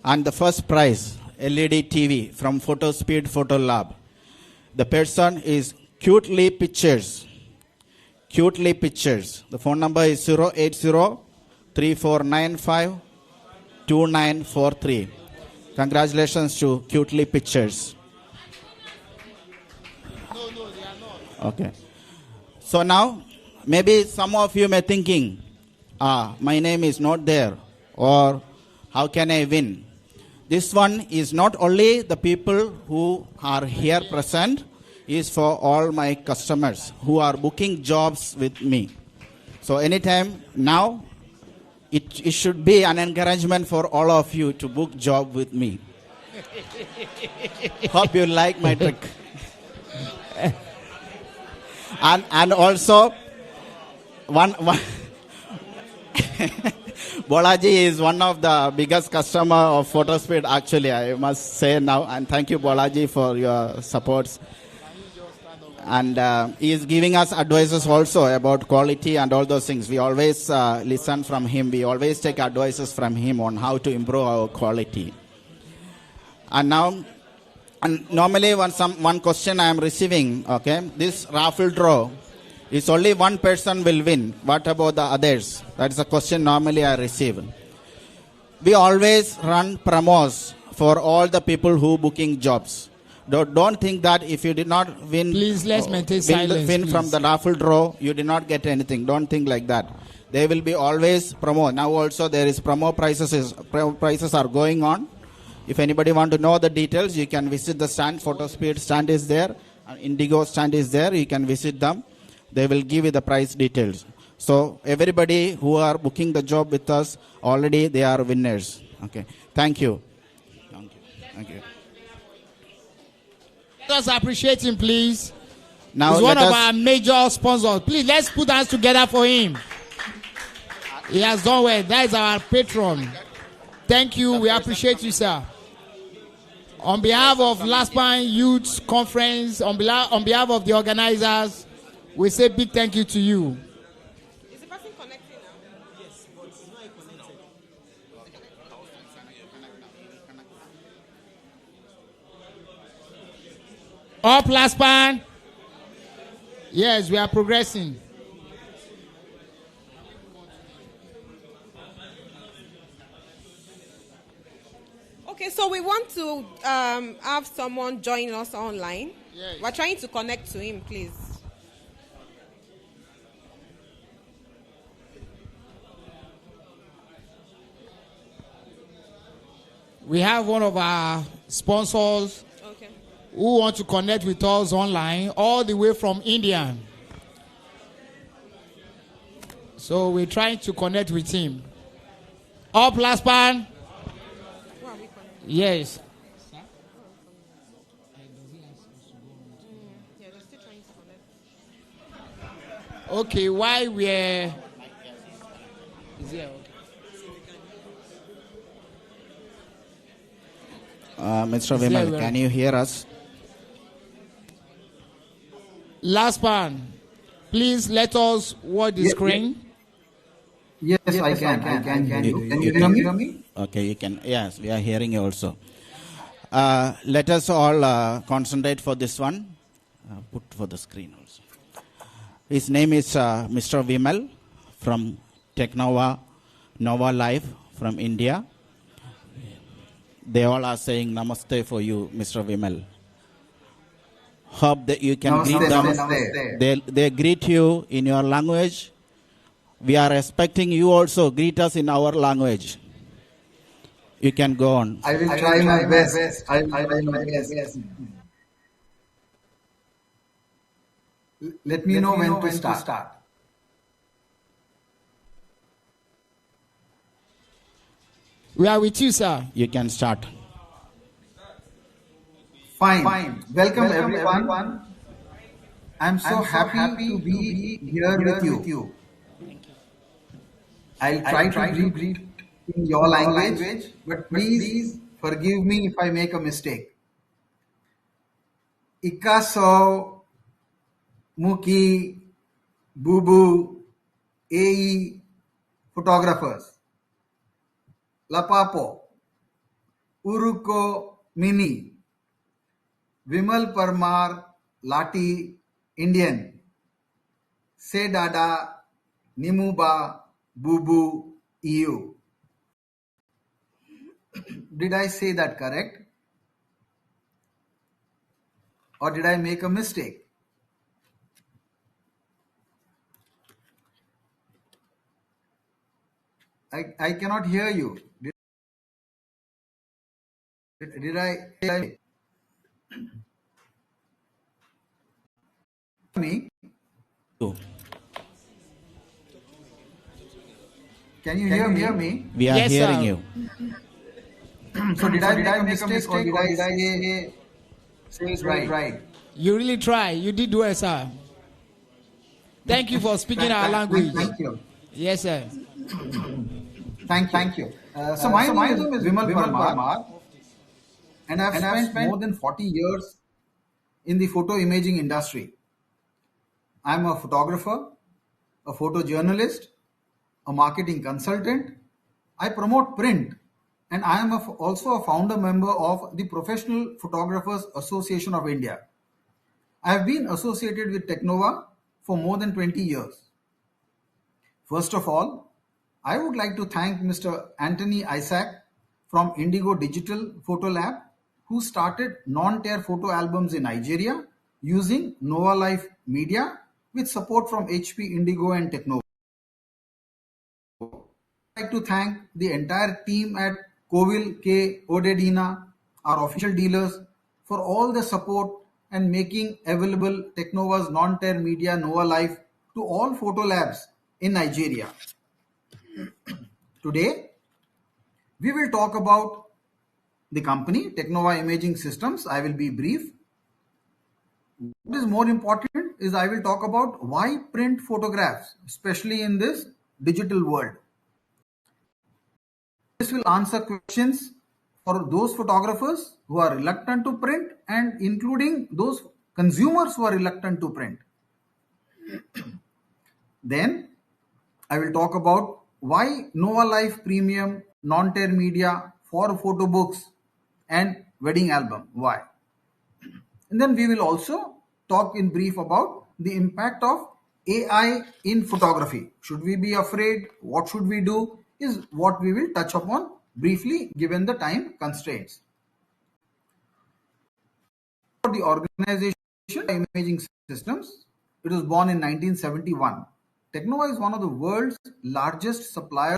And the first prize, LED TV from Photo Speed Photo Lab. The person is Cutely Pictures. Cutely Pictures. The phone number is 080-3495-2943. Congratulations to Cutely Pictures. No, they are not. Okay. So now, maybe some of you may thinking, my name is not there, or how can I win? This one is not only the people who are here present, is for all my customers who are booking jobs with me. So anytime now, it should be an encouragement for all of you to book job with me. Hope you like my trick. And also, one Bolaji is one of the biggest customer of PhotoSpeed, actually, I must say now. And thank you, Bolaji, for your supports. And he is giving us advices also about quality and all those things. We always listen from him. We always take advices from him on how to improve our quality. And now, normally one question I am receiving, okay, this raffle draw is only one person will win. What about the others? That is a question normally I receive. We always run promos for all the people who booking jobs. Don't think that if you did not win, please let's maintain silence. Win from the raffle draw, you did not get anything. Don't think like that. There will be always promo. Now also there is promo prices. Prices are going on. If anybody want to know the details, you can visit the stand. Photospeed stand is there. Indigo stand is there. You can visit them. They will give you the price details. So everybody who are booking the job with us already, they are winners. Okay. Thank you. Thank you. Thank you. Let us appreciate him, please. Now, he's one of our major sponsors. Please, let's put hands together for him. He has done well. That is our patron. Thank you. We appreciate you, sir. On behalf of LASPPAN Youth Conference, on behalf of the organizers, we say big thank you to you. Is the person connecting now? Yes, but it's not connected. Up LASPPAN. Yes, we are progressing. Okay, so we want to have someone join us online. Yes. We're trying to connect to him, please. We have one of our sponsors who want to connect with us online all the way from India. So we're trying to connect with him. Up LASPPAN. Yes. Okay, why we're... Mr. Vimal, can you hear us? LASPPAN, please let us watch the screen. Yes, I can. Can you hear me? Okay, you can. Yes, we are hearing you also. Let us all concentrate for this one. Put for the screen also. His name is Mr. Vimal from Nova Life from India. They all are saying namaste for you, Mr. Vimal. Hope that you can greet them. Namaste. They greet you in your language. We are expecting you also greet us in our language. You can go on. I will try my best. I will try my best. Let me know when to start. We are with you, sir. You can start. Fine. Welcome everyone. I'm so happy to be here with you. I'll try to greet in your language, but please forgive me if I make a mistake. Ikaso, Muki, Bubu, AE, photographers. Lapapo, Uruko, Mini, Vimal Parmar, Lati, Indian, Se Dada, Nimuba, Bubu, EU. Did I say that correct? Or did I make a mistake? I cannot hear you. Did I? Me? Can you hear me? We are hearing you. So did I make a mistake or did I say it right? You really try. You did well, sir. Thank you for speaking our language. Thank you. Yes, sir. Thank you. So my name is Vimal Parmar, and I've spent more than 40 years in the photo imaging industry. I'm a photographer, a photojournalist, a marketing consultant. I promote print, and I am also a founder member of the Professional Photographers Association of India. I have been associated with Technova for more than 20 years. First of all, I would like to thank Mr. Anthony Isaac from Indigo Digital Photo Lab, who started non-tear photo albums in Nigeria using Nova Life Media with support from HP, Indigo and Technova. I would like to thank the entire team at Covil K. Odedina, our official dealers, for all the support and making available Technova's non-tear media Nova Life to all photo labs in Nigeria. Today, we will talk about the company, Technova Imaging Systems. I will be brief. What is more important is I will talk about why print photographs, especially in this digital world. This will answer questions for those photographers who are reluctant to print and including those consumers who are reluctant to print. Then I will talk about why Nova Life Premium non-tear media for photo books and wedding album. Why? And then we will also talk in brief about the impact of AI in photography. Should we be afraid? What should we do? Is what we will touch upon briefly given the time constraints. For the organization Imaging Systems, it was born in 1971. Technova is one of the world's largest suppliers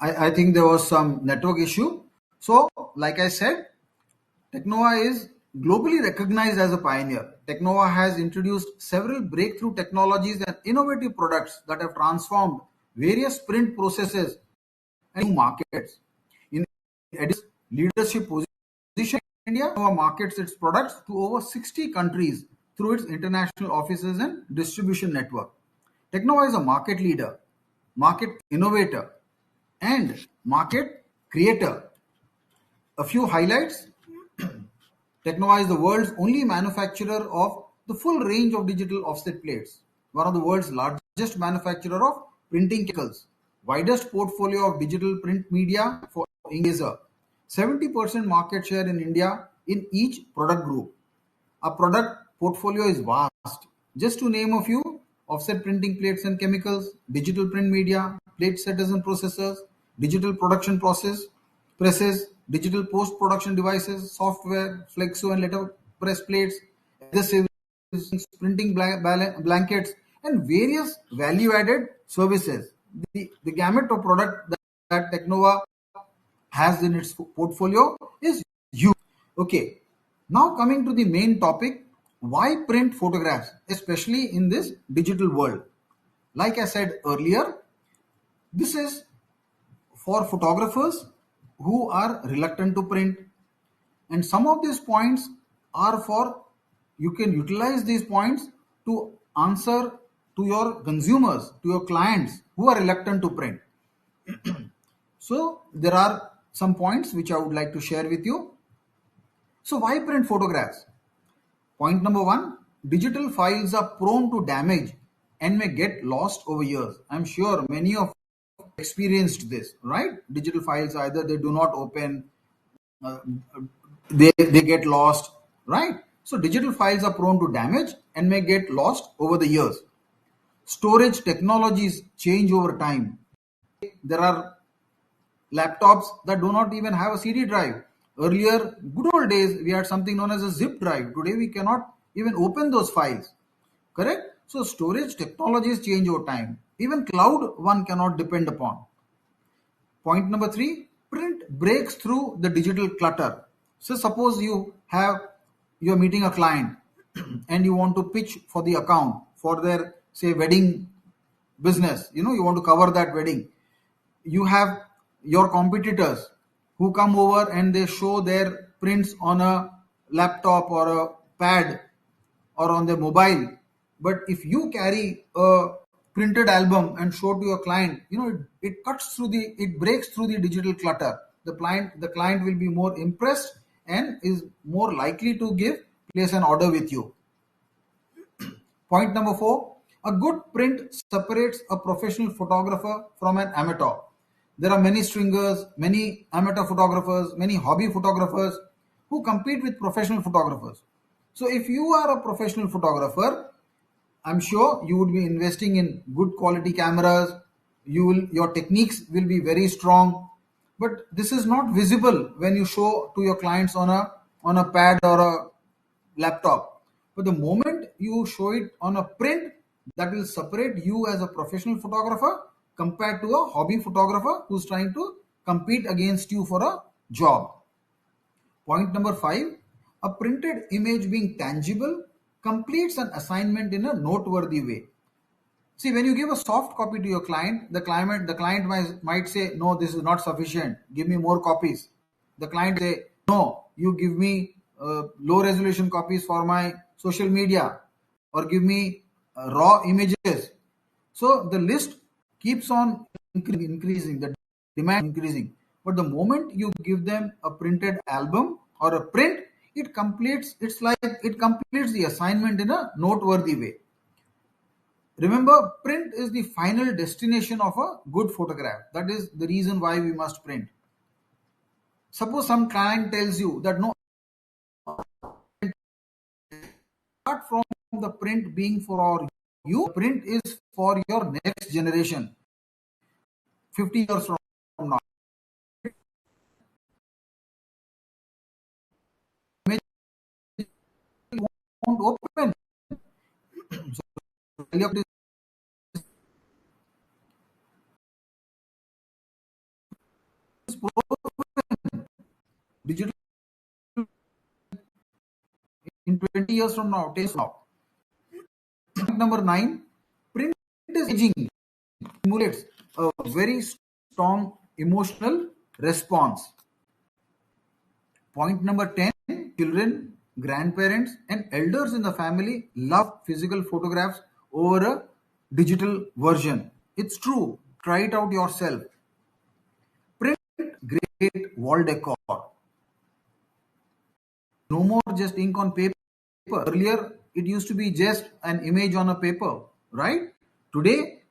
I think there was some network issue. So, like I said, Technova is globally recognized as a pioneer. Technova has introduced several breakthrough technologies and innovative products that have transformed various print processes and new markets. In addition, leadership position in India, Technova markets its products to over 60 countries through its international offices and distribution network. Technova is a market leader, market innovator, and market creator. A few highlights. Technova is the world's only manufacturer of the full range of digital offset plates, one of the world's largest manufacturer of printing chemicals, widest portfolio of digital print media for Ingazer, 70% market share in India in each product group. Our product portfolio is vast. Just to name a few, offset printing plates and chemicals, digital print media, plate setters and processors, digital production presses, digital post-production devices, software, flexo and letterpress plates, adhesives, printing blankets, and various value-added services. The gamut of product that Technova has in its portfolio is huge. Okay, now coming to the main topic, why print photographs, especially in this digital world? Like I said earlier, this is for photographers who are reluctant to print, and some of these points are for, you can utilize these points to answer to your consumers, to your clients who are reluctant to print. So there are some points which I would like to share with you. So why print photographs? Point number one, digital files are prone to damage and may get lost over years. I'm sure many of you experienced this, right? Digital files, either they do not open, they get lost, right? So digital files are prone to damage and may get lost over the years. Storage technologies change over time. There are laptops that do not even have a CD drive. Earlier, good old days, we had something known as a zip drive. Today, we cannot even open those files. Correct? So, storage technologies change over time. Even cloud, one cannot depend upon. Point number three, print breaks through the digital clutter. So, suppose you're meeting a client and you want to pitch for the account for their, say, wedding business. You want to cover that wedding. You have your competitors who come over and they show their prints on a laptop or a pad or on their mobile. But if you carry a printed album and show to your client, it breaks through the digital clutter. The client will be more impressed and is more likely to place an order with you. Point number four, a good print separates a professional photographer from an amateur. There are many stringers, many amateur photographers, many hobby photographers who compete with professional photographers. So if you are a professional photographer, I'm sure you would be investing in good quality cameras. Your techniques will be very strong, but this is not visible when you show to your clients on a pad or a laptop. But the moment you show it on a print, that will separate you as a professional photographer compared to a hobby photographer who's trying to compete against you for a job. Point number five, a printed image being tangible completes an assignment in a noteworthy way. See, when you give a soft copy to your client, the client might say, no, this is not sufficient. Give me more copies. The client say, no, you give me low resolution copies for my social media, or give me raw images. So the list keeps on increasing, the demand increasing. But the moment you give them a printed album or a print, it completes the assignment in a noteworthy way. Remember, print is the final destination of a good photograph. That is the reason why we must print. Suppose some client tells you that no, apart from the print being for you, print is for your next generation. 50 years from now. Won't open. Digital in 20 years from now, 10 years from now. Number 9, print is aging, stimulates a very strong emotional response. Point number 10, children, grandparents and elders in the family love physical photographs over a digital version. It's true. Try it out yourself. Print, great wall decor. No more just ink on paper. Earlier, it used to be just an image on a paper, right? Today,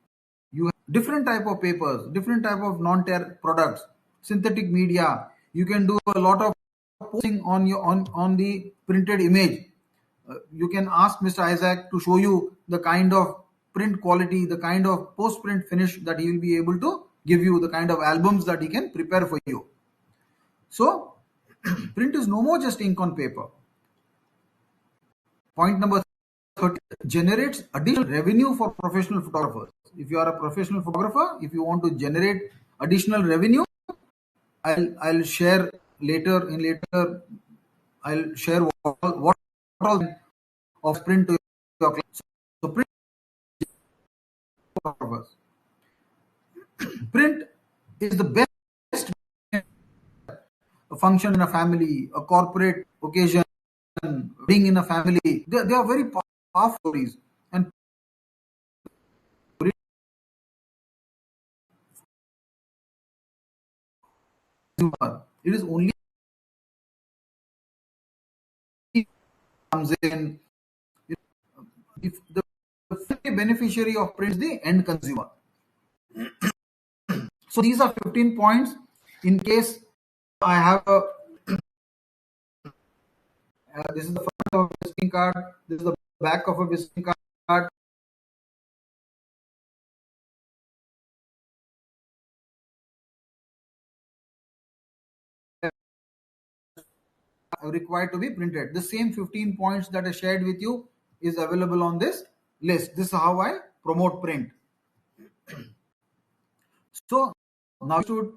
you have different type of papers, different type of non-tear products, synthetic media. You can do a lot of posting on the printed image. You can ask Mr. Isaac to show you the kind of print quality, the kind of post-print finish that he will be able to give you, the kind of albums that he can prepare for you. So, print is no more just ink on paper. Point number 30, generates additional revenue for professional photographers. If you are a professional photographer, if you want to generate additional revenue, I'll share later. I'll share what all of print to your class. So print is the best function in a family, a corporate occasion, being in a family. They are very powerful stories. And it is only comes in if the beneficiary of print is the end consumer. So these are 15 points. In case I have a this is the front of a visiting card, this is the back of a visiting card. Required to be printed. The same 15 points that I shared with you is available on this list. This is how I promote print. So now should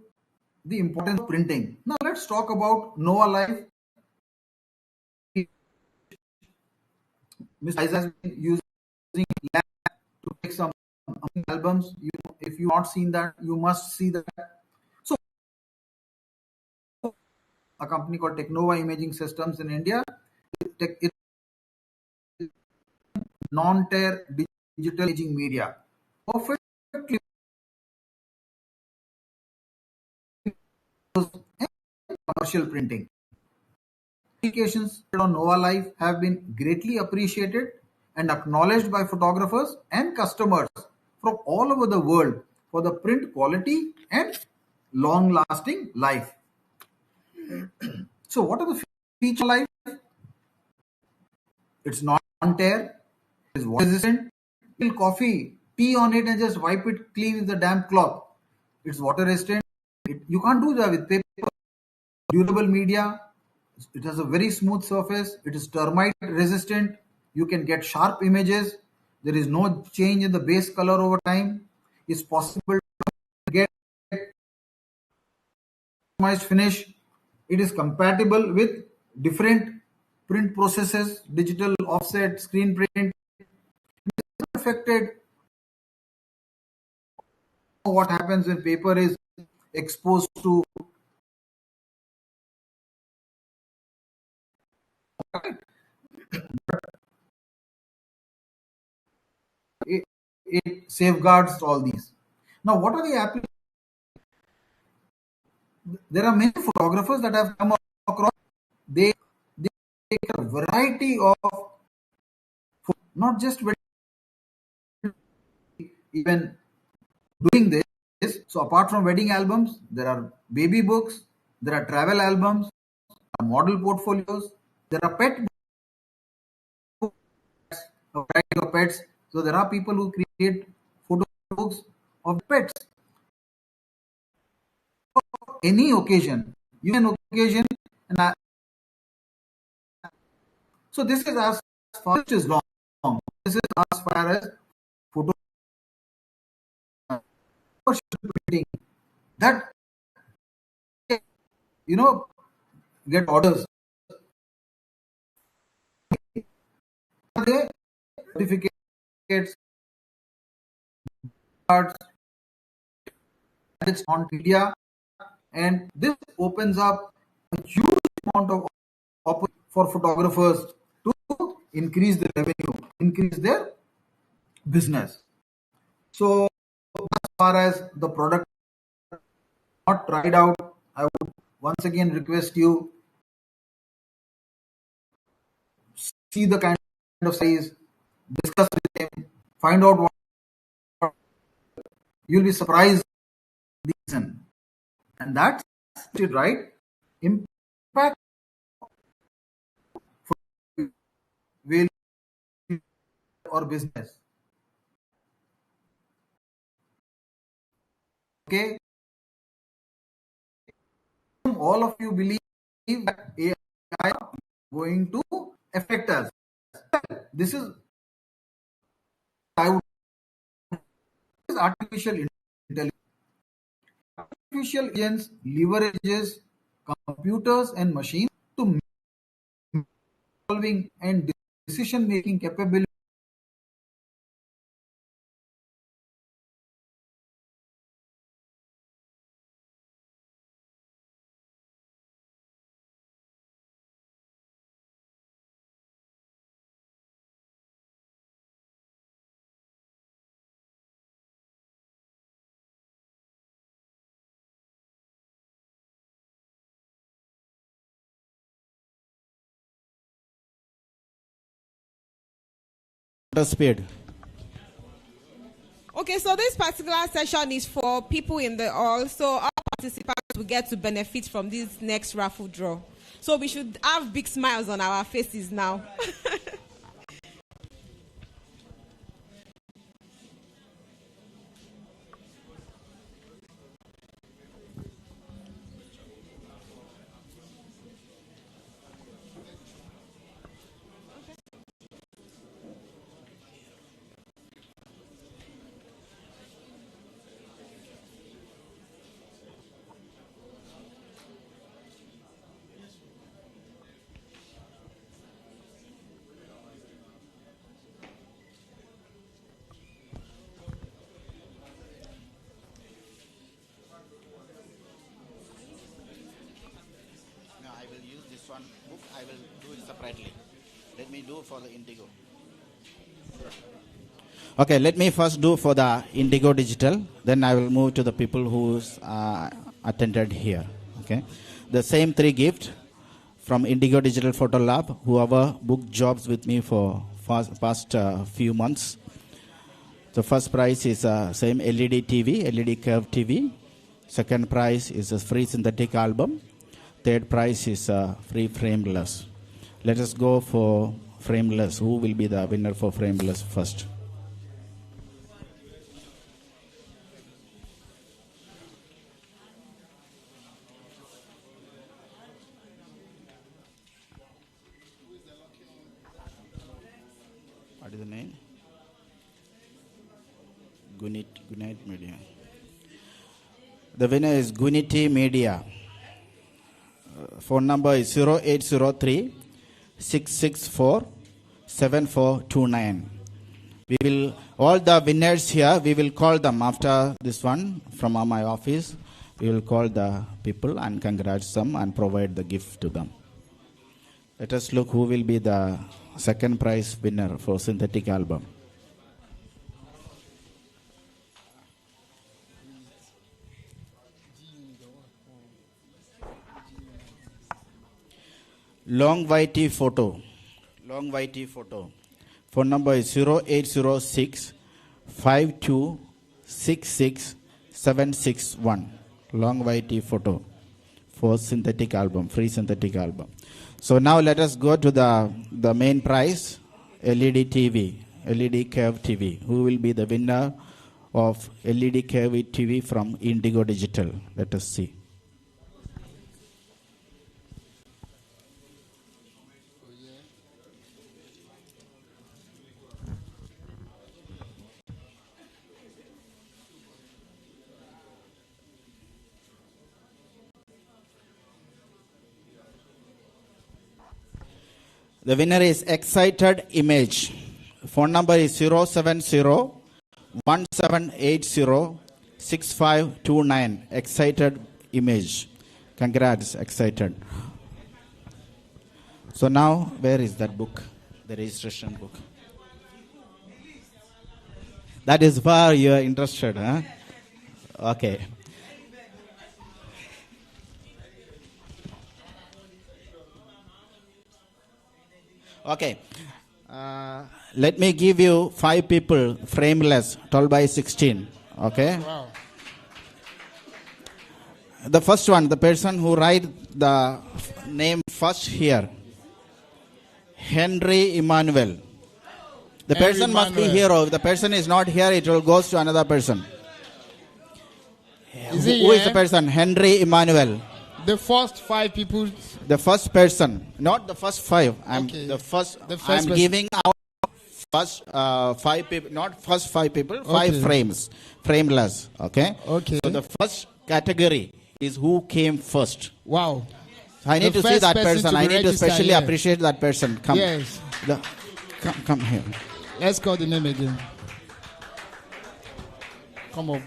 the importance of printing. Now let's talk about Nova Life. Mr. Isaac has been using lab to take some albums. If you have not seen that, you must see that. So a company called Technova Imaging Systems in India. It's non-tear digital imaging media. Perfectly commercial printing. Applications on Nova Life have been greatly appreciated and acknowledged by photographers and customers from all over the world for the print quality and long-lasting life. So what are the features of Life? It's non-tear, it's water resistant. Spill coffee, tea on it and just wipe it clean with a damp cloth. It's water resistant. You can't do that with paper. Durable media. It has a very smooth surface. It is termite resistant. You can get sharp images. There is no change in the base color over time. It's possible to get customized finish. It is compatible with different print processes, digital offset, screen print. It is affected. What happens when paper is exposed to it safeguards all these. Now, what are the applications? There are many photographers that have come across. They take a variety of, not just even doing this. So apart from wedding albums, there are baby books, there are travel albums, there are model portfolios, there are pet books, a variety of pets. So there are people who create photo books of pets. Any occasion, and so this is as far as long. This is as far as photo printing. That get orders. Certificates, cards, it's on media, and this opens up a huge amount of opportunity for photographers to increase their revenue, increase their business. So as far as the product not tried out, I would once again request you see the kind of size, discuss with him, find out what you'll be surprised. And that's it, right? Impact for value or business. Okay. All of you believe that AI is going to affect us. This is artificial intelligence. artificial intelligence leverages computers and machines to solving and decision-making capability. Speed. Okay, so this particular session is for people in the hall, so all participants will get to benefit from this next raffle draw. So we should have big smiles on our faces now. No, I will use this one book. I will do it separately. Let me do for the Indigo. Okay, let me first do for the Indigo Digital. Then I will move to the people who attended here. Okay, the same 3 gifts from Indigo Digital Photo Lab. Whoever booked jobs with me for past few months. The first prize is same LED TV, LED curved TV. Second prize is a free synthetic album. Third prize is free frameless. Let us go for frameless. Who will be the winner for frameless first? What is the name? Gunit Media. The winner is Gunity Media. Phone number is 0803 664 7429. We will, all the winners here, we will call them after this one from my office. We will call the people and congratulate them and provide the gift to them. Let us look who will be the second prize winner for synthetic album. Long YT photo. Long YT photo. Phone number is 0806 5266 761. Long YT photo for synthetic album, free synthetic album. So now let us go to the main prize, LED TV, LED curved TV. Who will be the winner of LED curved TV from Indigo Digital? Let us see. The winner is Excited Image. Phone number is 070 1780 6529. Excited Image. Congrats, Excited. So now, where is that book? The registration book. That is where you are interested, huh? Okay. Okay. Let me give you 5 people, frameless, 12 by 16. Okay. Wow. The first one, the person who write the name first here, Henry Emmanuel. The Henry person must be Emmanuel. here. If the person is not here, it will go to another person. Is he Who is here? the person? Henry Emmanuel. The first 5 people. The first person, not the first 5. I'm Okay. the first. The first I'm person. giving out first 5 people, not first 5 people, 5 Okay. frames, frameless. Okay. Okay. So the first category is who came first. Wow. So I need to see that person. I need to specially appreciate that person. Come. Yes. Come here. Let's call the name again. Come up.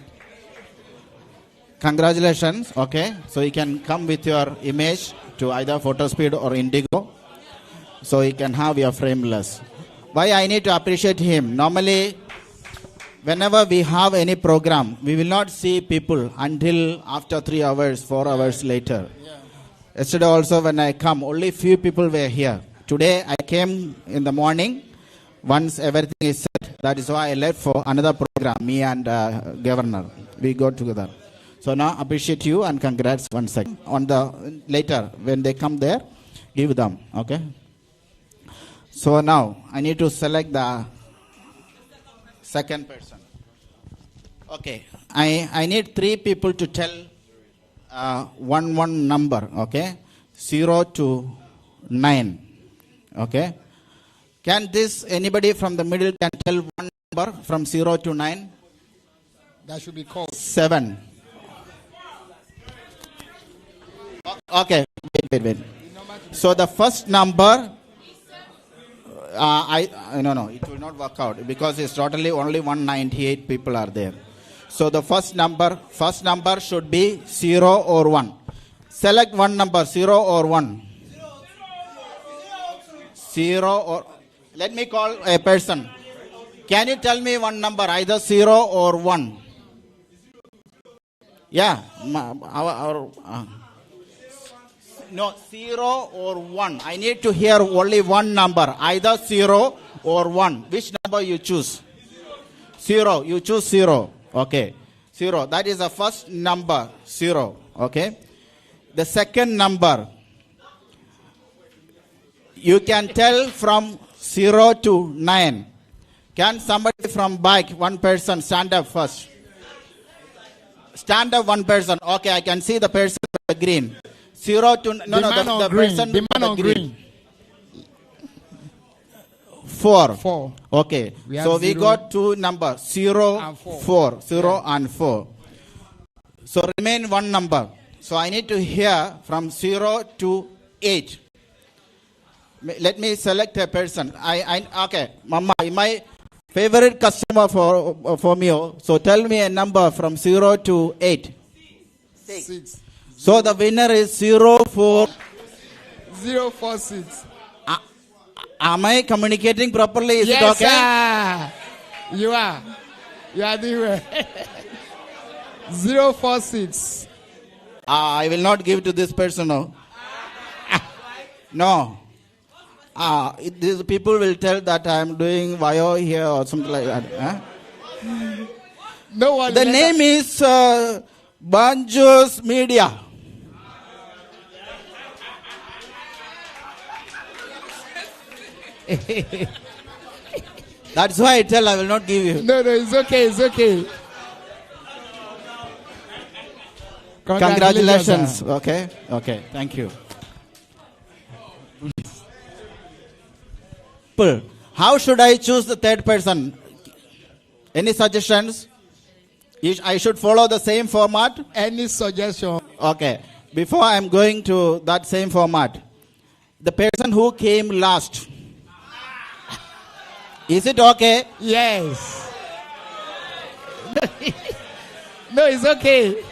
Congratulations. Okay. So you can come with your image to either PhotoSpeed or Indigo. So you can have your frameless. Why I need to appreciate him? Normally, whenever we have any program, we will not see people until after 3 hours, 4 hours later. Yesterday also when I come, only few people were here. Today I came in the morning. Once everything is set, that is why I left for another program, me and Governor. We go together. So now appreciate you and congrats once again. On the later, when they come there, give them, okay? So now I need to select the second person. Okay, I need 3 people to tell one number, okay? 0 to 9, okay? Can this, anybody from the middle can tell one number from 0 to 9? That should be called 7. Okay, wait. So the first number, no, it will not work out because it's totally only 198 people are there. So the first number should be 0 or 1. Select one number, 0 or 1. 0 or, let me call a person. Can you tell me one number, either 0 or 1? Yeah, no, 0 or 1. I need to hear only one number, either 0 or 1. Which number you choose? 0. You choose 0. Okay. 0. That is the first number, 0. Okay. The second number, you can tell from 0 to 9. Can somebody from back, one person, stand up first? Stand up one person. Okay, I can see the person with the green. 0 to the person the man on green. 4. Okay. So we got 2 numbers, 0 and 4. 0 and 4. So remain one number. So I need to hear from 0 to 8. Let me select a person. Okay, Mama, my favorite customer for me. So tell me a number from 0 to 8. 6. So the winner is 046. Am I communicating properly? Is it okay? Sir. You are. You are doing well. 046. I will not give to this person. No. These people will tell that I am doing Vayo here or something like that. Huh? No one. The name is Banjos Media. That's why I tell I will not give you. No, it's okay. It's okay. Congratulations. Okay. Thank you. How should I choose the third person? Any suggestions? I should follow the same format? Any suggestion? Okay. Before I am going to that same format, the person who came last, is it okay? Yes. No, it's okay.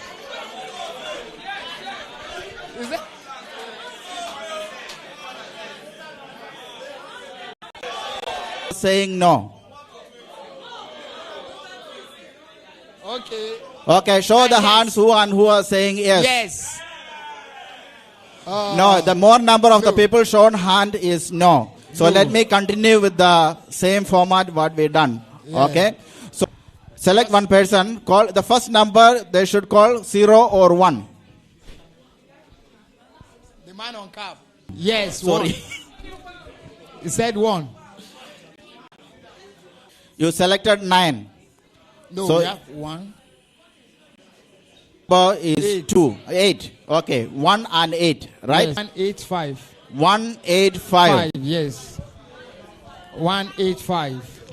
Is it? Saying no. Okay, show the hands who are saying yes. Yes. No, the more number of the people shown hand is no. So let me continue with the same format what we done. Yeah. Okay. So select one person. Call the first number. They should call 0 or 1. The man on cap. Yes. Sorry. 1. He said 1. You selected 9. No, so we have 1. Number is 8. Okay, 1 and 8, right? 185. 185. Yes. 185.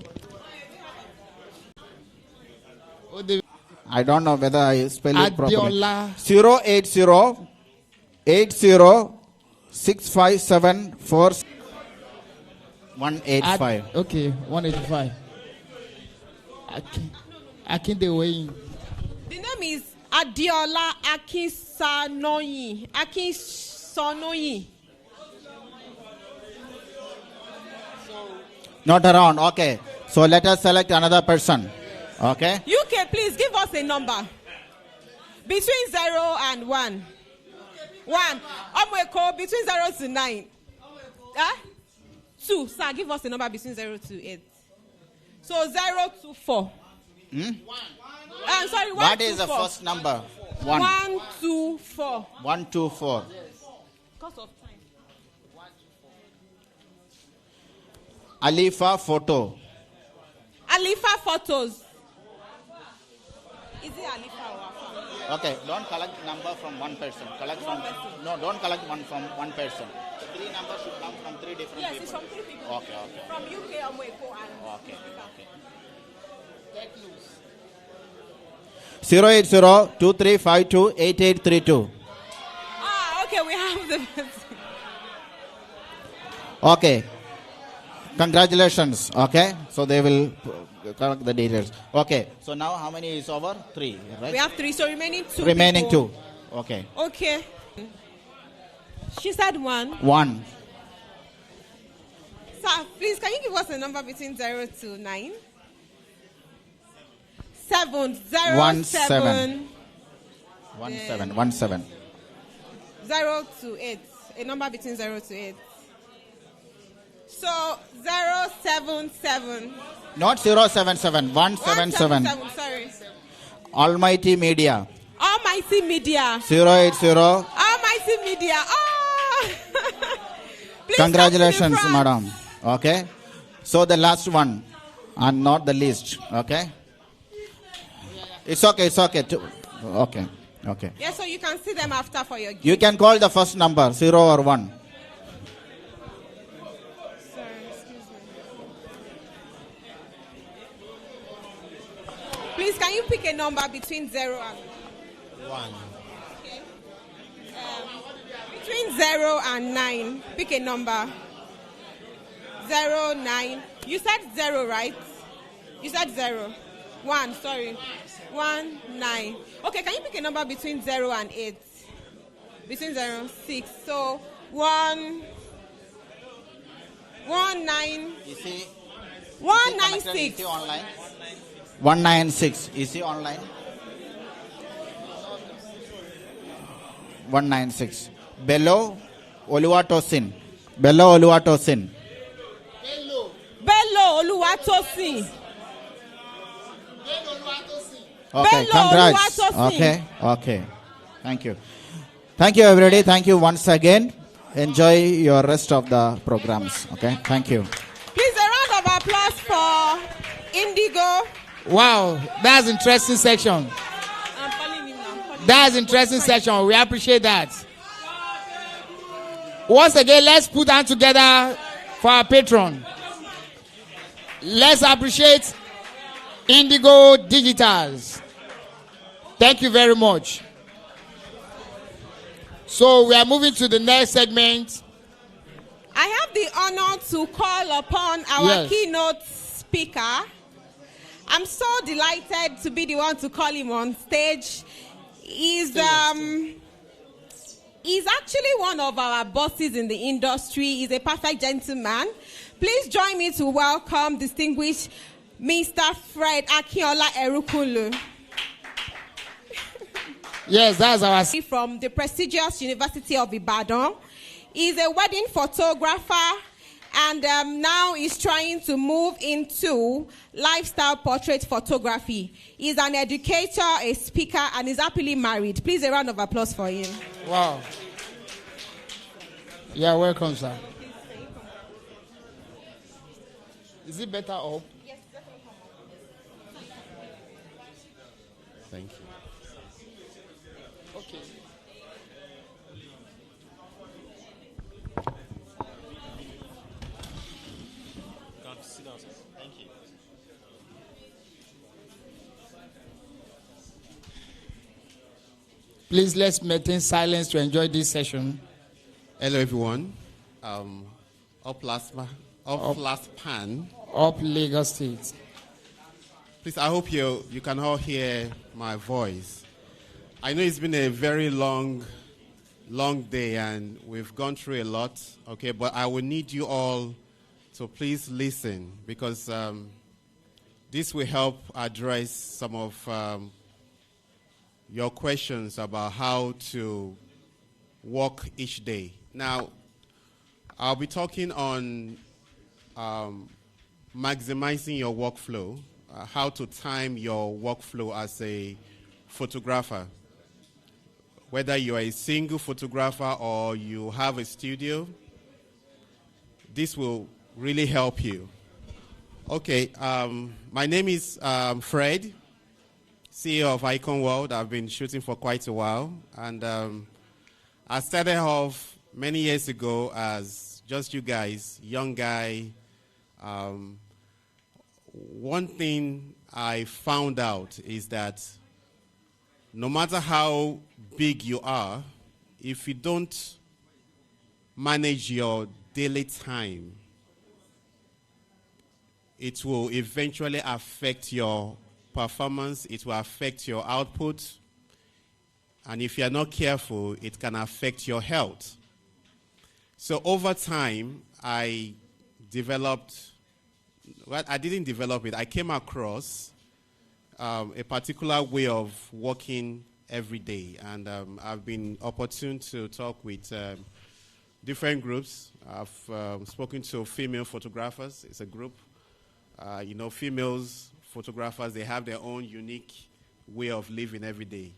I don't know whether I spell it properly. Adiola. 080 657 185. Okay, 185. Akindewe. The name is Adiola Akinsanoyi. Akinsanoyi. Not around. Okay. So let us select another person. Okay. UK, please give us a number. Between 0 and 1. 1. Omweko, between 0 to 9. 2. Sir, give us a number between 0 to 8. So 0 to 4. I'm sorry, 1 What to is the 4. first number? 1. 1 to 4. 1 to 4. Because of time. Alifa photo. Alifa photos. Is it Alifa or Afa? Okay, don't collect number from one person. Collect from no, don't collect one from one person. 3 numbers should come from 3 different Yes, people. it's from 3 people. Okay, okay. From UK, Omweko, and Okay, okay. Take news. 080-2352-8832. Okay, we have the Okay. Congratulations. Okay. So they will correct the details. Okay. So now how many is over? 3, right? We have 3, so remaining 2. Remaining people. 2. Okay. Okay. She said 1. 1. Sir, please, can you give us a number between 0 to 9? 7. 0, 1 7. 7. 1 7. 1 7. 0 to 8. A number between 0 to 8. So 077. Not 077. 177. 177, sorry. Almighty Media. Almighty Media. 080. Almighty Media. Oh! Please Congratulations, come to the front. madam. Okay. So the last one, and not the least. Okay. It's okay. It's okay. Okay. Okay. Yeah, so you can see them after for your gift. You can call the first number, 0 or 1. Sorry, excuse me. Please, can you pick a number between 0 and 1? Okay. Between 0 and 9, pick a number. 0, 9. You said 0, right? You said 0. 1, sorry. 1, 9. Okay, can you pick a number between 0 and 8? Between 0 and 6. So 1, 9. Is he? 196. Is he online? 196. Is he online? 196. Bello Oluwatosin. Bello Oluwatosin. Bello Oluwatosin. Okay, Bello congrats. Oluwatosin. Okay. Thank you. Thank you, everybody. Thank you once again. Enjoy your rest of the programs. Okay, thank you. Please, a round of applause for Indigo. Wow, that's interesting section. That's interesting section. We appreciate that. Once again, let's put hands together for our patron. Let's appreciate Indigo Digitals. Thank you very much. So we are moving to the next segment. I have the honor to call upon our keynote speaker. I'm so delighted to be the one to call him on stage. He's actually one of our bosses in the industry. He's a perfect gentleman. Please join me to welcome distinguished Mr. Fred Akinola Erukulu. Yes, that's our... From the prestigious University of Ibadan. He's a wedding photographer and now he's trying to move into lifestyle portrait photography. He's an educator, a speaker, and is happily married. Please, a round of applause for him. Wow. Yeah, welcome, sir. Is it better up? Yes, definitely. Thank you. Okay. Sit down, sir. Thank you. Please, let's maintain silence to enjoy this session. Hello, everyone. Up LASPPAN. Up Lagos State. Please, I hope you can all hear my voice. I know it's been a very long day, and we've gone through a lot, okay? But I will need you all to please listen, because this will help address some of your questions about how to work each day. Now, I'll be talking on maximizing your workflow, how to time your workflow as a photographer. Whether you are a single photographer or you have a studio, this will really help you. Okay, my name is Fred, CEO of Icon World. I've been shooting for quite a while, and I started off many years ago as just you guys, young guy. One thing I found out is that no matter how big you are, if you don't manage your daily time, it will eventually affect your performance, it will affect your output, and if you are not careful, it can affect your health. So over time, I didn't develop it. I came across a particular way of working every day, and I've been opportune to talk with different groups. I've spoken to female photographers. It's a group. Females photographers, they have their own unique way of living every day.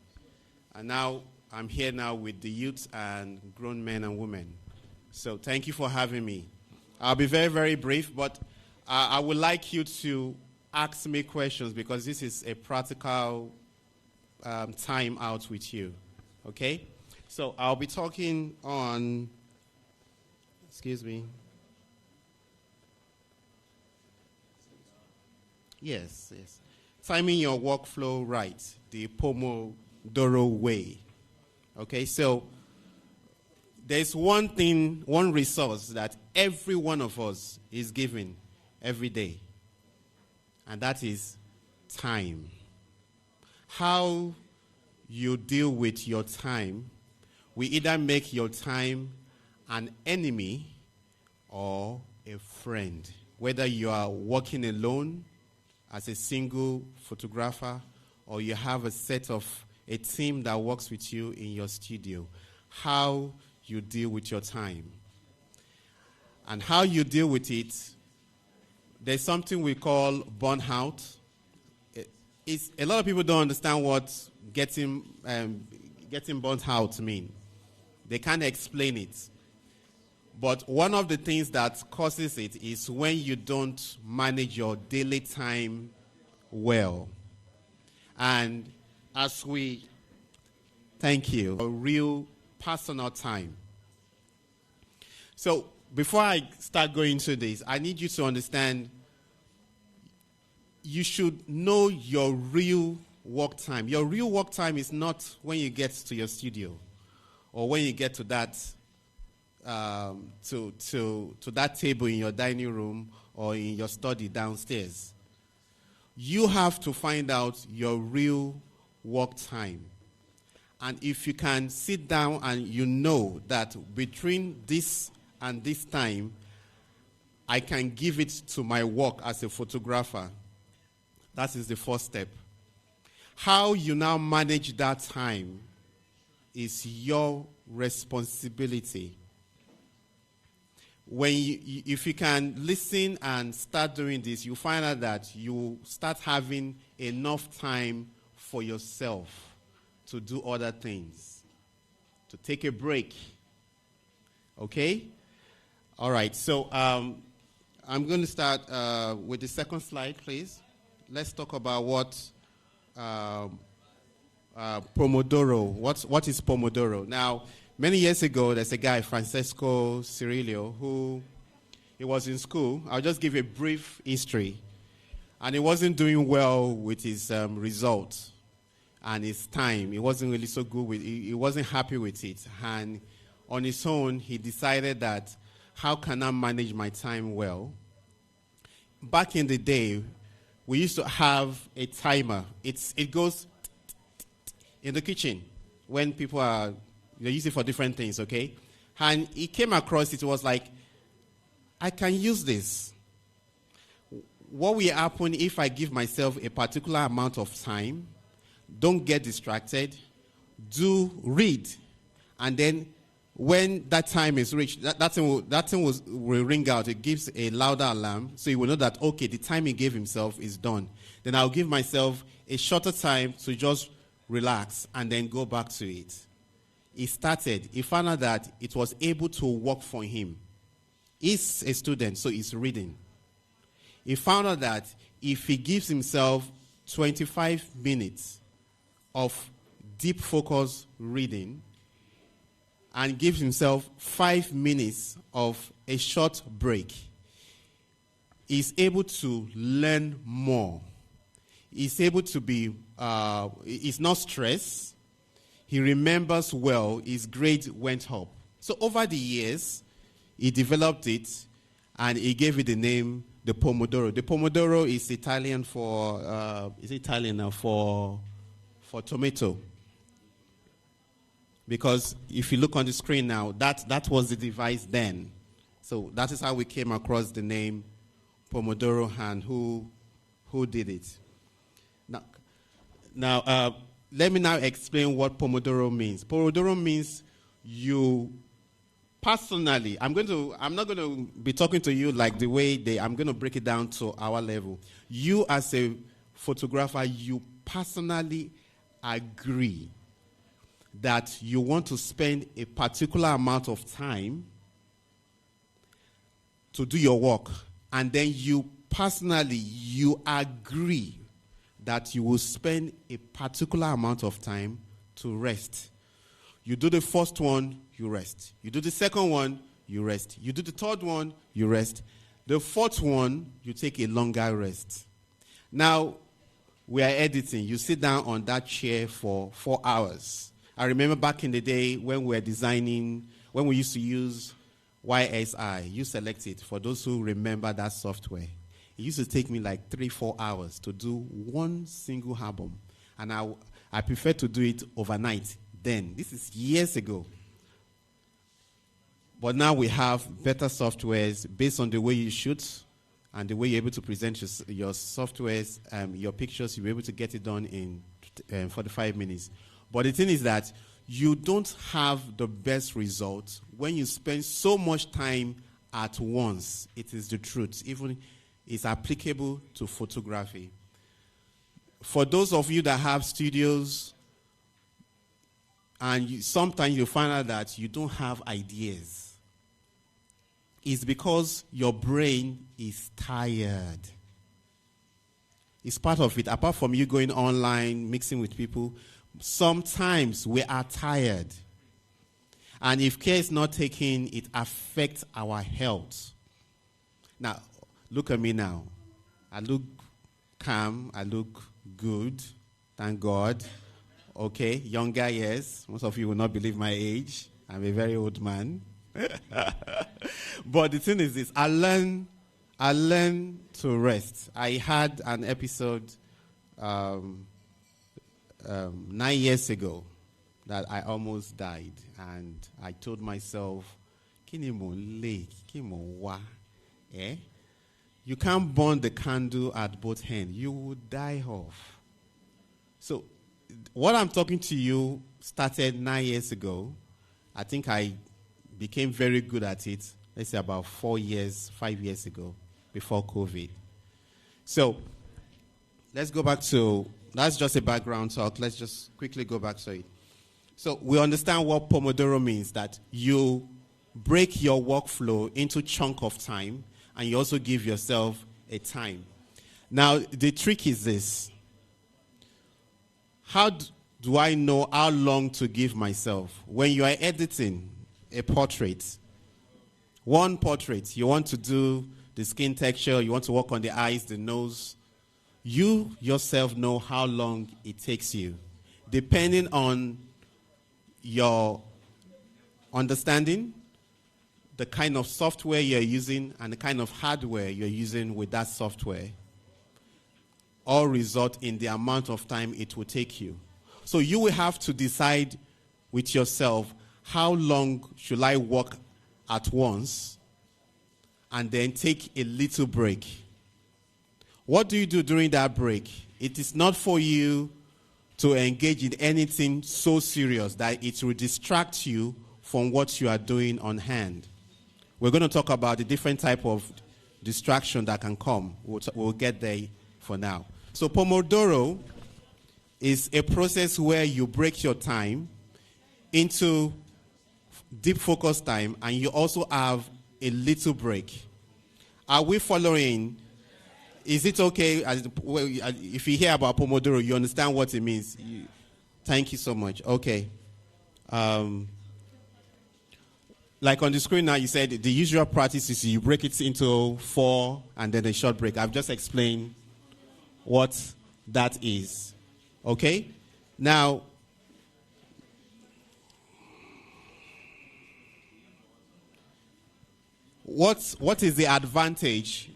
And now I'm here now with the youth and grown men and women. So thank you for having me. I'll be very, very brief, but I would like you to ask me questions, because this is a practical time out with you, okay? So I'll be talking on, excuse me. Yes. Timing your workflow right, the Pomodoro way. Okay, so there's one resource that every one of us is given every day, and that is time. How you deal with your time will either make your time an enemy or a friend. Whether you are working alone as a single photographer, or you have a team that works with you in your studio, how you deal with your time. And how you deal with it, there's something we call burnout. A lot of people don't understand what getting burnt out mean. They can't explain it. But one of the things that causes it is when you don't manage your daily time well. And thank you, a real personal time. So before I start going into this, I need you to understand you should know your real work time. Your real work time is not when you get to your studio or when you get to that to that table in your dining room or in your study downstairs. You have to find out your real work time. And if you can sit down and you know that between this and this time, I can give it to my work as a photographer, that is the first step. How you now manage that time is your responsibility. If you can listen and start doing this, you find out that you start having enough time for yourself to do other things, to take a break. Okay? All right, so I'm going to start with the second slide, please. Let's talk about what Pomodoro, what is Pomodoro? Now, many years ago, there's a guy, Francesco Cirillo, who he was in school. I'll just give a brief history. And he wasn't doing well with his results. and his time. He wasn't really so good with it. He wasn't happy with it. And on his own, he decided that, how can I manage my time well? Back in the day, we used to have a timer. It goes in the kitchen when people they use it for different things, okay? And he came across it, was like, I can use this. What will happen if I give myself a particular amount of time, don't get distracted, read, and then when that time is reached, that thing will ring out. It gives a louder alarm, so you will know that, okay, the time he gave himself is done. Then I'll give myself a shorter time to just relax and then go back to it. He found out that it was able to work for him. He's a student, so he's reading. He found out that if he gives himself 25 minutes of deep focus reading and gives himself 5 minutes of a short break, he's able to learn more. He's able to be, he's not stressed. He remembers well. His grade went up. So over the years, he developed it, and he gave it the name the Pomodoro. The Pomodoro is Italian for tomato. Because if you look on the screen now, that was the device then. So that is how we came across the name Pomodoro, and who did it. Now, let me now explain what Pomodoro means. Pomodoro means you personally, I'm not going to be talking to you like the way I'm going to break it down to our level. You as a photographer, you personally agree that you want to spend a particular amount of time to do your work, and then you agree that you will spend a particular amount of time to rest. You do the first one, you rest. You do the second one, you rest. You do the third one, you rest. The fourth one, you take a longer rest. Now, we are editing. You sit down on that chair for 4 hours. I remember back in the day when we were designing, when we used to use YSI, you select it, for those who remember that software. It used to take me like 3-4 hours to do one single album. And I prefer to do it overnight then. This is years ago. But now we have better softwares based on the way you shoot and the way you're able to present your softwares, your pictures. You're able to get it done in 45 minutes. But the thing is that you don't have the best results when you spend so much time at once. It is the truth. Even it's applicable to photography. For those of you that have studios, and sometimes you find out that you don't have ideas, it's because your brain is tired. It's part of it. Apart from you going online, mixing with people, sometimes we are tired. And if care is not taken, it affects our health. Now, look at me now. I look calm. I look good. Thank God. Okay, younger, yes. Most of you will not believe my age. I'm a very old man. But the thing is this. I learned to rest. I had an episode 9 years ago that I almost died. And I told myself, you can't burn the candle at both ends. You will die off. So what I'm talking to you started 9 years ago. I think I became very good at it, let's say about 5 years ago, before COVID. So let's go back to, that's just a background talk. Let's just quickly go back to it. So we understand what Pomodoro means, that you break your workflow into chunk of time, and you also give yourself a time. Now, the trick is this. How do I know how long to give myself? When you are editing a portrait, one portrait, you want to do the skin texture, you want to work on the eyes, the nose, you yourself know how long it takes you. depending on your understanding, the kind of software you're using, and the kind of hardware you're using with that software, all result in the amount of time it will take you. So you will have to decide with yourself, how long should I work at once and then take a little break? What do you do during that break? It is not for you to engage in anything so serious that it will distract you from what you are doing on hand. We're going to talk about the different type of distraction that can come. We'll get there for now. So Pomodoro is a process where you break your time into deep focus time, and you also have a little break. Are we following? Is it okay? If you hear about Pomodoro, you understand what it means. Thank you so much. Okay. Like on the screen now, you said the usual practice is you break it into 4 and then a short break. I've just explained what that is. Okay? Now, what is the advantage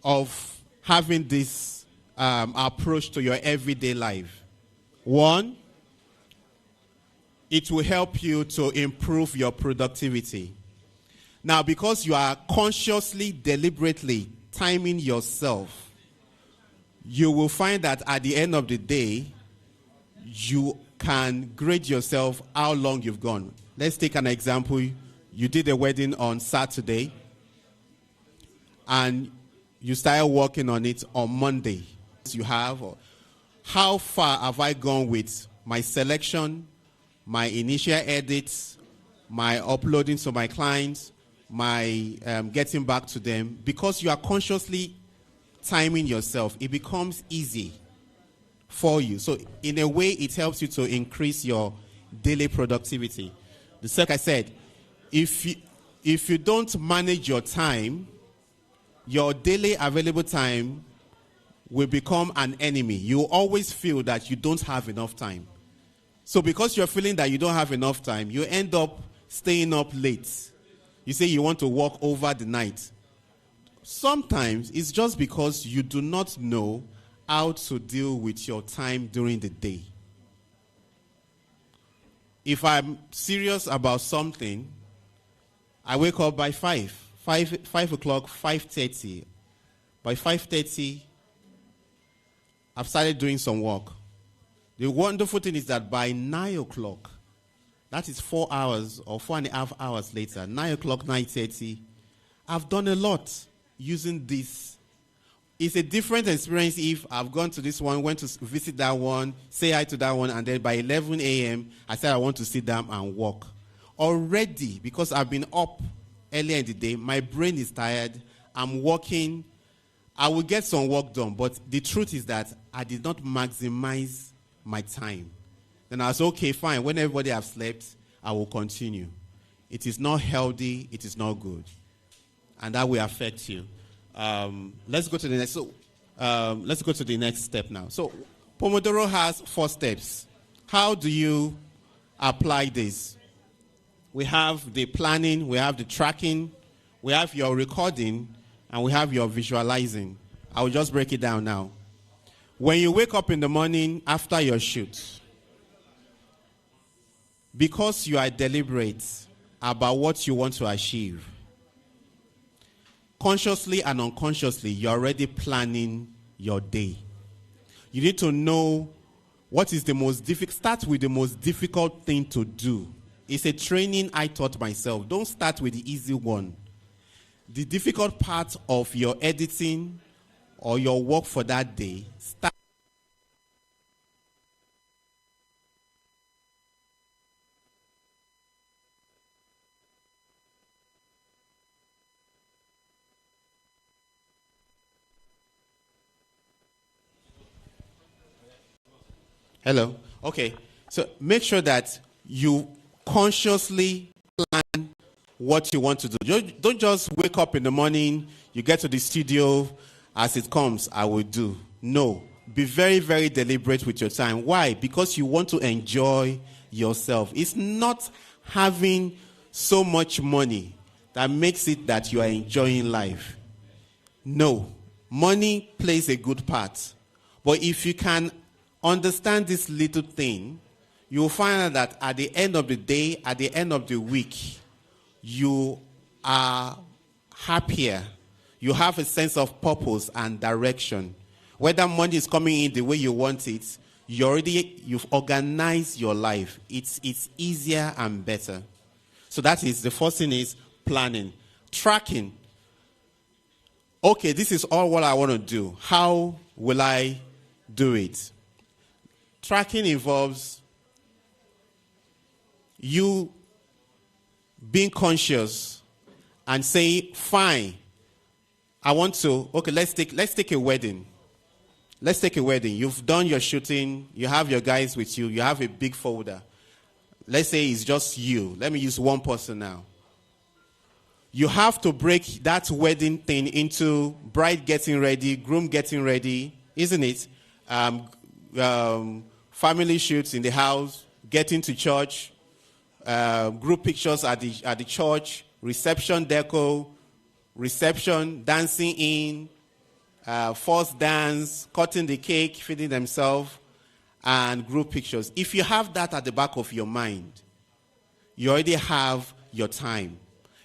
of having this approach to your everyday life? One, it will help you to improve your productivity. Now, because you are consciously, deliberately timing yourself, you will find that at the end of the day, you can grade yourself how long you've gone. Let's take an example. You did a wedding on Saturday, and you started working on it on Monday. You have, how far have I gone with my selection, my initial edits, my uploading to my clients, my getting back to them? Because you are consciously timing yourself, it becomes easy for you. So in a way, it helps you to increase your daily productivity. Like I said, if you don't manage your time, your daily available time will become an enemy. You always feel that you don't have enough time. So because you're feeling that you don't have enough time, you end up staying up late. You say you want to work over the night. Sometimes it's just because you do not know how to deal with your time during the day. If I'm serious about something, I wake up by 5 o'clock, 5:30. By 5:30, I've started doing some work. The wonderful thing is that by 9 o'clock, that is 4 hours or 4.5 hours later, 9 o'clock, 9:30, I've done a lot using this. It's a different experience if I've gone to this one, went to visit that one, say hi to that one, and then by 11 a.m., I said I want to sit down and work. Already, because I've been up earlier in the day, my brain is tired, I'm working, I will get some work done, but the truth is that I did not maximize my time. Then I was okay, fine, when everybody has slept, I will continue. It is not healthy, it is not good. And that will affect you. Let's go to the next. Let's go to the next step now. So Pomodoro has 4 steps. How do you apply this? We have the planning, we have the tracking, we have your recording, and we have your visualizing. I will just break it down now. When you wake up in the morning after your shoot, because you are deliberate about what you want to achieve, consciously and unconsciously, you're already planning your day. You need to know what is the most difficult. Start with the most difficult thing to do. It's a training I taught myself. Don't start with the easy one. The difficult part of your editing or your work for that day, start. Hello. Okay. So make sure that you consciously plan what you want to do. Don't just wake up in the morning, you get to the studio, as it comes, I will do. No. be very, very deliberate with your time. Why? Because you want to enjoy yourself. It's not having so much money that makes it that you are enjoying life. No. Money plays a good part. But if you can understand this little thing, you'll find out that at the end of the day, at the end of the week, you are happier. You have a sense of purpose and direction. Whether money is coming in the way you want it, you've organized your life. It's easier and better. So that is, the first thing is planning. Tracking. Okay, this is all what I want to do. How will I do it? Tracking involves you being conscious and saying, fine, I want to, okay, let's take a wedding. Let's take a wedding. You've done your shooting. You have your guys with you. You have a big folder. Let's say it's just you. Let me use one person now. You have to break that wedding thing into bride getting ready, groom getting ready, isn't it? Family shoots in the house, getting to church, group pictures at the church, reception deco, reception, dancing in, first dance, cutting the cake, feeding themselves, and group pictures. If you have that at the back of your mind, you already have your time.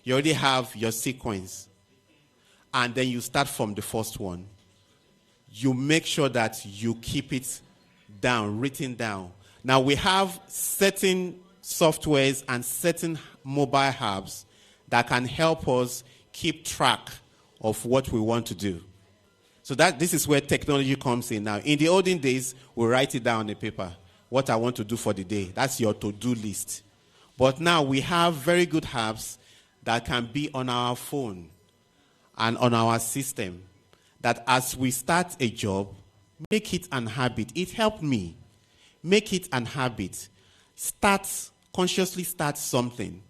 You already have your sequence. And then you start from the first one. You make sure that you keep it down, written down. Now we have certain softwares and certain mobile apps that can help us keep track of what we want to do. So this is where technology comes in now. In the olden days, we write it down on the paper, what I want to do for the day. That's your to-do list. But now we have very good apps that can be on our phone and on our system, that as we start a job, make it an habit. It helped me. Make it an habit. Consciously start something.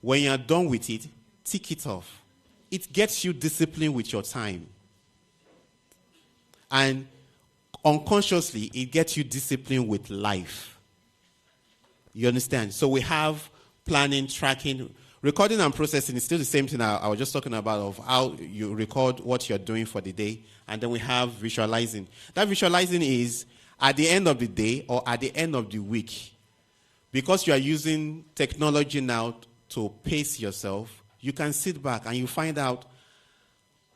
When you're done with it, tick it off. It gets you disciplined with your time. And unconsciously, it gets you disciplined with life. You understand? So we have planning, tracking. Recording and processing is still the same thing I was just talking about, of how you record what you're doing for the day. And then we have visualizing. That visualizing is at the end of the day or at the end of the week. Because you are using technology now to pace yourself, you can sit back and you find out,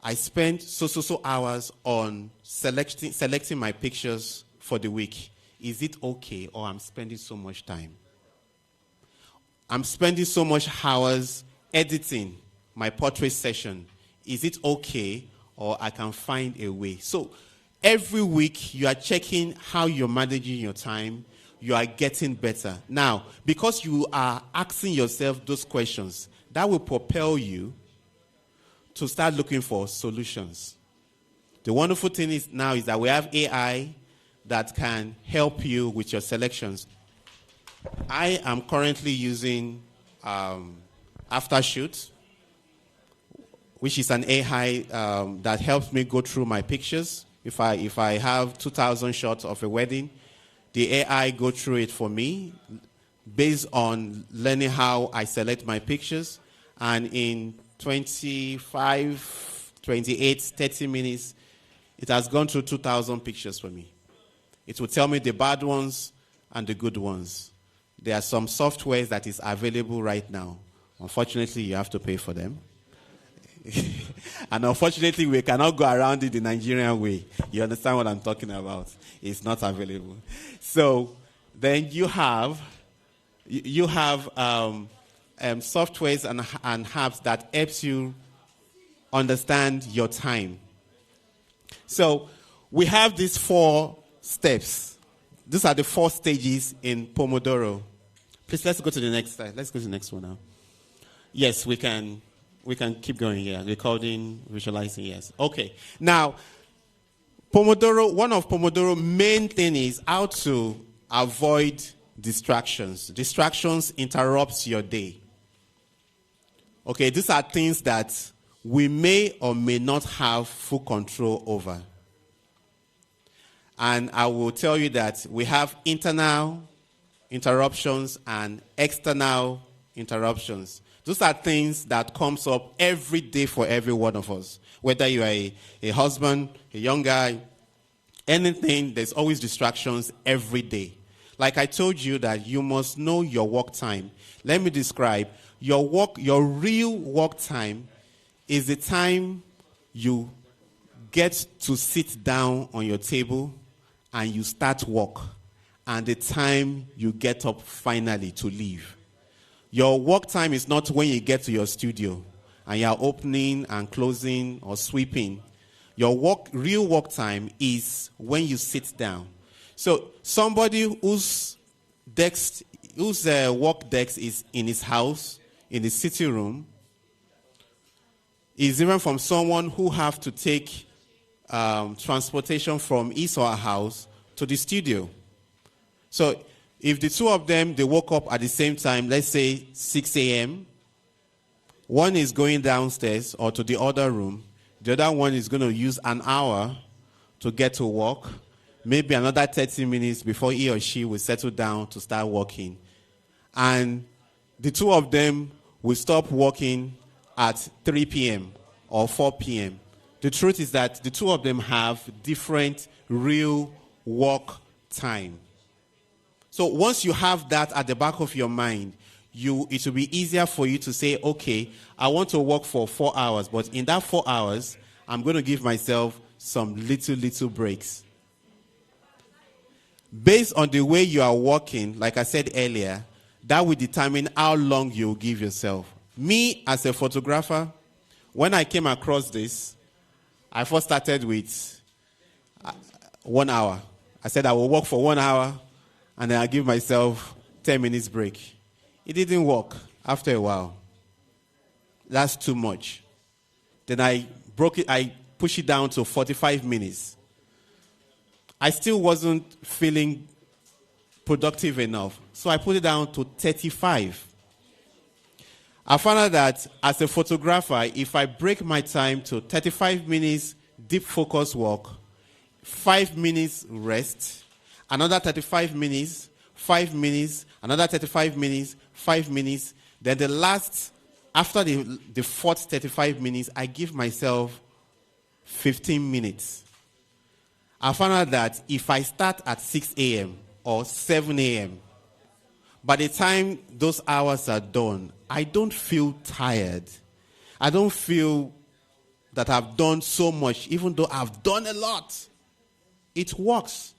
I spent so hours on selecting my pictures for the week. Is it okay, or I'm spending so much time? I'm spending so much hours editing my portrait session. Is it okay, or I can find a way? So every week you are checking how you're managing your time. You are getting better. Now, because you are asking yourself those questions, that will propel you to start looking for solutions. The wonderful thing is that we have AI that can help you with your selections. I am currently using Aftershoot, which is an AI that helps me go through my pictures. If I have 2,000 shots of a wedding, the AI go through it for me based on learning how I select my pictures. And in 25, 28, 30 minutes, it has gone through 2,000 pictures for me. It will tell me the bad ones and the good ones. There are some softwares that is available right now. Unfortunately, you have to pay for them. And unfortunately, we cannot go around it the Nigerian way. You understand what I'm talking about? It's not available. So then you have softwares and apps that helps you understand your time. So we have these 4 steps. These are the 4 stages in Pomodoro. Please, let's go to the next slide. Let's go to the next one now. Yes, we can keep going here. Recording, visualizing, yes. Okay. Now, Pomodoro, one of Pomodoro's main thing is how to avoid distractions. Distractions interrupts your day. Okay, these are things that we may or may not have full control over. And I will tell you that we have internal interruptions and external interruptions. Those are things that comes up every day for every one of us. Whether you are a husband, a young guy, anything, there's always distractions every day. Like I told you that you must know your work time. Let me describe. Your real work time is the time you get to sit down on your table and you start work, and the time you get up finally to leave. Your work time is not when you get to your studio and you're opening and closing or sweeping. Your real work time is when you sit down. So somebody whose work desk is in his house, in his sitting room, is different from someone who have to take transportation from his or her house to the studio. So if the two of them, they woke up at the same time, let's say 6 a.m., one is going downstairs or to the other room, the other one is going to use an hour to get to work, maybe another 30 minutes before he or she will settle down to start working. And the two of them will stop working at 3 p.m. or 4 p.m. The truth is that the two of them have different real work time. So once you have that at the back of your mind, it will be easier for you to say, okay, I want to work for 4 hours, but in that 4 hours, I'm going to give myself some little breaks. Based on the way you are working, like I said earlier, that will determine how long you will give yourself. Me, as a photographer, when I came across this, I first started with 1 hour. I said I will work for 1 hour, and then I'll give myself 10 minutes break. It didn't work after a while. That's too much. Then I pushed it down to 45 minutes. I still wasn't feeling productive enough, so I put it down to 35. I found out that as a photographer, if I break my time to 35 minutes deep focus work, 5 minutes rest, another 35 minutes, 5 minutes, another 35 minutes, 5 minutes, then the last, after the fourth 35 minutes, I give myself 15 minutes. I found out that if I start at 6 a.m. or 7 a.m., by the time those hours are done, I don't feel tired. I don't feel that I've done so much, even though I've done a lot. It works.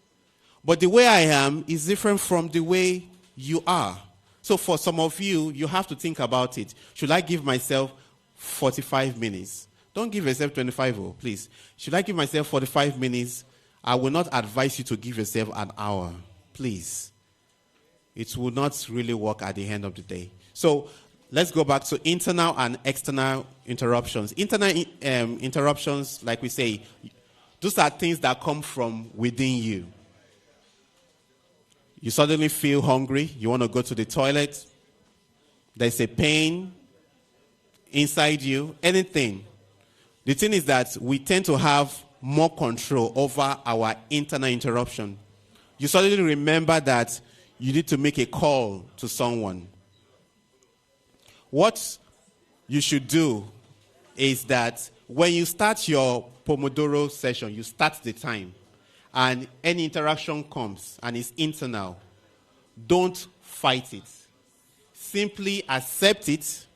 But the way I am is different from the way you are. So for some of you, you have to think about it. Should I give myself 45 minutes? Don't give yourself 25, please. Should I give myself 45 minutes? I will not advise you to give yourself an hour, please. It will not really work at the end of the day. So let's go back to internal and external interruptions. Internal interruptions, like we say, those are things that come from within you. You suddenly feel hungry. You want to go to the toilet. There's a pain inside you. Anything. The thing is that we tend to have more control over our internal interruption. You suddenly remember that you need to make a call to someone. What you should do is that when you start your Pomodoro session, you start the time, and any interaction comes and it's internal, don't fight it. Simply accept it,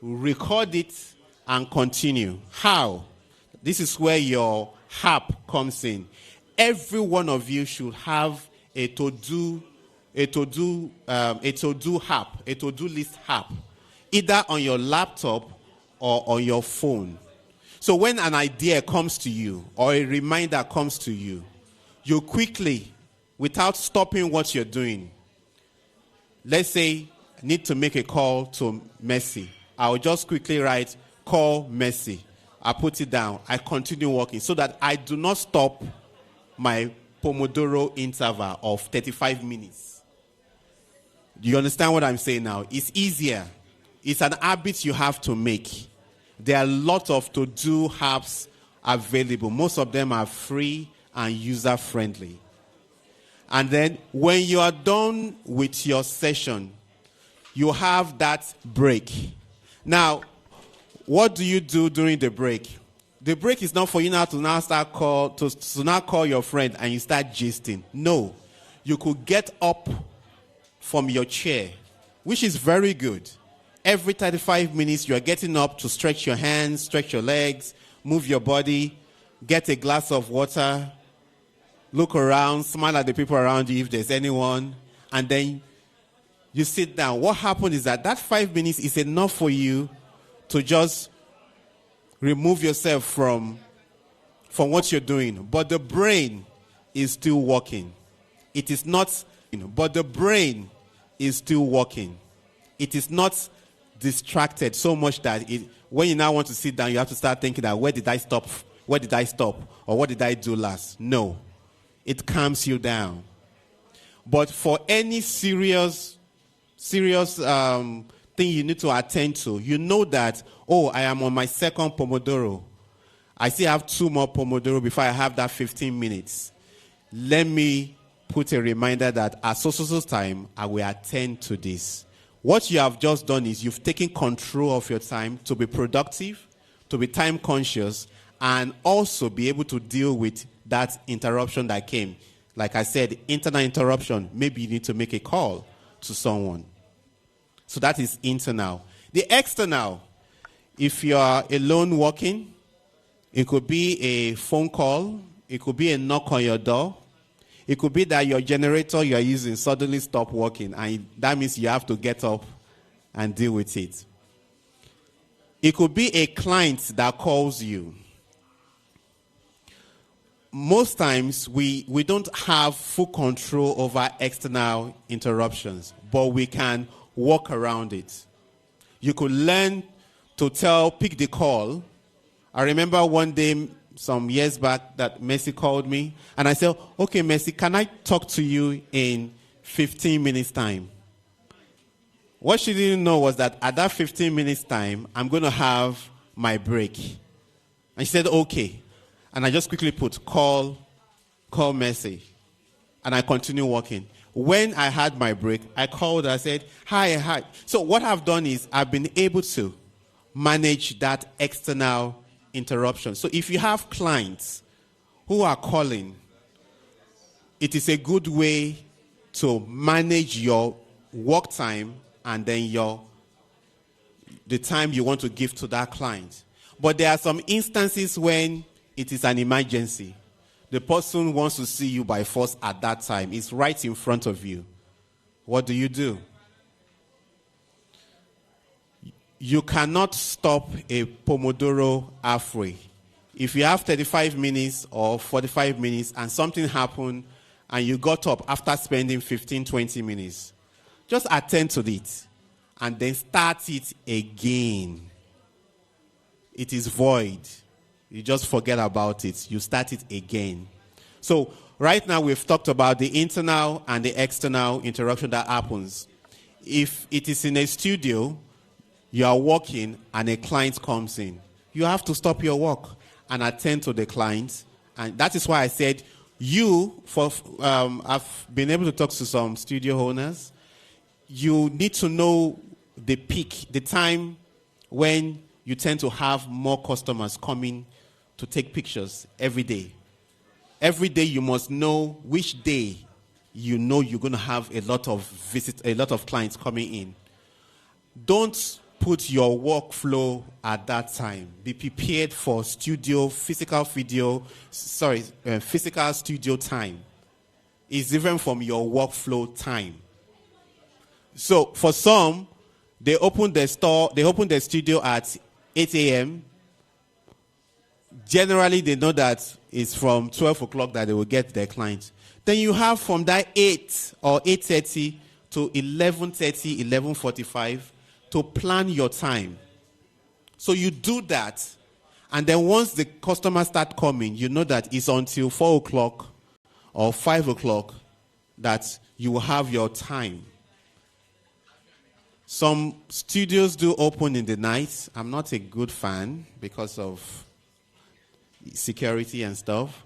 record it, and continue. How? This is where your app comes in. Every one of you should have a to-do app, a to-do list app, either on your laptop or on your phone. So when an idea comes to you or a reminder comes to you, you quickly, without stopping what you're doing, let's say, need to make a call to Messi. I'll just quickly write, call Messi. I put it down. I continue working so that I do not stop my Pomodoro interval of 35 minutes. Do you understand what I'm saying now? It's easier. It's an habit you have to make. There are a lot of to-do apps available. Most of them are free and user-friendly. And then when you are done with your session, you have that break. Now, what do you do during the break? The break is not for you now to now call your friend and you start gisting. No. You could get up from your chair, which is very good. Every 35 minutes, you are getting up to stretch your hands, stretch your legs, move your body, get a glass of water, look around, smile at the people around you if there's anyone, and then you sit down. What happens is that 5 minutes is enough for you to just remove yourself from what you're doing. But the brain is still working. It is not, but the brain is still working. It is not distracted so much that when you now want to sit down, you have to start thinking that where did I stop? Or what did I do last? No. It calms you down. But for any serious thing you need to attend to, you know that, I am on my second Pomodoro. I still have 2 more Pomodoro before I have that 15 minutes. Let me put a reminder that at so time, I will attend to this. What you have just done is you've taken control of your time to be productive, to be time conscious, and also be able to deal with that interruption that came. Like I said, internal interruption. Maybe you need to make a call to someone. So that is internal. The external, if you are alone working, it could be a phone call. It could be a knock on your door. It could be that your generator you are using suddenly stopped working, and that means you have to get up and deal with it. It could be a client that calls you. Most times, we don't have full control over external interruptions, but we can work around it. You could learn to pick the call. I remember one day, some years back, that Mercy called me, and I said, okay, Mercy, can I talk to you in 15 minutes time? What she didn't know was that at that 15 minutes time, I'm going to have my break. And she said, okay. And I just quickly put call Mercy. And I continue working. When I had my break, I called her. I said, hi. So what I've done is I've been able to manage that external interruption. So if you have clients who are calling, it is a good way to manage your work time and then the time you want to give to that client. But there are some instances when it is an emergency. The person wants to see you by force at that time. It's right in front of you. What do? You cannot stop a Pomodoro halfway. If you have 35 minutes or 45 minutes and something happened and you got up after spending 15, 20 minutes, just attend to it and then start it again. It is void. You just forget about it. You start it again. So right now we've talked about the internal and the external interruption that happens. If it is in a studio, you are working and a client comes in, you have to stop your work and attend to the client. And that is why I said I've been able to talk to some studio owners. You need to know the peak, the time when you tend to have more customers coming to take pictures every day. Every day you must know which day you know you're going to have a lot of clients coming in. Don't put your workflow at that time. Be prepared for physical studio time. It's different from your workflow time. So for some, they open their studio at 8 a.m. Generally, they know that it's from 12 o'clock that they will get their clients. Then you have from that 8 or 8:30 to 11:30, 11:45 to plan your time. So you do that, and then once the customers start coming, you know that it's until 4 o'clock or 5 o'clock that you will have your time. Some studios do open in the night. I'm not a good fan because of security and stuff.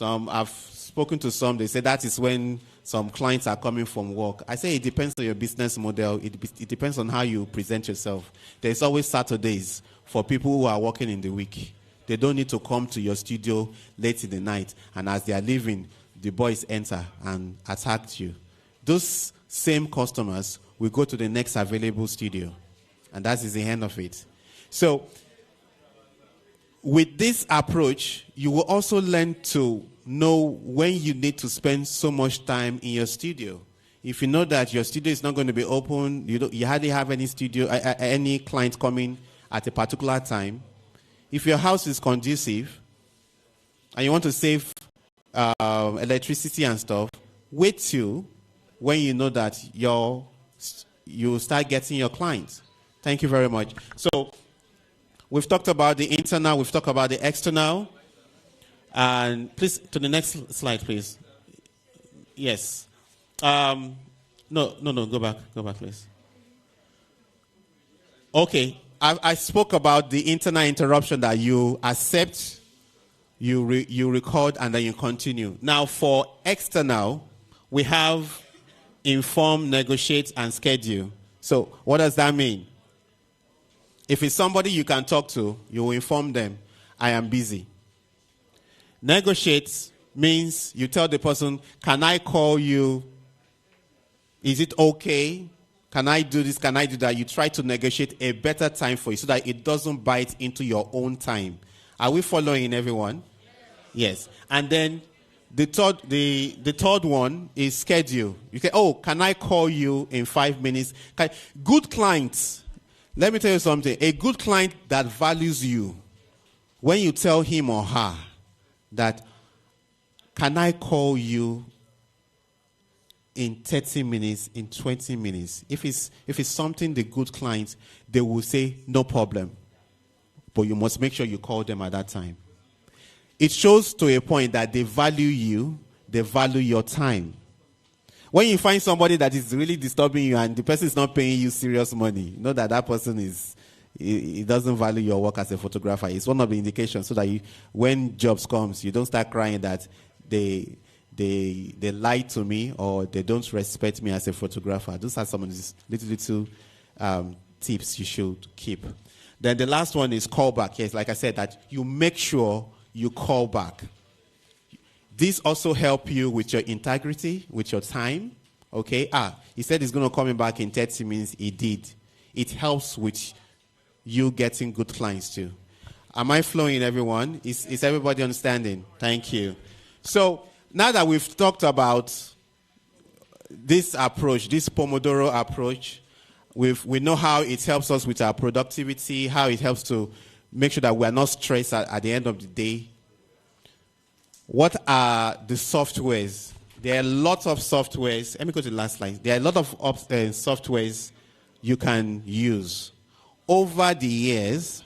I've spoken to some, they say that is when some clients are coming from work. I say it depends on your business model. It depends on how you present yourself. There's always Saturdays for people who are working in the week. They don't need to come to your studio late in the night, and as they are leaving, the boys enter and attack you. Those same customers will go to the next available studio, and that is the end of it. So, with this approach, you will also learn to know when you need to spend so much time in your studio. If you know that your studio is not going to be open, you hardly have any client coming at a particular time. If your house is conducive and you want to save electricity and stuff, wait till when you know that you start getting your clients. Thank you very much. So we've talked about the internal, we've talked about the external. And please, to the next slide, please. Yes. No, go back, please. Okay. I spoke about the internal interruption that you accept, you record, and then you continue. Now, for external, we have inform, negotiate, and schedule. So, what does that mean? If it's somebody you can talk to, you will inform them, I am busy. Negotiate means you tell the person, can I call you? Is it okay? Can I do this? Can I do that? You try to negotiate a better time for you so that it doesn't bite into your own time. Are we following, everyone? Yes. And then the third one is schedule. You say, can I call you in 5 minutes? Good clients, let me tell you something. A good client that values you, when you tell him or her that, can I call you in 30 minutes, in 20 minutes. If it's something the good clients, they will say, no problem. But you must make sure you call them at that time. It shows to a point that they value you, they value your time. When you find somebody that is really disturbing you and the person is not paying you serious money, know that person he doesn't value your work as a photographer. It's one of the indications so that when jobs comes, you don't start crying that they lie to me or they don't respect me as a photographer. Those are some of these little tips you should keep. Then the last one is callback. Yes, like I said, that you make sure you call back. This also help you with your integrity, with your time. Okay? He said he's going to come back in 30 minutes. He did. It helps with you getting good clients too. Am I flowing, everyone? Is everybody understanding? Thank you. So, now that we've talked about this approach, this Pomodoro approach, we know how it helps us with our productivity, how it helps to make sure that we are not stressed at the end of the day. What are the softwares? There are lots of softwares. Let me go to the last slide. There are a lot of softwares you can use. Over the years,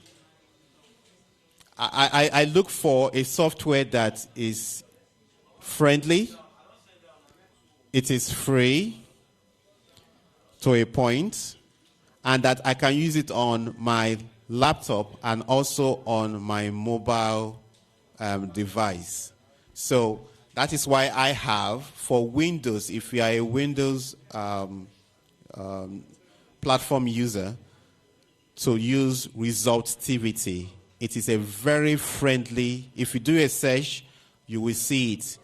I look for a software that is friendly, it is free to a point, and that I can use it on my laptop and also on my mobile device. So that is why I have, for Windows, if you are a Windows platform user, to use Resultivity. It is a very friendly, if you do a search, you will see it.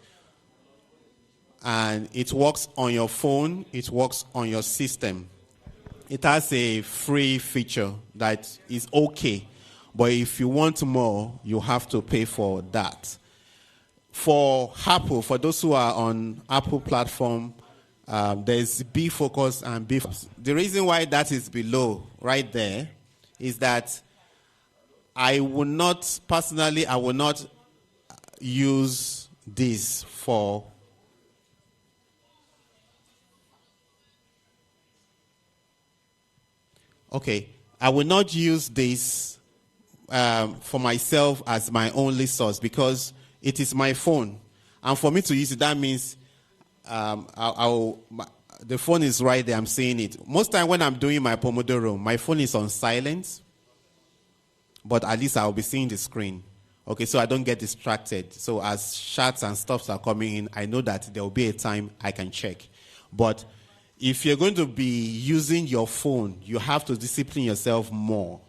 And it works on your phone, it works on your system. It has a free feature that is okay. But if you want more, you have to pay for that. For Apple, for those who are on Apple platform, there's B-Focus and B-Focus. The reason why that is below, right there, is that I will not use this for I will not use this for myself as my only source because it is my phone. And for me to use it, that means the phone is right there, I'm seeing it. Most time when I'm doing my Pomodoro, my phone is on silent, but at least I'll be seeing the screen. Okay, so I don't get distracted. So as shots and stuffs are coming in, I know that there will be a time I can check. But if you're going to be using your phone, you have to discipline yourself more.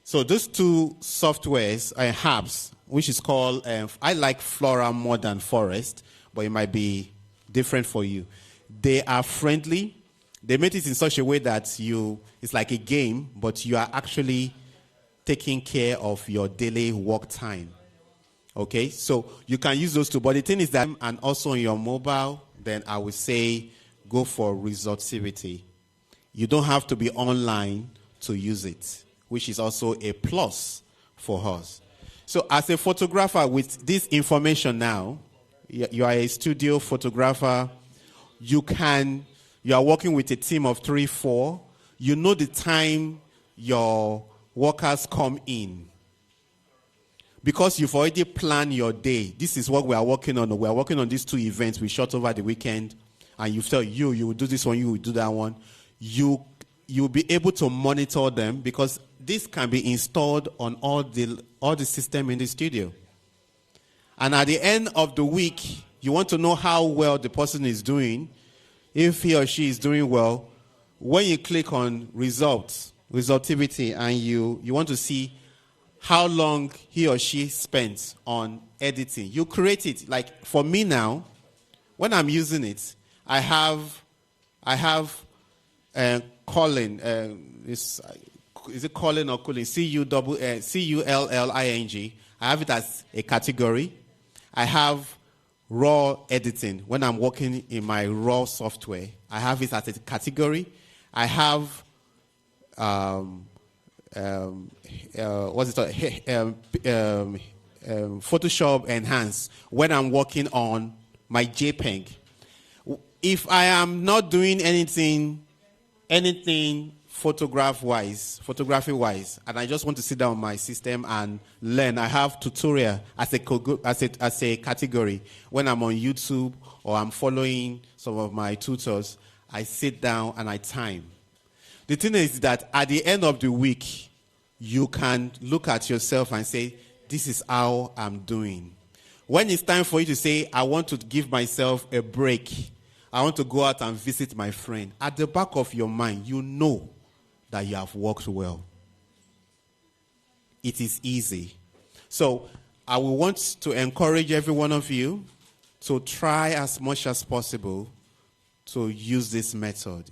So those two softwares and apps, which is called, I like Flora more than Forest, but it might be different for you. They are friendly. They made it in such a way that it's like a game, but you are actually taking care of your daily work time. Okay, so you can use those two. But the thing is that, and also on your mobile, then I would say go for resultivity. You don't have to be online to use it, which is also a plus for us. So as a photographer with this information now, you are a studio photographer, you are working with a team of 3, 4, you know the time your workers come in. Because you've already planned your day. This is what we are working on. We are working on these 2 events we shot over the weekend. And you felt you will do this one, you will do that one. You'll be able to monitor them because this can be installed on all the system in the studio. And at the end of the week, you want to know how well the person is doing. If he or she is doing well, when you click on resultivity, and you want to see how long he or she spent on editing, you create it. Like for me now, when I'm using it, I have Colin. Is it Colin or Colin? Cullling. I have it as a category. I have raw editing. When I'm working in my raw software, I have it as a category. I have Photoshop Enhanced when I'm working on my JPEG. If I am not doing anything photography-wise, and I just want to sit down on my system and learn, I have tutorial as a category. When I'm on YouTube or I'm following some of my tutors, I sit down and I time. The thing is that at the end of the week, you can look at yourself and say, this is how I'm doing. When it's time for you to say, I want to give myself a break, I want to go out and visit my friend, at the back of your mind, you know that you have worked well. It is easy. So I will want to encourage every one of you to try as much as possible to use this method.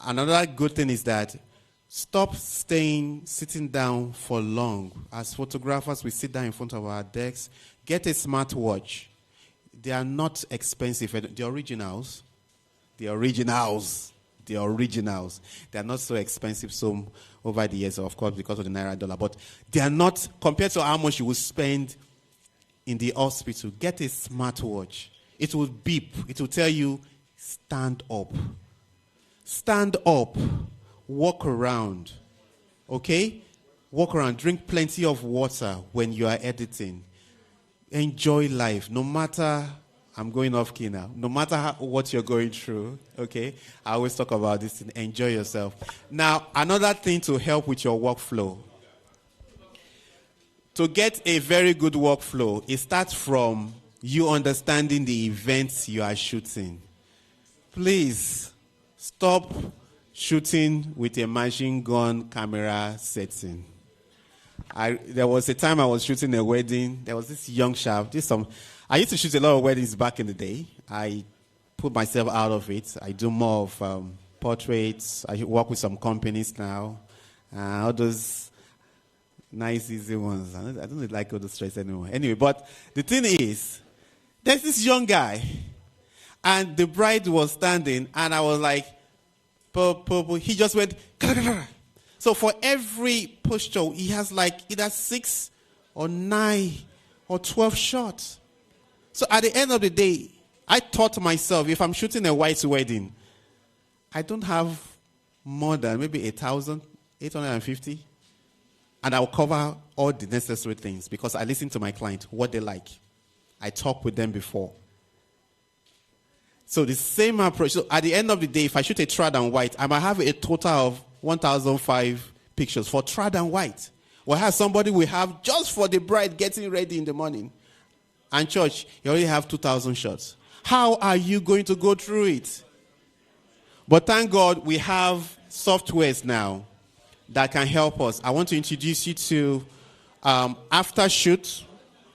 Another good thing is that stop sitting down for long. As photographers, we sit down in front of our desks. Get a smartwatch. They are not expensive. The originals, they are not so expensive over the years, of course, because of the Naira dollar. But they are not, compared to how much you will spend in the hospital. Get a smartwatch. It will beep. It will tell you, stand up. Stand up. Walk around. Okay? Walk around. Drink plenty of water when you are editing. Enjoy life. No matter, I'm going off key now. No matter what you're going through, okay? I always talk about this. Enjoy yourself. Now, another thing to help with your workflow. To get a very good workflow, it starts from you understanding the events you are shooting. Please, stop shooting with a machine gun camera setting. There was a time I was shooting a wedding. There was this young chap. I used to shoot a lot of weddings back in the day. I put myself out of it. I do more of portraits. I work with some companies now. All those nice, easy ones. I don't like all the stress anymore. Anyway, but the thing is, there's this young guy, and the bride was standing, and I was like, he just went, so for every posture, he has like either 6 or 9 or 12 shots. So at the end of the day, I thought to myself, if I'm shooting a white wedding, I don't have more than maybe 1,850. And I'll cover all the necessary things because I listen to my client, what they like. I talk with them before. So the same approach. So at the end of the day, if I shoot a trad and white, I might have a total of 1,005 pictures for trad and white. Whereas somebody will have just for the bride getting ready in the morning. And church, you already have 2,000 shots. How are you going to go through it? But thank God we have softwares now that can help us. I want to introduce you to After Shoot.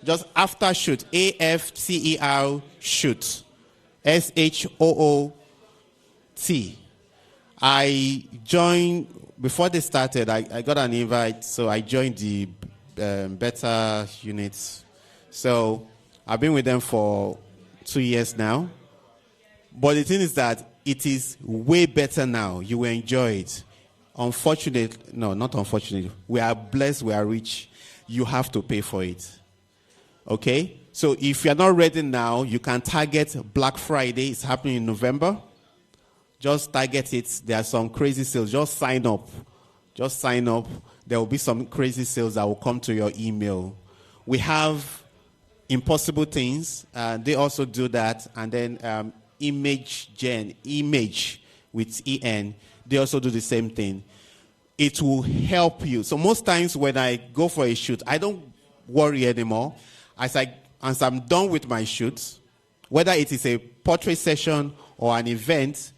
Just After Shoot. AFTER Shoot. SHOOT. I joined, before they started, I got an invite, so I joined the beta units. So I've been with them for 2 years now. But the thing is that it is way better now. You will enjoy it. Not unfortunately. We are blessed, we are rich. You have to pay for it. Okay? So if you're not ready now, you can target Black Friday. It's happening in November. Just target it. There are some crazy sales. Just sign up. Just sign up. There will be some crazy sales that will come to your email. We have Impossible Things. They also do that. And then Image with EN. They also do the same thing. It will help you. So most times when I go for a shoot, I don't worry anymore. As I'm done with my shoot, whether it is a portrait session or an event,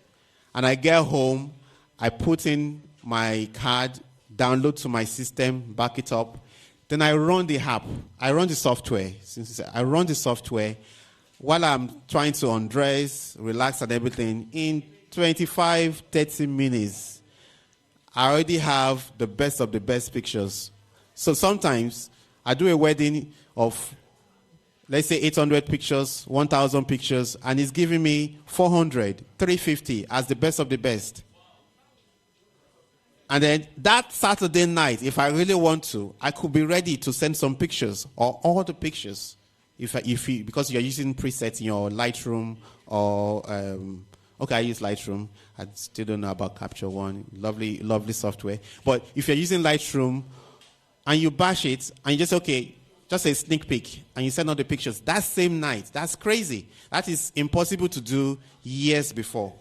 and I get home, I put in my card, download to my system, back it up. Then I run the app. I run the software. I run the software while I'm trying to undress, relax and everything. In 25, 30 minutes, I already have the best of the best pictures. So sometimes I do a wedding of, let's say, 800 pictures, 1,000 pictures, and it's giving me 400, 350 as the best of the best. And then that Saturday night, if I really want to, I could be ready to send some pictures or all the pictures, because you're using presets in your Lightroom or okay, I use Lightroom. I still don't know about Capture One. Lovely, lovely software. But if you're using Lightroom and you bash it and you just just a sneak peek, and you send out the pictures that same night. That's crazy. That is impossible to do years before.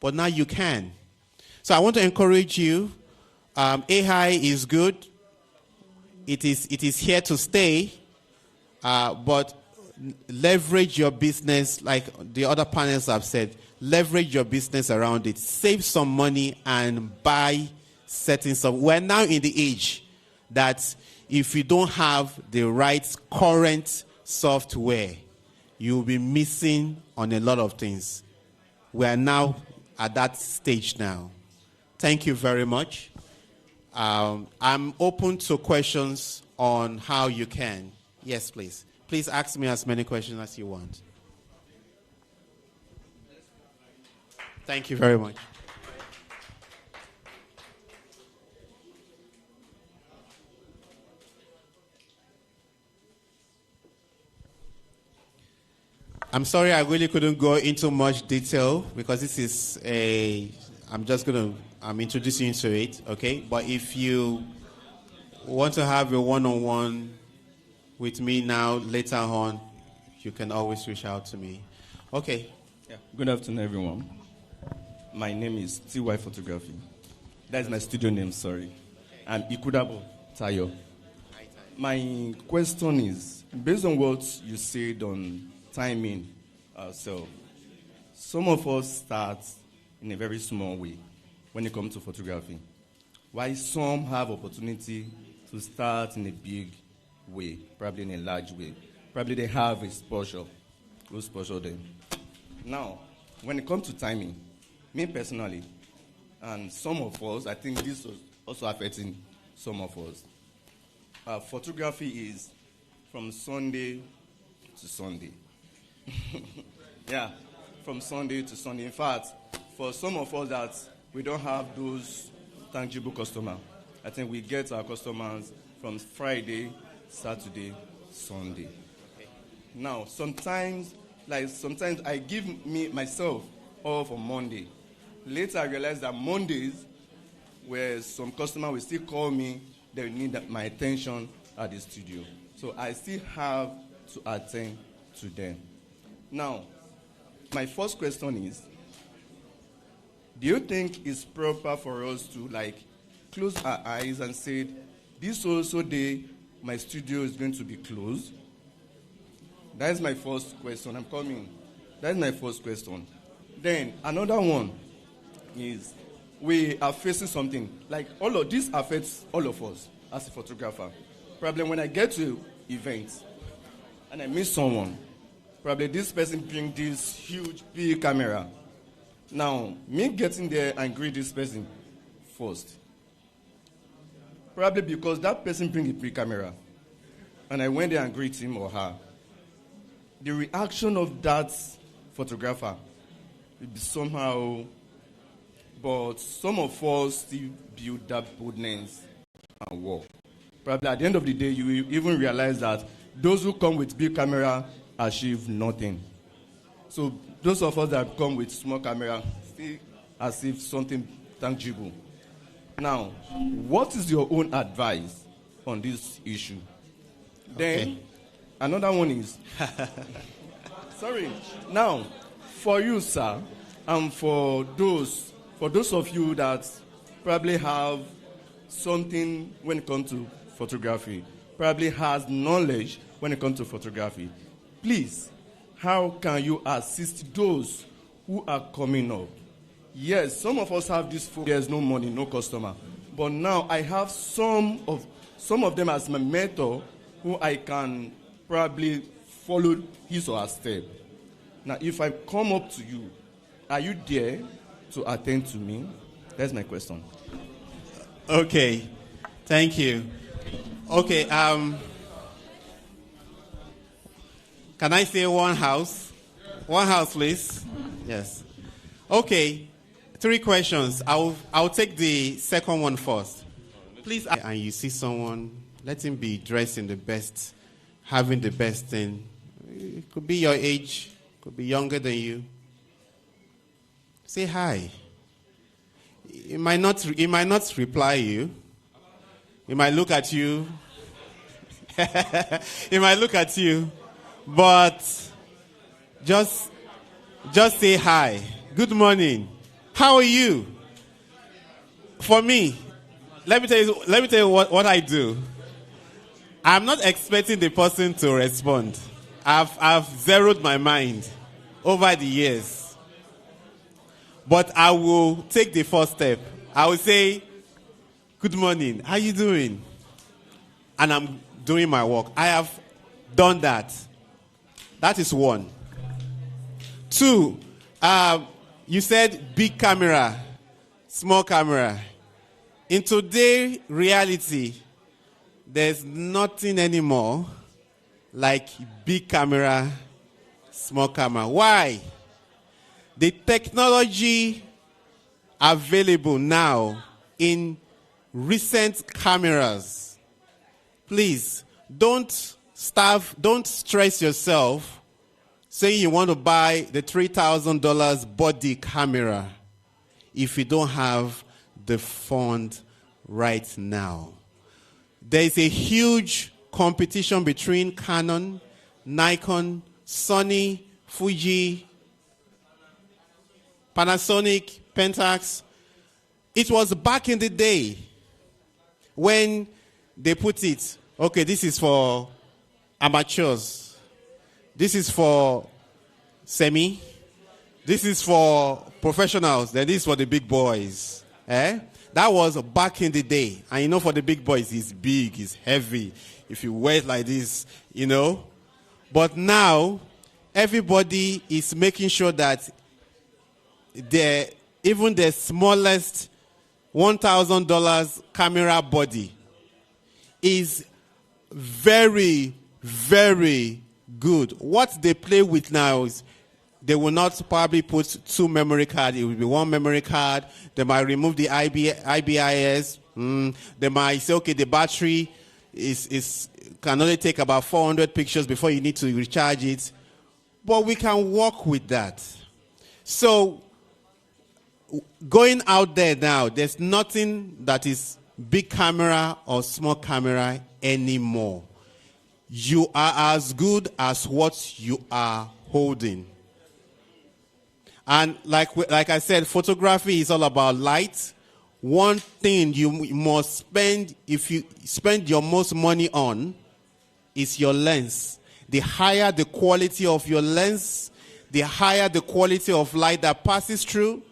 But now you can. So I want to encourage you. AI is good. It is here to stay. But leverage your business, like the other panels have said. Leverage your business around it. Save some money and buy certain stuff. We're now in the age that if you don't have the right current software, you'll be missing on a lot of things. We are now at that stage now. Thank you very much. I'm open to questions on how you can. Yes, please. Please ask me as many questions as you want. Thank you very much. I'm sorry I really couldn't go into much detail because this is I'm introducing you to it, okay? But if you want to have a one-on-one with me now, later on, you can always reach out to me. Okay. Yeah. Good afternoon, everyone. My name is TY Photography. That's my studio name, sorry. I'm Ikudabo Tayo. My question is, based on what you said on timing ourselves, some of us start in a very small way when it comes to photography, while some have opportunity to start in a big way, probably in a large way. Probably they have exposure. Go exposure them. Now, when it comes to timing, me personally, and some of us, I think this was also affecting some of us. Photography is from Sunday to Sunday. Yeah, from Sunday to Sunday. In fact, for some of us that we don't have those tangible customers, I think we get our customers from Friday, Saturday, Sunday. Now, sometimes I give myself off on Monday. Later, I realized that Mondays, where some customer will still call me, they need my attention at the studio. So I still have to attend to them. Now, my first question is, do you think it's proper for us to close our eyes and say, this also day, my studio is going to be closed. That is my first question. I'm coming. That is my first question. Then another one is we are facing something. Like all of this affects all of us as a photographer. Probably when I get to events and I meet someone, probably this person brings this huge big camera. Now, me getting there and greet this person first. Probably because that person brings a big camera. And I went there and greet him or her. The reaction of that photographer will be somehow, but some of us still build that boldness and work. Probably at the end of the day, you will even realize that those who come with big camera achieve nothing. So those of us that come with small camera feel as if something tangible. Now, what is your own advice on this issue? Then, another one is, sorry, now, for you, sir, and for those of you that probably have something when it comes to photography, probably has knowledge when it comes to photography, please, how can you assist those who are coming up? Yes, some of us have this focus, there's no money, no customer. But now I have some of them as my mentor who I can probably follow his or her step. Now, if I come up to you, are you there to attend to me? That's my question. Okay, thank you. Okay, can I say one house? One house, please. Yes. Okay, 3 questions. I'll take the second one first. Please, and you see someone, let him be dressed in the best, having the best thing. It could be your age, could be younger than you. Say hi. He might not reply you. He might look at you. He might look at you, but just say hi. Good morning. How are you? For me, let me tell you what I do. I'm not expecting the person to respond. I've zeroed my mind over the years. But I will take the first step. I will say, good morning, how you doing? And I'm doing my work. I have done that. That is 1. 2, you said big camera, small camera. In today's reality, there's nothing anymore like big camera, small camera. Why? The technology available now in recent cameras. Please, don't stress yourself saying you want to buy the $3,000 body camera if you don't have the fund right now. There is a huge competition between Canon, Nikon, Sony, Fuji, Panasonic, Pentax. It was back in the day when they put it, okay, this is for amateurs. This is for semi. This is for professionals. Then this is for the big boys. That was back in the day. And you know, for the big boys, it's big, it's heavy. If you wear it like this, you know. But now, everybody is making sure that even the smallest $1,000 camera body is very, very good. What they play with now is they will not probably put 2 memory cards. It will be 1 memory card. They might remove the IBIS. They might say, okay, the battery can only take about 400 pictures before you need to recharge it. But we can work with that. So going out there now, there's nothing that is big camera or small camera anymore. You are as good as what you are holding. And like I said, photography is all about light. one thing you must spend, if you spend your most money on, is your lens. The higher the quality of your lens, the higher the quality of light that passes through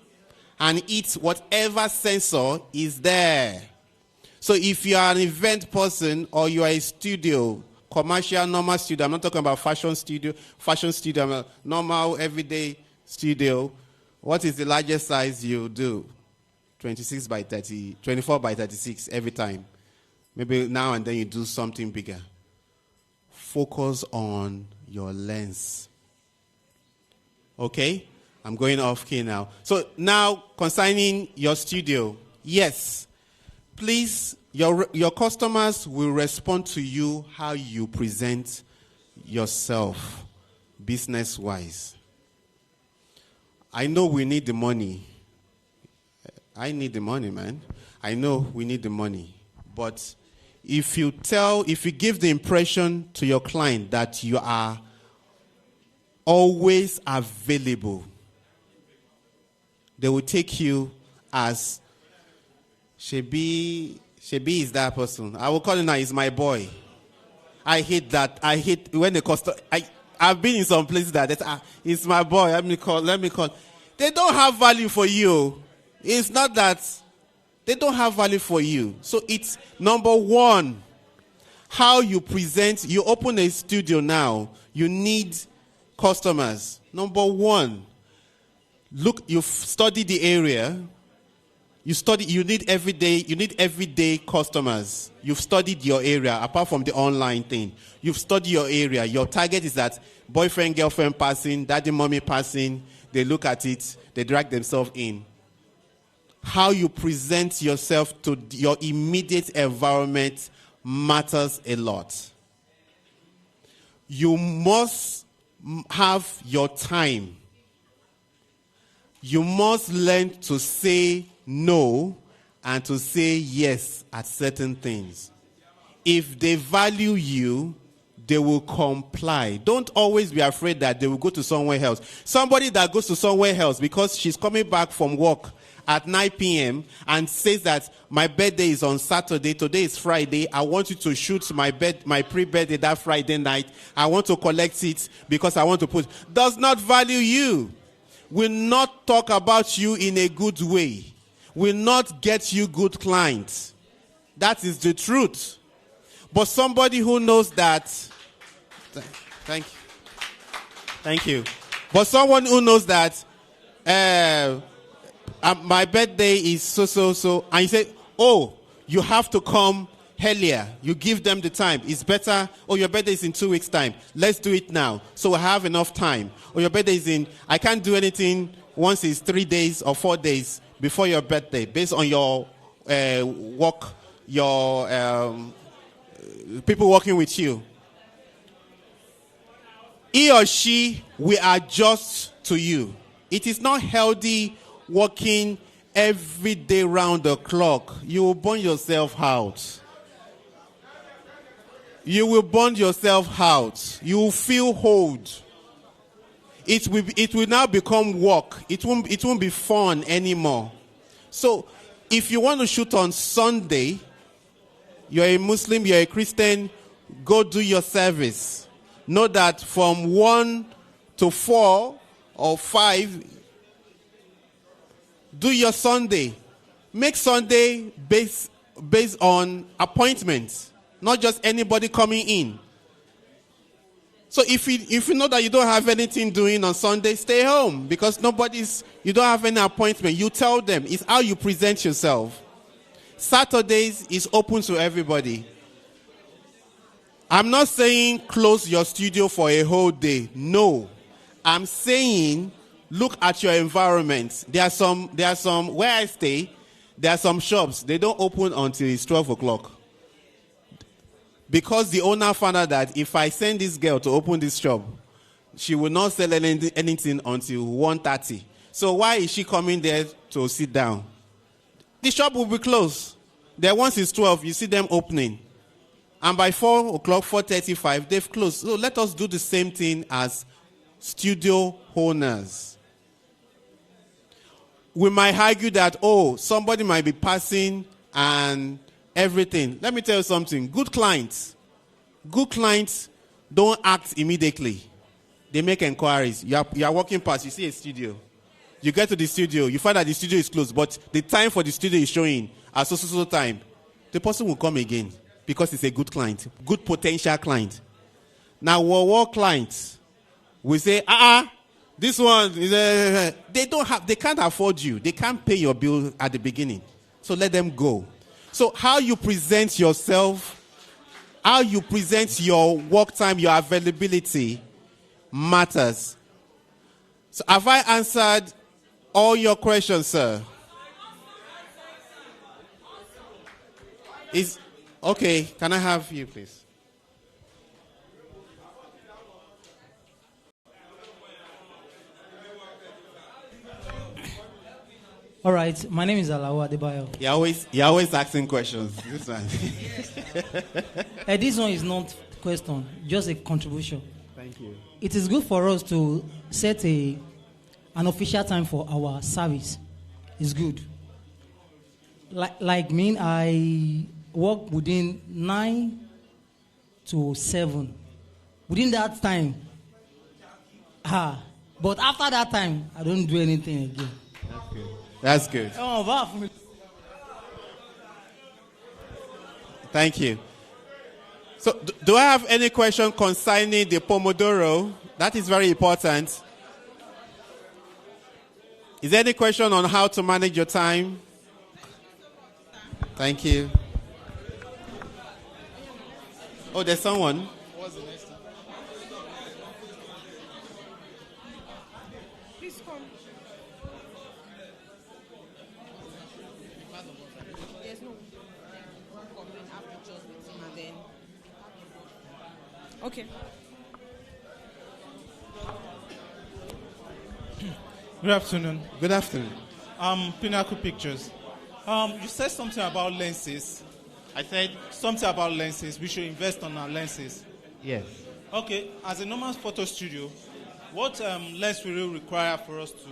and eats whatever sensor is there. So if you are an event person or you are a studio, commercial, normal studio, I'm not talking about fashion studio, normal, everyday studio, what is the largest size you do? 26 by 30, 24 by 36 every time. Maybe now and then you do something bigger. Focus on your lens. Okay? I'm going off key now. So now, concerning your studio, yes, please, your customers will respond to you how you present yourself business-wise. I know we need the money. I need the money, man. I know we need the money. But if you give the impression to your client that you are always available, they will take you as Shebi is that person. I will call him now, he's my boy. I hate that. I hate when the customer, I've been in some places that it's my boy. Let me call. They don't have value for you. It's not that they don't have value for you. So it's number one, how you present. You open a studio now, you need customers. Number one, look, you've studied the area. You need everyday customers. You've studied your area, apart from the online thing. You've studied your area. Your target is that boyfriend, girlfriend passing, daddy, mommy passing. They look at it, they drag themselves in. How you present yourself to your immediate environment matters a lot. You must have your time. You must learn to say no and to say yes at certain things. If they value you, they will comply. Don't always be afraid that they will go to somewhere else. Somebody that goes to somewhere else because she's coming back from work at 9 p.m. and says that my birthday is on Saturday, today is Friday, I want you to shoot my pre-birthday that Friday night, I want to collect it because I want to put, does not value you, will not talk about you in a good way, will not get you good clients. That is the truth. But somebody who knows that, thank you. But someone who knows that my birthday is so, and you say, oh, you have to come earlier. You give them the time. It's better. Oh, your birthday is in 2 weeks' time. Let's do it now. So I have enough time. Or your birthday is I can't do anything once it's 3 days or 4 days before your birthday, based on your work, your people working with you. He or she will adjust to you. It is not healthy working every day round the clock. You will burn yourself out. You will burn yourself out. You will feel old. It will now become work. It won't be fun anymore. So if you want to shoot on Sunday, you're a Muslim, you're a Christian, go do your service. Know that from 1 to 4 or 5, do your Sunday. Make Sunday based on appointments, not just anybody coming in. So if you know that you don't have anything doing on Sunday, stay home because you don't have any appointment. You tell them. It's how you present yourself. Saturdays is open to everybody. I'm not saying close your studio for a whole day. No. I'm saying look at your environment. There are some where I stay, there are some shops, they don't open until it's 12 o'clock. Because the owner found out that if I send this girl to open this shop, she will not sell anything until 1:30. So why is she coming there to sit down? The shop will be closed. Then once it's 12, you see them opening. And by 4 o'clock, 4:35, they've closed. So let us do the same thing as studio owners. we might argue that, oh, somebody might be passing and everything. Let me tell you something. Good clients don't act immediately. They make inquiries. You are walking past, you see a studio. You get to the studio, you find that the studio is closed, but the time for the studio is showing at so time. The person will come again because it's a good client, good potential client. Now, what clients will say, this one is they can't afford you. They can't pay your bill at the beginning. So let them go. So how you present yourself, how you present your work time, your availability matters. So have I answered all your questions, sir? Okay, can I have you, please? All right, my name is Alausa Lagos. You're always asking questions. This one. This one is not a question, just a contribution. Thank you. It is good for us to set an official time for our service. It's good. Like me, I work within 9 to 7. Within that time, but after that time, I don't do anything again. That's good. Thank you. So, do I have any question concerning the Pomodoro? That is very important. Is there any question on how to manage your time? Thank you. Oh, there's someone. What's the next one? Please come. There's no comment after just with him and then. Okay. Good afternoon. Good afternoon. Pinnacle Pictures. You said something about lenses. I said something about lenses. We should invest on our lenses. Yes. Okay. As a normal photo studio, what lens will you require for us to?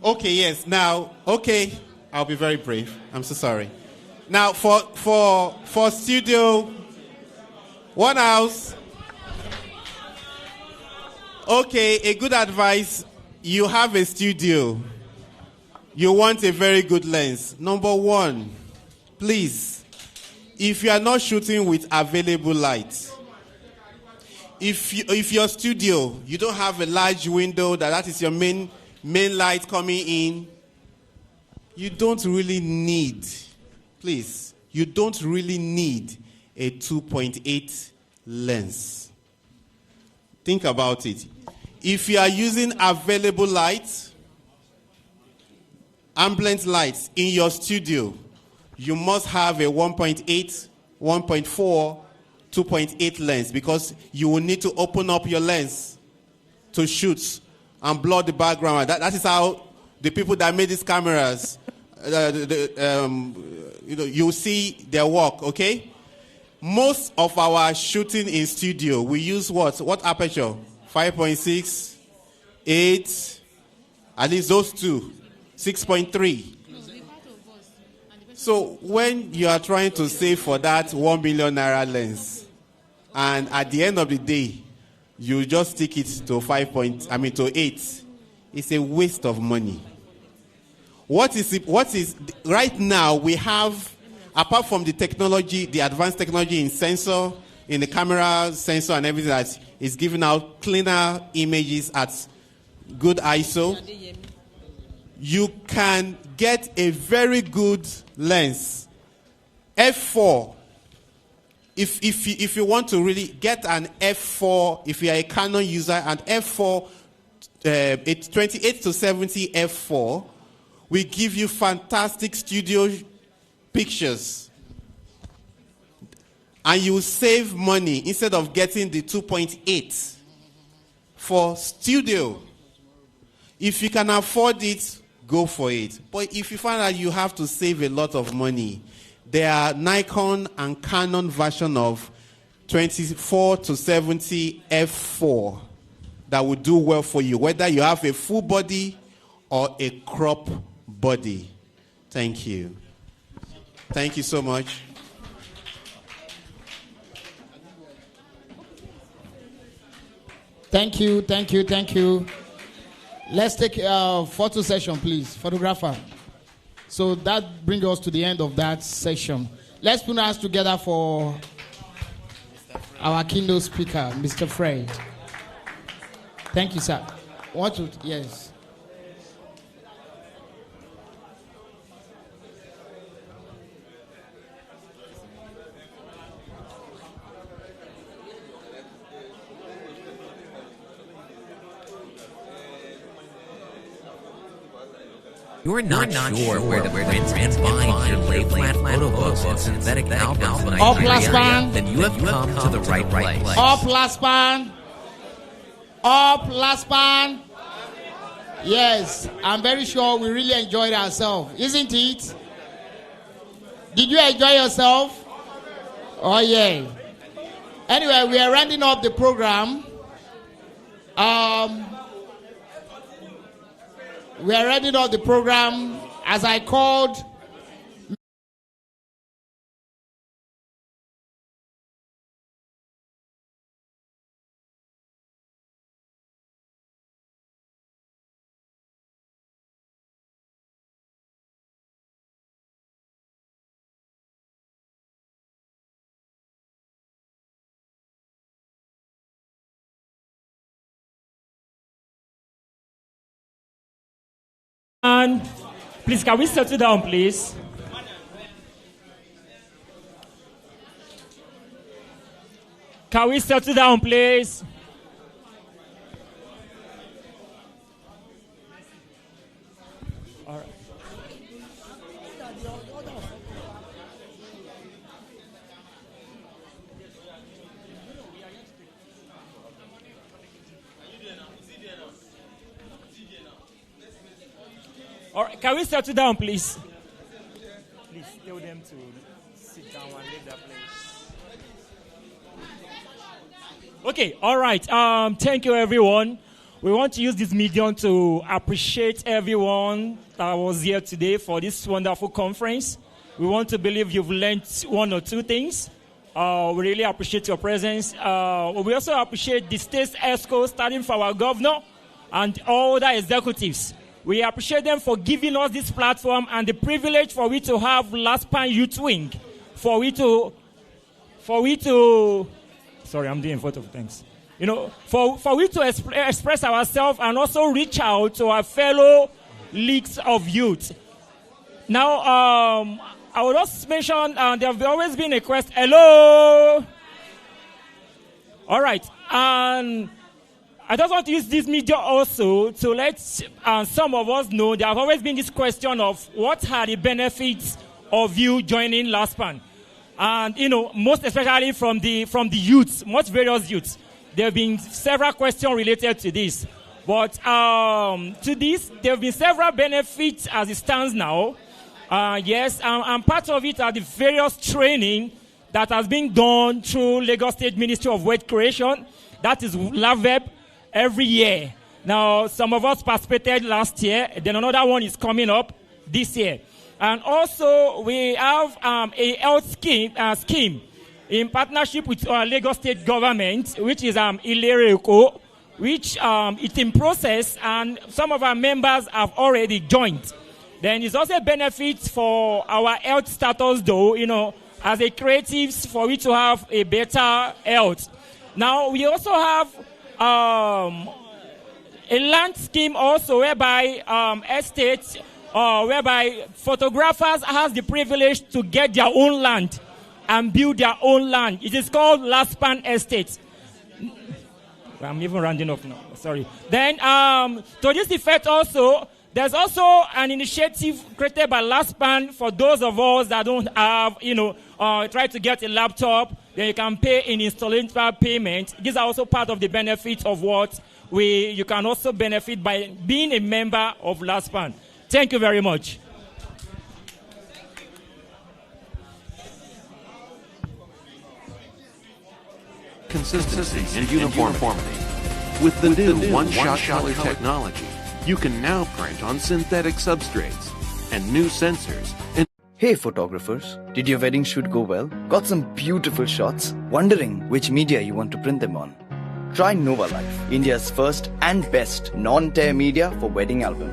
Okay. Yes. Now. Okay. I'll be very brief. I'm so sorry. Now, for studio, one house. Okay. A good advice. You have a studio. You want a very good lens. Number one, please, if you are not shooting with available light, if your studio, you don't have a large window, that is your main light coming in, you don't really need, please, you don't really need a 2.8 lens. Think about it. If you are using available light, ambient lights in your studio, you must have a 1.8, 1.4, 2.8 lens because you will need to open up your lens to shoot and blur the background. That is how the people that made these cameras, you see their work, okay? Most of our shooting in studio, we use what? What aperture? 5.6, 8, at least those two, 6.3. So when you are trying to save for that 1 million naira lens, and at the end of the day, you just stick it to to 8, it's a waste of money. What is right now we have, apart from the technology, the advanced technology in sensor, in the camera sensor and everything that is giving out cleaner images at good ISO, you can get a very good lens. F4. If you want to really get an F4, if you are a Canon user, an F4, it's 28 to 70 F4, we give you fantastic studio pictures. And you save money instead of getting the 2.8 for studio. If you can afford it, go for it. But if you find that you have to save a lot of money, there are Nikon and Canon version of 24 to 70 f4 that will do well for you. Whether you have a full body or a crop body? Thank you. Thank you so much. Thank you, thank you, thank you. Let's take a photo session, please. Photographer. So that brings us to the end of that session. Let's put our hands together for our keynote speaker, Mr. Fred. Thank you, sir. Yes. You're not sure where to print and bind your lay-flat photo books and synthetic albums in Nigeria? Then you have come to the right place. Up LASPPAN. Up LASPPAN. Yes, I'm very sure we really enjoyed ourselves, isn't it? Did you enjoy yourself? Oh yeah. Anyway, we are rounding up the program. We are ready on the program as I called. And please, can we settle down, please? Can we settle down, please? All right. All right, can we settle down, please? Please tell them to sit down and leave that place. Okay, all right. Thank you, everyone. We want to use this medium to appreciate everyone that was here today for this wonderful conference. We want to believe you've learned one or two things. We really appreciate your presence. We also appreciate the state ESCO, starting from our governor and all the executives. We appreciate them for giving us this platform and the privilege for we to have LASPPAN Youth Wing, for we to, sorry, I'm doing photo things. You know, for we to express ourselves and also reach out to our fellow leagues of youth. Now, I would also mention there have always been a question. Hello. All right, and I just want to use this media also to let some of us know there have always been this question of what are the benefits of you joining LASPPAN, and you know, most especially from the youths, most various youths. There have been several questions related to this, but to this there have been several benefits as it stands now. Yes, and part of it are the various training that has been done through Lagos State Ministry of Wealth Creation. That is LAVEP. Every year. Now, some of us participated last year. Then another one is coming up this year. And also, we have a health scheme in partnership with our Lagos State government, which is Ilereko, which it's in process, and some of our members have already joined. Then it's also a benefit for our health status, though, you know, as a creatives, for we to have a better health. Now, we also have a land scheme also whereby estates, whereby photographers have the privilege to get their own land and build their own land. It is called LASPPAN Estate. I'm even rounding off now. Sorry. Then, to this effect also, there's also an initiative created by LASPPAN for those of us that don't have, you know, try to get a laptop. Then you can pay in installment payment. These are also part of the benefits of what you can also benefit by being a member of LASPPAN. Thank you very much. Consistency and uniformity. With the new one-shot color technology, You can now print on synthetic substrates and new sensors. Hey photographers, did your wedding shoot go well? Got some beautiful shots? Wondering which media you want to print them on? Try Nova Life, India's first and best non-tear media for wedding album.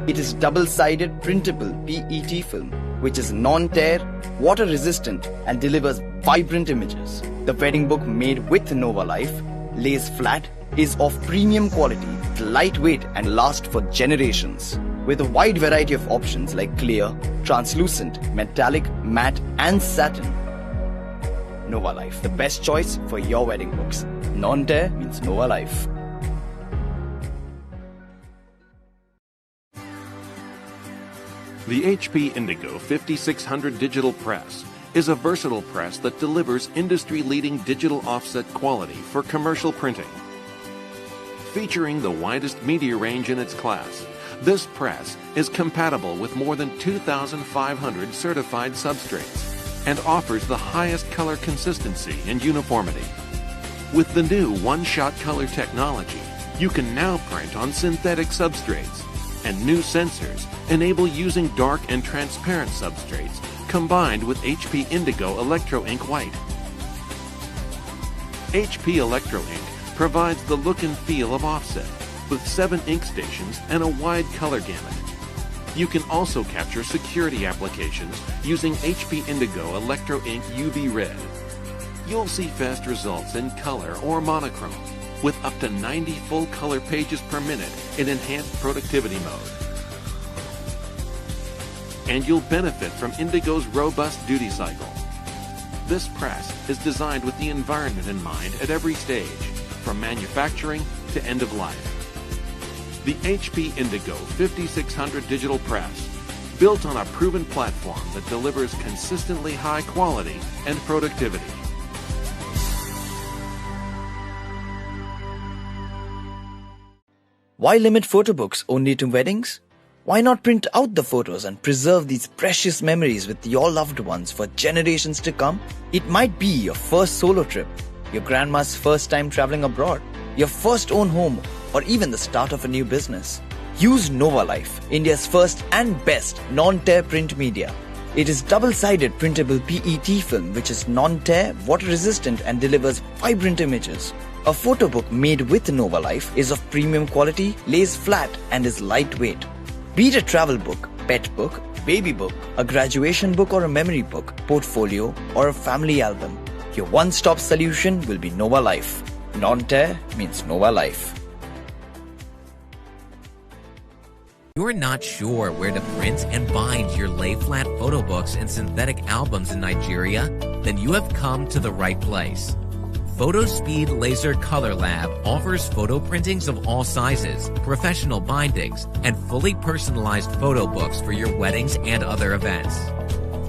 It is double-sided printable PET film, which is non-tear, water-resistant and delivers vibrant images. The wedding book made with Nova Life lays flat, is of premium quality, lightweight and lasts for generations. With a wide variety of options like clear, translucent, metallic, matte and satin. Nova Life, the best choice for your wedding books. Non-tear means Nova Life. The HP Indigo 5600 digital press is a versatile press that delivers industry-leading digital offset quality for commercial printing. Featuring the widest media range in its class, this press is compatible with more than 2,500 certified substrates and offers the highest color consistency and uniformity. With the new one-shot color technology, you can now print on synthetic substrates, and new sensors enable using dark and transparent substrates combined with HP Indigo Electro Ink White. HP Electro Ink provides the look and feel of offset with 7 ink stations and a wide color gamut. You can also capture security applications using HP Indigo Electro Ink UV Red. You'll see fast results in color or monochrome with up to 90 full color pages per minute in enhanced productivity mode. And you'll benefit from Indigo's robust duty cycle. This press is designed with the environment in mind at every stage, from manufacturing to end of life. The HP Indigo 5600 digital press, built on a proven platform that delivers consistently high quality and productivity. Why limit photo books only to weddings? Why not print out the photos and preserve these precious memories with your loved ones for generations to come? It might be your first solo trip, your grandma's first time traveling abroad, your first own home, or even the start of a new business. Use Nova Life, India's first and best non-tear print media. It is double-sided printable PET film which is non-tear, water-resistant and delivers vibrant images. A photo book made with Nova Life is of premium quality, lays flat and is lightweight. Be it a travel book, pet book, baby book, a graduation book or a memory book, portfolio or a family album, your one-stop solution will be Nova Life. Non-tear means Nova Life. You're not sure where to print and bind your lay-flat photo books and synthetic albums in Nigeria? Then you have come to the right place. PhotoSpeed Laser Color Lab offers photo printings of all sizes, professional bindings, and fully personalized photo books for your weddings and other events.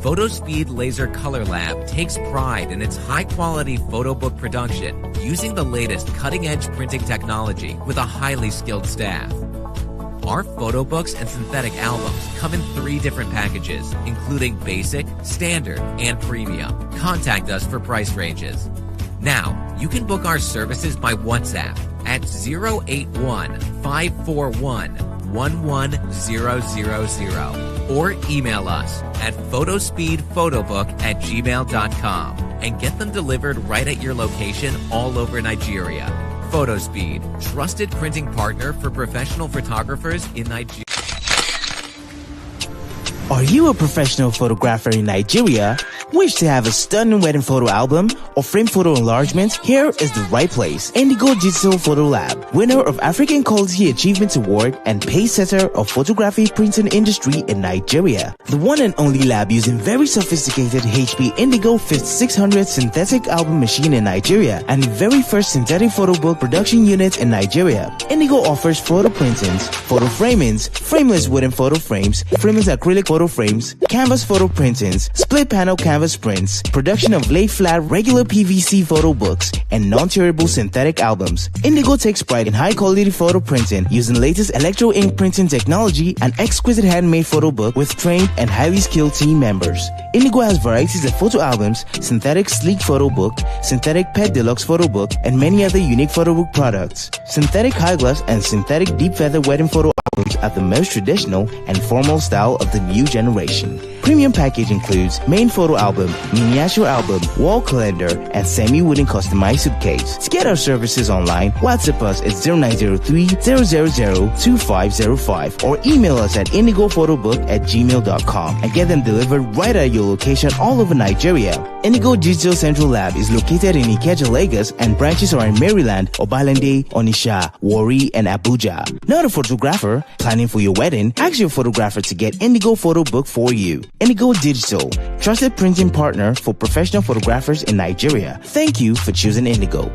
PhotoSpeed Laser Color Lab takes pride in its high-quality photo book production using the latest cutting-edge printing technology with a highly skilled staff. Our photo books and synthetic albums come in 3 different packages, including basic, standard, and premium. Contact us for price ranges. Now, you can book our services by WhatsApp at 081-541-11000 or email us at photospeedphotobook@gmail.com and get them delivered right at your location all over Nigeria. PhotoSpeed, trusted printing partner for professional photographers in Nigeria. Are you a professional photographer in Nigeria? Wish to have a stunning wedding photo album or frame photo enlargement? Here is the right place. Indigo Digital Photo Lab, winner of African Quality Achievement Award and pacesetter of photography printing industry in Nigeria. The one and only lab using very sophisticated HP Indigo 5600 synthetic album machine in Nigeria and the very first synthetic photo book production unit in Nigeria. Indigo offers photo printings, photo framings, frameless wooden photo frames, frameless acrylic photo frames, canvas photo printings, split panel canvas canvas prints, production of lay-flat regular PVC photo books, and non-tearable synthetic albums. Indigo takes pride in high-quality photo printing using latest electro-ink printing technology and exquisite handmade photo book with trained and highly skilled team members. Indigo has varieties of photo albums, synthetic sleek photo book, synthetic pet deluxe photo book, and many other unique photo book products. Synthetic high gloss and synthetic deep feather wedding photo albums are the most traditional and formal style of the new generation. Premium package includes main photo album, miniature album, wall calendar, and semi-wooden customized suitcase. To get our services online, WhatsApp us at 0903-000-2505 or email us at indigophotobook@gmail.com and get them delivered right at your location all over Nigeria. Indigo Digital Central Lab is located in Ikeja, Lagos, and branches are in Maryland, Obalende, Onisha, Warri, and Abuja. Not a photographer planning for your wedding? Ask your photographer to get Indigo Photo Book for you. Indigo Digital, trusted printing partner for professional photographers in Nigeria. Thank you for choosing Indigo.